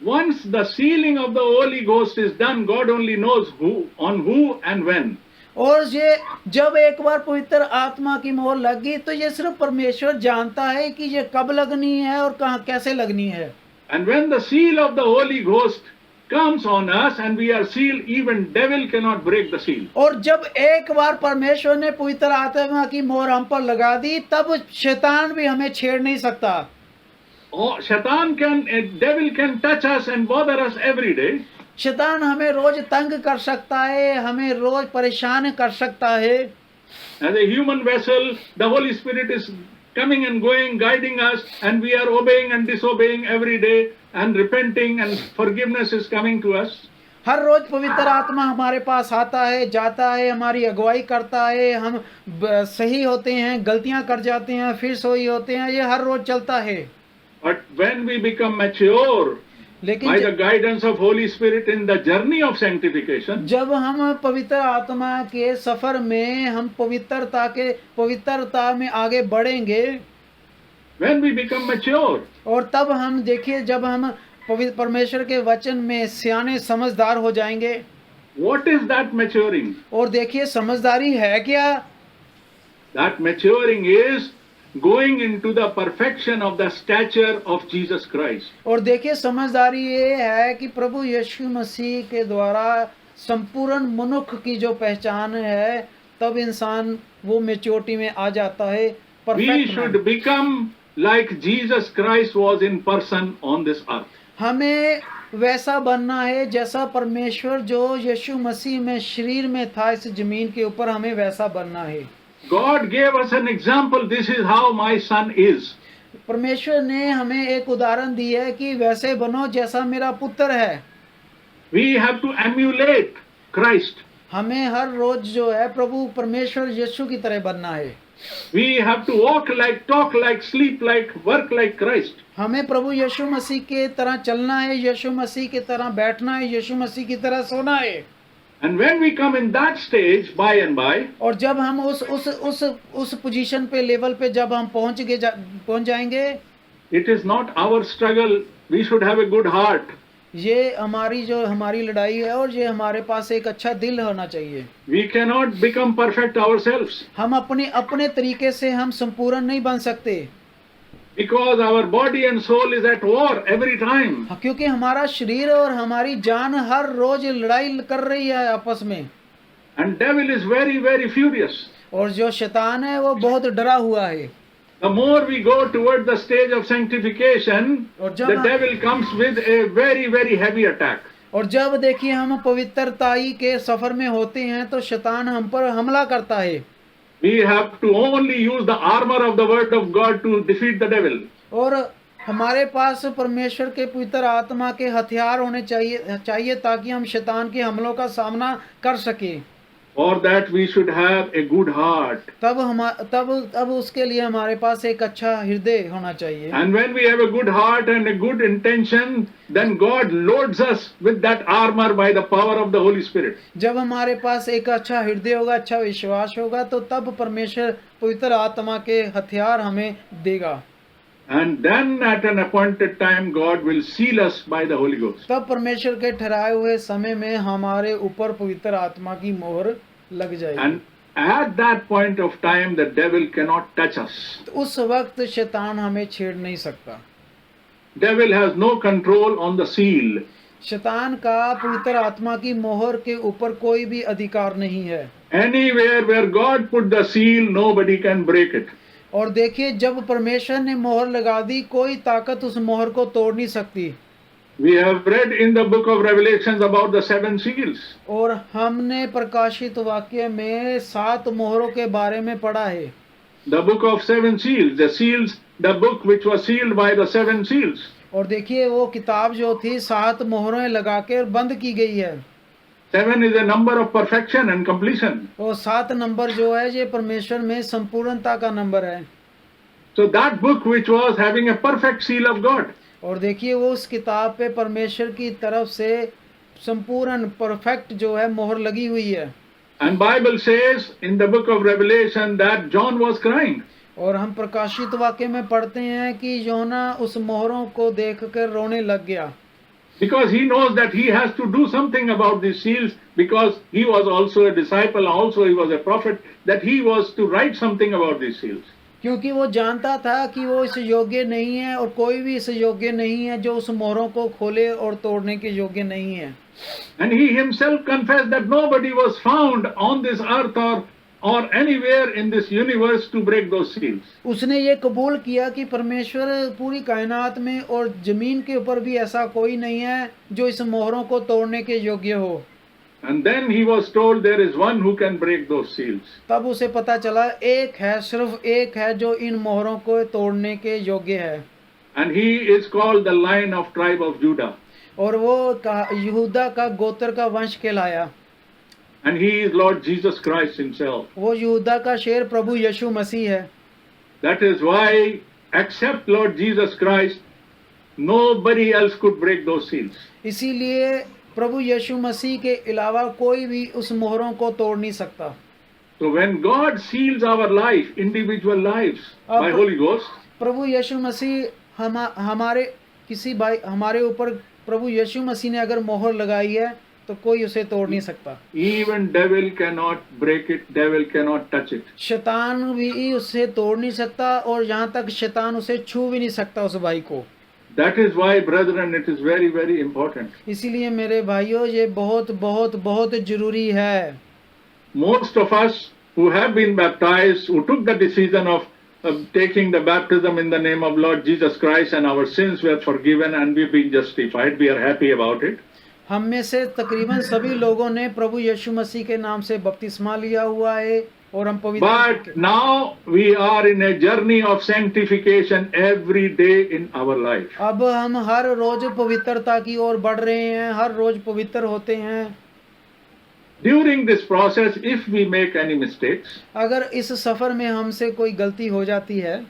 Once the sealing of the Holy Ghost is done, God only knows who and when. और ये जब एक बार पवित्र आत्मा की मोहर लगी तो ये सिर्फ परमेश्वर जानता है कि ये कब लगनी है और कहाँ कैसे लगनी है। And when the seal of the Holy Ghost comes on us and we are sealed, even devil cannot break the seal. और जब एक बार परमेश्वर ने पवित्र आत्मा की मोहर हम पर लगा दी तब शैतान भी हमें छेड़ नहीं सकता। Devil can touch us and bother us every day. शैतान हमें रोज तंग कर सकता है, हमें रोज परेशान कर सकता है। As a human vessel, the Holy Spirit is coming and going, guiding us, and we are obeying and disobeying every day, and repenting, and forgiveness is coming to us. हर रोज पवित्र आत्मा हमारे पास आता है, जाता है, हमारी अगुवाई करता है, हम सही होते हैं, गलतियां कर जाते हैं, फिर सही होते हैं, ये हर रोज चलता है। But when we become mature, लेकिन by the guidance of Holy Spirit in the journey of sanctification, जब हम पवित्र आत्मा के सफर में हम पवित्रता में आगे बढ़ेंगे, when we become mature, और तब हम देखिए जब हम परमेश्वर के वचन में सियाने समझदार हो जाएंगे, what is that maturing? और देखिए समझदारी है क्या? That maturing is going into the perfection of the stature of Jesus Christ. और देखिए समझदारी ये है कि प्रभु यीशु मसीह के द्वारा संपूर्ण मनुष्य की जो पहचान है, तब इंसान वो मैच्योरिटी में आ जाता है, We perfect. should become like Jesus Christ was in person on this earth. हमें वैसा बनना है जैसा परमेश्वर जो यीशु मसीह में शरीर में था इस जमीन के ऊपर, हमें वैसा बनना है। God gave us an example. This is how my son is. परमेश्वर ने हमें एक उदाहरण दी है कि वैसे बनो जैसा मेरा पुत्र है। We have to emulate Christ. हमें हर रोज जो है प्रभु परमेश्वर यीशु की तरह बनना है। We have to walk like, talk like, sleep like, work like Christ. हमें प्रभु यीशु मसीह के तरह चलना है, यीशु मसीह की तरह बैठना है, यीशु मसीह की तरह सोना है। And when we come in that stage, by and by, और जब हम उस पोजीशन पे, लेवल पे जब हम पहुंच जाएंगे, it is not our struggle. We should have a good heart. ये हमारी लड़ाई है और ये हमारे पास एक अच्छा दिल होना चाहिए। We cannot become perfect ourselves हम अपने तरीके से हम संपूर्ण नहीं बन सकते, because our body and soul is at war every time. क्योंकि हमारा शरीर और हमारी जान हर रोज लड़ाई कर रही है आपस में। And devil is very, very furious. और जो शैतान है वो बहुत डरा हुआ है। The more we go toward the stage of sanctification, और the जब devil comes with a very, very heavy attack. और जब देखिए हम पवित्रताई के सफर में होते हैं तो शैतान हम पर हमला करता है। We have to only use the armor of the word of God to defeat the devil. और हमारे पास परमेश्वर के पवित्र आत्मा के हथियार होने चाहिए ताकि हम शैतान के हमलों का सामना कर सके। For that we should have a good heart. तब उसके लिए हमारे पास एक अच्छा हृदय होना चाहिए। And when we have a good heart and a good intention, then God loads us with that armor by the power of the Holy Spirit. जब हमारे पास एक अच्छा हृदय होगा, अच्छा विश्वास होगा, तो तब परमेश्वर पवित्र आत्मा के हथियार हमें देगा। And then at an appointed time, God will seal us by the Holy Ghost. तब परमेश्वर के ठहराए हुए समय में हमारे ऊपर पवित्र आत्मा की मोहर लग जाएगी। And at that point of time, the devil cannot touch us. तो उस वक्त शैतान हमें छेड़ नहीं सकता। Devil has no control on the seal. शैतान का पवित्र आत्मा की मोहर के ऊपर कोई भी अधिकार नहीं है। Anywhere where God put the seal, nobody can break it. और देखिए जब परमेश्वर ने मोहर लगा दी, कोई ताकत उस मोहर को तोड़ नहीं सकती। We have read in the book of Revelations about the 7 seals. और हमने प्रकाशित वाक्य में 7 मोहरों के बारे में पढ़ा है। The book of 7 seals, the book which was sealed by the 7 seals. और देखिए वो किताब जो थी 7 मोहरें लगा के बंद की गई है। 7 is a number of perfection and completion. और 7 नंबर जो है ये परमेश्वर में संपूर्णता का नंबर है। So that book which was having a perfect seal of God. और देखिए वो उस किताब पे परमेश्वर की तरफ से संपूर्ण परफेक्ट जो है मोहर लगी हुई है। And Bible says in the book of Revelation that John was crying. और हम प्रकाशित वाक्य में पढ़ते हैं कि योना उस मोहरों को देखकर रोने लग गया। Because he knows that he has to do something about these seals, because he was also a disciple, also he was a prophet, that he was to write something about these seals. क्योंकि वो जानता था कि वो इस योग्य नहीं है और कोई भी इस योग्य नहीं है जो उस मोहरों को खोले और तोड़ने के योग्य नहीं है। And he himself confessed that nobody was found on this earth or anywhere in this universe to break those seals. उसने ये कबूल किया कि परमेश्वर पूरी कायनात में और जमीन के ऊपर भी ऐसा कोई नहीं है जो इस मोहरों को तोड़ने के योग्य हो। And then he was told there is one who can break those seals. तब उसे पता चला एक है, सिर्फ एक है जो इन मोहरों को तोड़ने के योग्य है। And he is called the Lion of tribe of Judah. और वो यहूदा का गोत्र का वंश कहलाया। And he is Lord Jesus Christ himself. वो यहूदा का शेर प्रभु यीशु मसीह है। That is why accept Lord Jesus Christ Nobody else could break those seals. इसीलिए प्रभु यीशु मसीह के अलावा कोई भी उस मोहरों को तोड़ नहीं सकता। So when God seals our life, individual lives, by Ab- Holy Ghost, प्रभु यीशु मसीह हमारे किसी भाई हमारे ऊपर प्रभु यीशु मसीह ने अगर मोहर लगाई है तो कोई उसे तोड़ नहीं सकता। even devil cannot break it, devil cannot touch it. शैतान भी उसे तोड़ नहीं सकता और यहाँ तक शैतान उसे छू भी नहीं सकता उस भाई को। That is why, brethren, it is very, very important. इसीलिए मेरे भाइयों ये बहुत बहुत बहुत जरूरी है। Most of us who have been baptized, who took the decision of taking the baptism in the name of Lord Jesus Christ, and our sins were forgiven and we've been justified, we are happy about it. हम में से तकरीबन सभी लोगों ने प्रभु यीशु मसीह के नाम से बपतिस्मा लिया हुआ है और हम पवित्र। But now we are in a journey of sanctification every day in our life. अब हम हर रोज पवित्रता की ओर बढ़ रहे हैं, हर रोज पवित्र होते हैं। During this process, if we make any mistakes, अगर इस सफर में हमसे कोई गलती हो जाती है,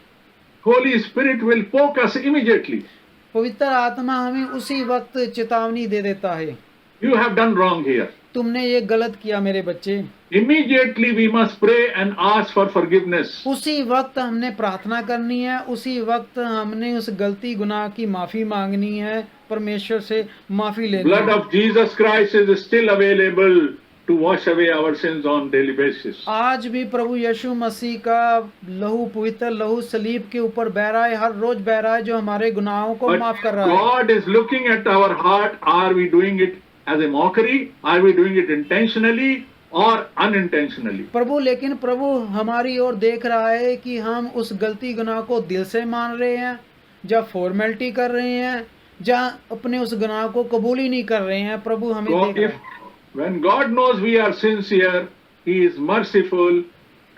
Holy Spirit will poke us immediately. पवित्र आत्मा हमें उसी वक्त चेतावनी दे देता है, You have done wrong here. तुमने ये गलत किया मेरे बच्चे। Immediately we must pray and ask for forgiveness. उसी वक्त हमने प्रार्थना करनी है, उसी वक्त हमने उस गलती गुनाह की माफी मांगनी है, परमेश्वर से माफी लेनी Blood है। of Jesus Christ is still available to wash away our sins on daily basis. आज भी प्रभु यीशु मसीह का लहू, पवित्र लहू सलीब के ऊपर बह रहा है, हर रोज बह रहा है, जो हमारे गुनाहों को But माफ कर रहा है। God is looking at our heart. Are we doing it as a mockery? Are we doing it intentionally or unintentionally? प्रभु लेकिन प्रभु हमारी ओर देख रहा है कि हम उस गलती गुनाह को दिल से मान रहे हैं, या फॉर्मेलिटी कर रहे हैं, या अपने उस गुनाह को कबूल ही नहीं कर रहे हैं। प्रभु हमें So देख रहा if है। when God knows we are sincere, He is merciful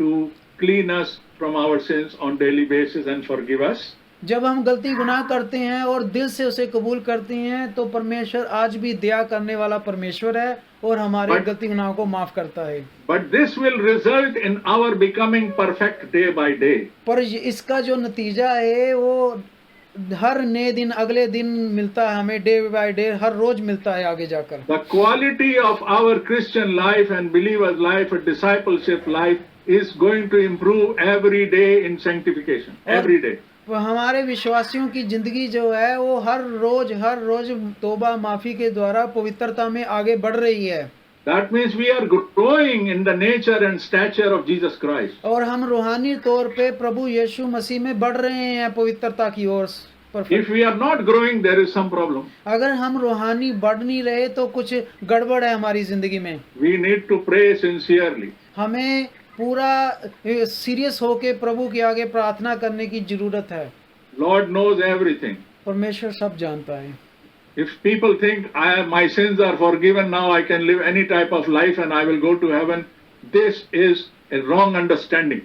to clean us from our sins on daily basis and forgive us. जब हम गलती गुनाह करते हैं और दिल से उसे कबूल करते हैं तो परमेश्वर आज भी दया करने वाला परमेश्वर है और हमारे But- गलती गुनाह को माफ करता है। But this will result in our becoming perfect day by day. पर इसका जो नतीजा है वो हर नए दिन अगले दिन मिलता है हमें, डे बाय डे, हर रोज मिलता है आगे जाकर। The quality of our Christian life and believer's life and discipleship life is going to improve every day in sanctification. Every day. हमारे विश्वासियों की जिंदगी जो है वो हर रोज तौबा माफी के द्वारा पवित्रता में आगे बढ़ रही है। That means we are growing in the nature and stature of Jesus Christ. और हम रूहानी तौर पे प्रभु यीशु मसीह में बढ़ रहे हैं पवित्रता की ओर। If we are not growing, there is some problem. अगर हम रूहानी बढ़ नहीं रहे तो कुछ गड़बड़ है हमारी जिंदगी में। We need to pray sincerely. हमें पूरा सीरियस होके प्रभु के आगे प्रार्थना करने की जरूरत है। Lord knows everything. परमेश्वर सब जानता है। If people think my sins are forgiven, now I can live any type of life and I will go to heaven, this is a wrong understanding.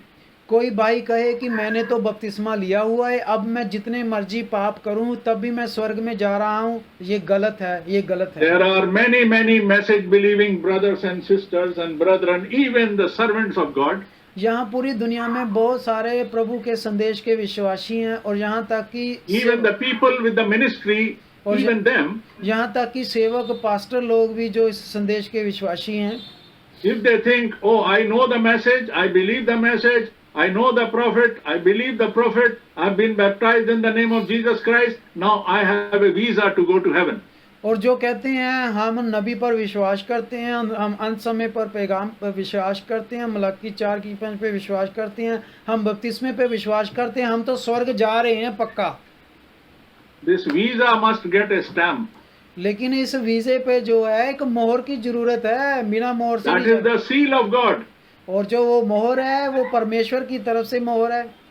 कोई भाई कहे कि मैंने तो बपतिस्मा लिया हुआ है, अब मैं जितने मर्जी पाप करूं तब भी मैं स्वर्ग में जा रहा हूं, ये गलत है, ये गलत है। There are many message believing brothers and sisters and brethren, even the servants of God. यहाँ पूरी दुनिया में बहुत सारे प्रभु के संदेश के विश्वासी हैं और यहाँ तक कि Even the people with the ministry, और even them, यहाँ तक कि सेवक पास्टर लोग भी जो इस संदेश के विश्वासी हैं, if they think, oh, I know the message, I believe the message, I know the prophet, I believe the prophet, I've been baptized in the name of Jesus Christ, now I have a visa to go to heaven. और जो कहते हैं हम नबी पर विश्वास करते हैं, हम अंत समय पर पैगाम पर विश्वास करते हैं, मलाकी 4:5 पे विश्वास करते हैं, हम बपतिस्मे पे विश्वास करते हैं, हम तो स्वर्ग जा रहे हैं पक्का। This visa must get a stamp. लेकिन इस वीजे पे जो है एक मोहर की जरूरत है, बिना मोहर से That नहीं is the seal of God. और जो वो मोहर है वो परमेश्वर की तरफ से मोहर है।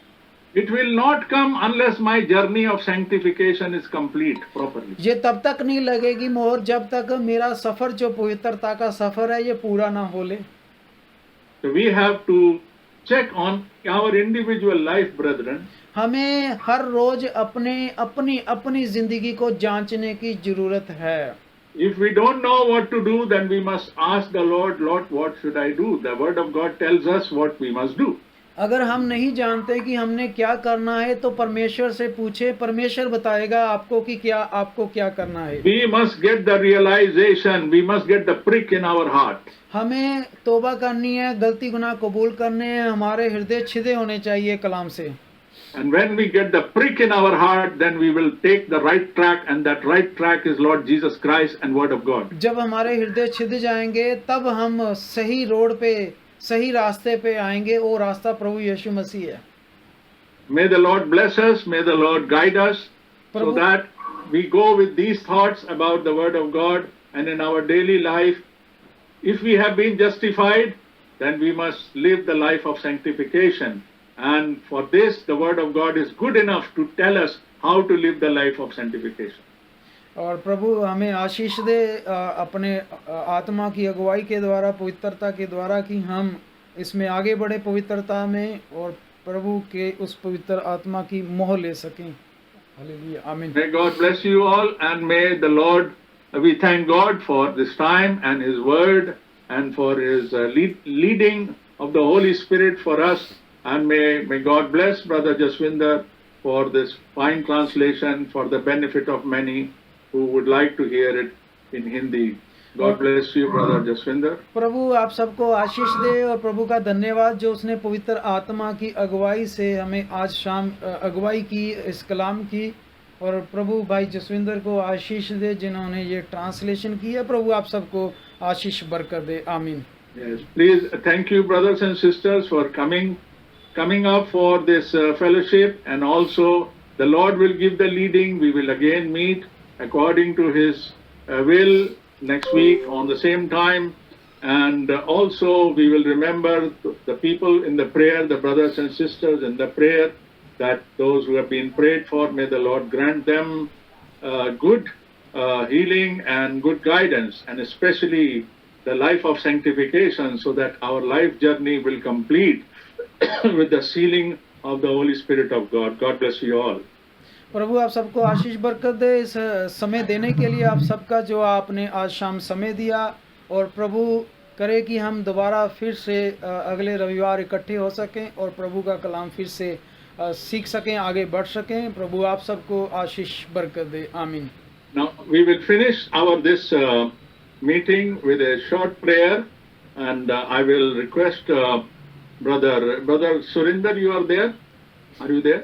It will not come unless my journey of sanctification is complete properly. ये तब तक नहीं लगेगी मोहर जब तक मेरा सफर जो पवित्रता का सफर है ये पूरा ना हो ले। So we have to check on our individual life, brethren. हमें हर रोज अपनी जिंदगी को जांचने की जरूरत है। If we don't know what to do, then we must ask the Lord, Lord, what should I do? The word of God tells us what we must do. अगर हम नहीं जानते कि हमने क्या करना है तो परमेश्वर से पूछे, परमेश्वर बताएगा आपको कि आपको क्या करना है। We must get the realization, we must get the prick in our heart. हमें तौबा करनी है, गलती गुनाह कबूल करने हैं, हमारे हृदय छिदे होने चाहिए कलाम से। And when we get the prick in our heart, then we will take the right track, and that right track is Lord Jesus Christ and Word of God. जब हमारे हृदय छिद जाएंगे तब हम सही रोड पे, सही रास्ते पे आएंगे, वो रास्ता प्रभु यीशु मसीह है। May the Lord bless us, may the Lord guide us, so Prabhu- that we go with these thoughts about the Word of God, and in our daily life, if we have been justified, then we must live the life of sanctification. And for this, the Word of God is good enough to tell us how to live the life of sanctification. और प्रभु हमें आशीष दे अपने आत्मा की अगुवाई के द्वारा, पवित्रता के द्वारा, कि हम इसमें आगे बढ़े पवित्रता में और प्रभु के उस पवित्र आत्मा की मोहर ले सकें। हालेलुया, आमीन। May God bless you all, and may the Lord, we thank God for this time and His Word and for His leading of the Holy Spirit for us, and may God bless Brother Jaswinder for this fine translation for the benefit of many who would like to hear it in Hindi. God bless you, Brother Jaswinder. प्रभु आप सबको आशीष दे और प्रभु का धन्यवाद जो उसने पवित्र आत्मा की अगुवाई से हमें आज शाम अगुवाई की इस कलाम की, और प्रभु भाई जसविंदर को आशीष दे जिन्होंने ये ट्रांसलेशन की है। प्रभु आप सबको आशीष बरकत दे, आमीन। Yes, please thank you, brothers and sisters, for coming up for this fellowship, and also the Lord will give the leading. We will again meet according to His will next week on the same time, and also we will remember the people in the prayer, the brothers and sisters in the prayer, that those who have been prayed for, may the Lord grant them good healing and good guidance, and especially the life of sanctification, so that our life journey will complete with the sealing of the Holy Spirit of God. God bless you all. प्रभु आप सबको आशीष बरकत दे इस समय देने के लिए, आप सबका जो आपने आज शाम समय दिया, और प्रभु करे कि हम दोबारा फिर से अगले रविवार इकट्ठे हो सकें और प्रभु का कलाम फिर से सीख सकें, आगे बढ़ सकें। प्रभु आप सबको आशीष बरकत दे, आमीन। Now we will finish this meeting with a short prayer, and I will request Brother Surinder, you are there? Are you there?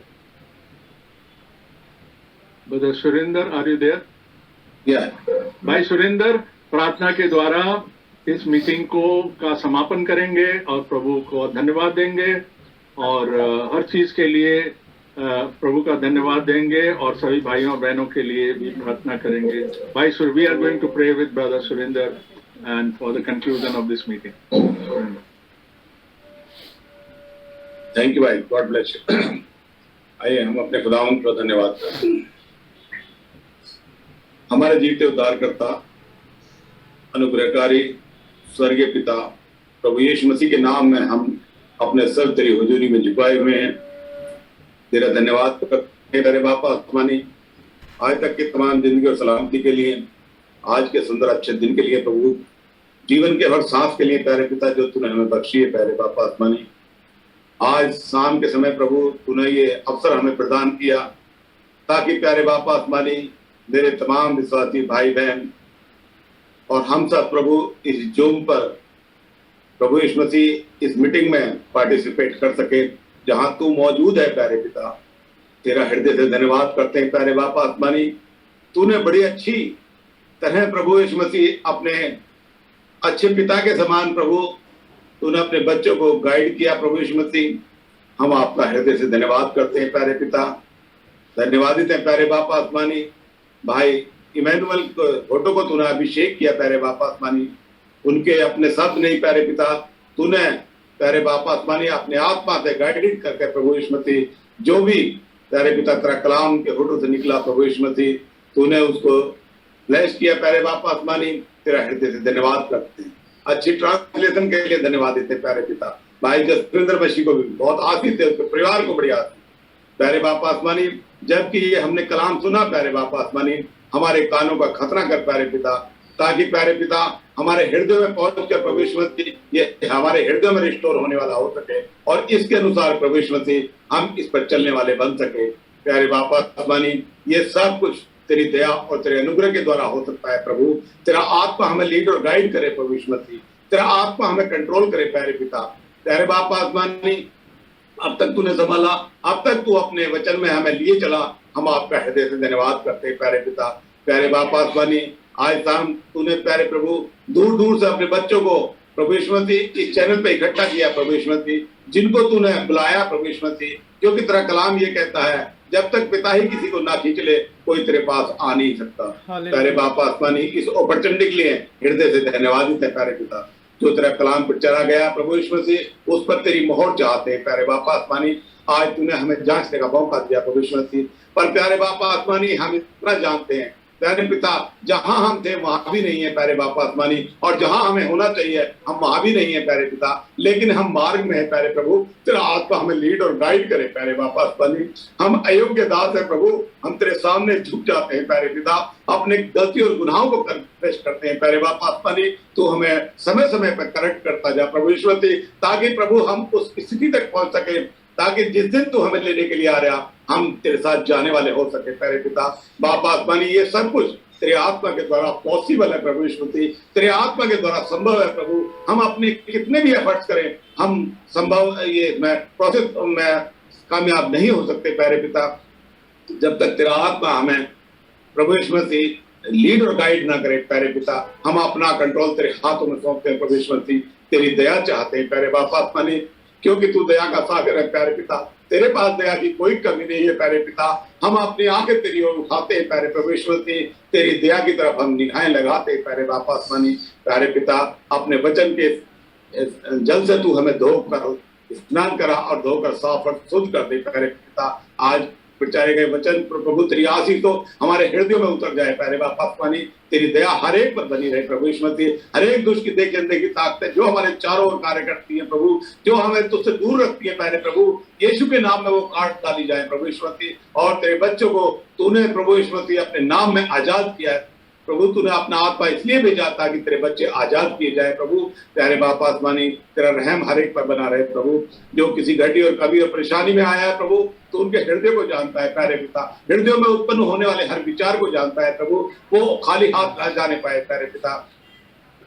Brother Surinder, are you there? Yeah. भाई सुरिंदर प्रार्थना के द्वारा इस मीटिंग का समापन करेंगे और प्रभु को धन्यवाद देंगे, और हर चीज के लिए प्रभु का धन्यवाद देंगे, और सभी भाइयों बहनों के लिए भी प्रार्थना करेंगे। भाई we are going to pray with brother Surinder and for the conclusion of this meeting. Thank you भाई, गॉड ब्लेस यू। आइए हम अपने खुदावंद को धन्यवाद करते हैं। हमारे जीवते उद्धारकर्ता, अनुग्रहकारी स्वर्गीय पिता, प्रभु यीशु मसीह के नाम में हम अपने सर तेरी हुजूरी में झुकाए हुए हैं। तेरा धन्यवाद करते हैं मेरे बापा आसमानी, आज तक की तमाम जिंदगी और सलामती के लिए, आज के सुंदर अच्छे दिन के लिए, प्रभु जीवन के हर सांस के लिए प्यारे पिता जो तूने हमें बख्शी है प्यारे बापा आसमानी। आज शाम के समय प्रभु तूने ये अवसर हमें प्रदान किया ताकि प्यारे बापा आसमानी मेरे तमाम विश्वासी भाई बहन और हम सब प्रभु इस जूम पर प्रभु यीशु मसीह इस मीटिंग में पार्टिसिपेट कर सके जहां तू मौजूद है प्यारे पिता। तेरा हृदय से धन्यवाद करते हैं प्यारे बापा आसमानी। तूने बड़ी अच्छी तरह प्रभु यीशु मसीह अपने अच्छे पिता के समान प्रभु तूने अपने बच्चों को गाइड किया प्रभु यीशु मसीह। हम आपका हृदय से धन्यवाद करते हैं प्यारे पिता। धन्यवादित है प्यारे बापा आसमानी। भाई इमैनुअल फोटो को तूने अभिषेक किया प्यारे बापा आसमानी। उनके अपने शब्द नहीं प्यारे पिता, तूने प्यारे बापा आसमानी अपने आत्मा से गाइडेड करके प्रभु यीशु मसीह जो भी प्यारे पिता तेरा कलाम के फोटो से निकला प्रभु यीशु मसीह तूने उसको ब्लेस किया प्यारे बापा आसमानी। तेरा हृदय से धन्यवाद करते हैं। अच्छी ट्रांसलेशन के लिए धन्यवाद देते प्यारे पिता। भाई जसविंदर मसीह को भी बहुत आशीष दे, उसके परिवार को बड़ी आशीष प्यारे बापा आसमानी। जबकि ये हमने कलाम सुना प्यारे बापा आसमानी, हमारे कानों का खतना कर प्यारे पिता। ताकि प्यारे पिता हमारे हृदय में पहुंचकर प्रभु यीशु मसीह ये हमारे हृदय में रिस्टोर होने वाला हो सके और इसके अनुसार प्रभु यीशु मसीह हम इस पर चलने वाले बन सके। प्यारे बापा आसमानी, ये सब कुछ तेरी दया और तेरे अनुग्रह के द्वारा हो सकता है प्रभु। तेरा आत्मा हमें लीड और गाइड करे प्रभु यीशु मसीह, तेरा आत्मा हमें कंट्रोल करे प्यारे पिता। प्यारे बापा आसमानी, अब तक तूने संभाला, अब तक तू अपने वचन में हमें लिए चला, हम आपका हृदय से धन्यवाद करते हैं प्यारे पिता। प्यारे बापा आसमानी, आज शाम तूने प्यारे प्रभु दूर दूर से अपने बच्चों को प्रभु यीशु मसीह इस चैनल पे इकट्ठा किया प्रभु यीशु मसीह, जिनको तूने बुलाया प्रभु यीशु मसीह, क्योंकि तेरा कलाम ये कहता है जब तक पिता ही किसी को ना खींच ले कोई तेरे पास आ नहीं सकता। प्यारे बापा आसमानी, इस अपॉर्चुनिटी के लिए हृदय से धन्यवाद है प्यारे पिता। जो तेरा कलाम पर चला गया प्रभु यीशु मसीह, उस पर तेरी मोहर चाहते हैं प्यारे बापा आसमानी। आज तूने हमें जांचने का मौका दिया प्रभु यीशु मसीह, पर प्यारे बापा आसमानी हम इतना जानते हैं प्यारे पिता, जहां हम थे वहां भी नहीं है प्यारे बापा आसमानी, और जहां हमें होना चाहिए हम वहां भी नहीं है प्यारे पिता, लेकिन हम मार्ग में है प्यारे प्रभु। तेरा आत्मा हमें लीड और गाइड करे प्यारे बापा आसमानी। हम अयोग्य दास है प्रभु, हम तेरे सामने झुक जाते हैं प्यारे पिता, अपने गलती और गुनाहों को कन्फेस करते हैं प्यारे बापा आसमानी। तो हमें समय समय पर करेक्ट करता जा प्रभु यीशु मसीह, ताकि प्रभु हम उस स्थिति तक पहुंच सके, ताकि जिस दिन तू हमें लेने के लिए आ रहा हम तेरे साथ जाने वाले हो सके प्यारे पिता। बापा आसमानी, ये सब कुछ तेरे आत्मा के द्वारा पॉसिबल है प्रभु यीशु मसीह, तेरे आत्मा के द्वारा संभव है प्रभु। हम अपने कितने भी एफर्ट्स करें, हम संभव ये मैं प्रोसेस में कामयाब नहीं हो सकते प्यारे पिता, जब तक तेरा आत्मा हमें प्रभु यीशु मसीह लीड और गाइड ना करे प्यारे पिता। हम अपना कंट्रोल तेरे हाथों में सौंपते हैं प्रभु यीशु मसीह, तेरी दया चाहते हैं प्यारे बापा आसमानी, क्योंकि तू दया का सागर है प्यारे पिता। तेरे पास दया की कोई कमी नहीं है प्यारे पिता। हम अपनी आंखें तेरी ओर उठाते हैं प्यारे प्रभु यीशु मसीह, तेरी दया की तरफ हम निगाहें लगाते हैं प्यारे बापा आसमानी। प्यारे पिता, अपने वचन के जल से तू हमें धोकर स्नान करा और धोकर साफ और शुद्ध कर दे प्यारे पिता। आज प्रचारे गए वचन प्रभु तेरी आशीष तो हमारे हृदयों में उतर जाए प्यारे बापा आसमानी। तेरी दया हर एक पर बनी रहे प्रभु यीशु मसीह। हर एक दुष्ट की देखी अनदेखी ताकतें जो हमारे चारों ओर कार्य करती है प्रभु, जो हमें तुझसे दूर रखती है प्यारे प्रभु, यीशु के नाम में वो काट डाली जाए प्रभु यीशु मसीह। और तेरे बच्चों को तूने प्रभु यीशु मसीह अपने नाम में आजाद किया है प्रभु। तूने अपना आत्मा इसलिए भेजा ताकि तेरे बच्चे आजाद किए जाए प्रभु। प्यारे बापा आसमानी, तेरा रहम हर एक पर बना रहे प्रभु। जो किसी घटी और कभी और परेशानी में आया है प्रभु, तो उनके हृदय को जानता है प्यारे पिता। हृदय में उत्पन्न होने वाले हर विचार को जानता है प्रभु। वो खाली हाथ न जाने पाए प्यारे पिता।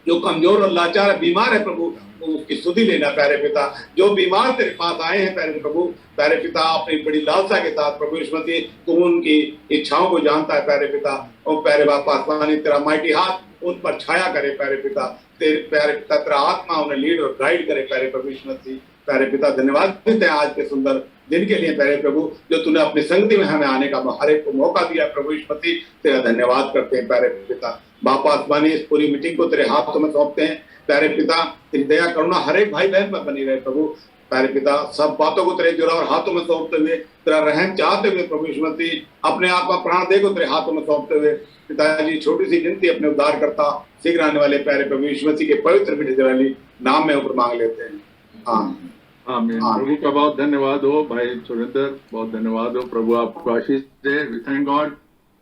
जो कमजोर और लाचार है, बीमार है प्रभु, वो उसकी सुधि लेना प्यारे पिता। जो बीमार तेरे पास आए हैं प्यारे प्रभु, प्यारे पिता अपनी बड़ी लालसा के साथ प्रभु यीशु मसीह तू उनकी इच्छाओं को जानता है प्यारे पिता। और प्यारे बापा आसमानी, तेरा माइटी हाथ उन पर छाया करे प्यारे पिता। तेरे प्यारे पिता तेरा आत्मा उन्हें लीड और गाइड करे प्यारे प्रभु यीशु मसीह। प्यारे पिता धन्यवाद देते हैं आज के सुंदर दिन के लिए प्यारे प्रभु, जो तूने अपनी संगति में हमें आने का हर एक को मौका दिया प्रभु यीशु मसीह। तेरा धन्यवाद करते हैं प्यारे पिता। बापा आसमानी, इस पूरी मीटिंग को तेरे हाथों में सौंपते हैं प्यारे पिता। तेरी दया करुणा हर एक भाई बहन पर बनी रहे प्रभु। प्यारे पिता, सब बातों को तेरे जुड़ा और हाथों में सौंपते हुए, तेरा रहम चाहते हुए प्रभु यीशु मसीह अपने आप का प्राण दे को तेरे हाथों में सौंपते हुए, पिताजी छोटी सी गिनती अपने उद्धार करता शीघ्र आने वाले प्यारे प्रभु यीशु मसीह के पवित्र विधि नाम में ऊपर मांग लेते हैं, आमीन। आमीन। प्रभु का बहुत धन्यवाद हो भाई सुरेंद्र, बहुत धन्यवाद हो। प्रभु आपको आशीष दे। We thank God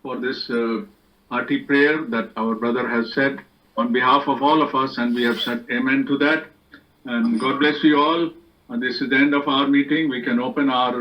for this hearty prayer that our brother has said on behalf of all of us, and we have said amen to that. And God bless you all. This is the end of our meeting. We can open our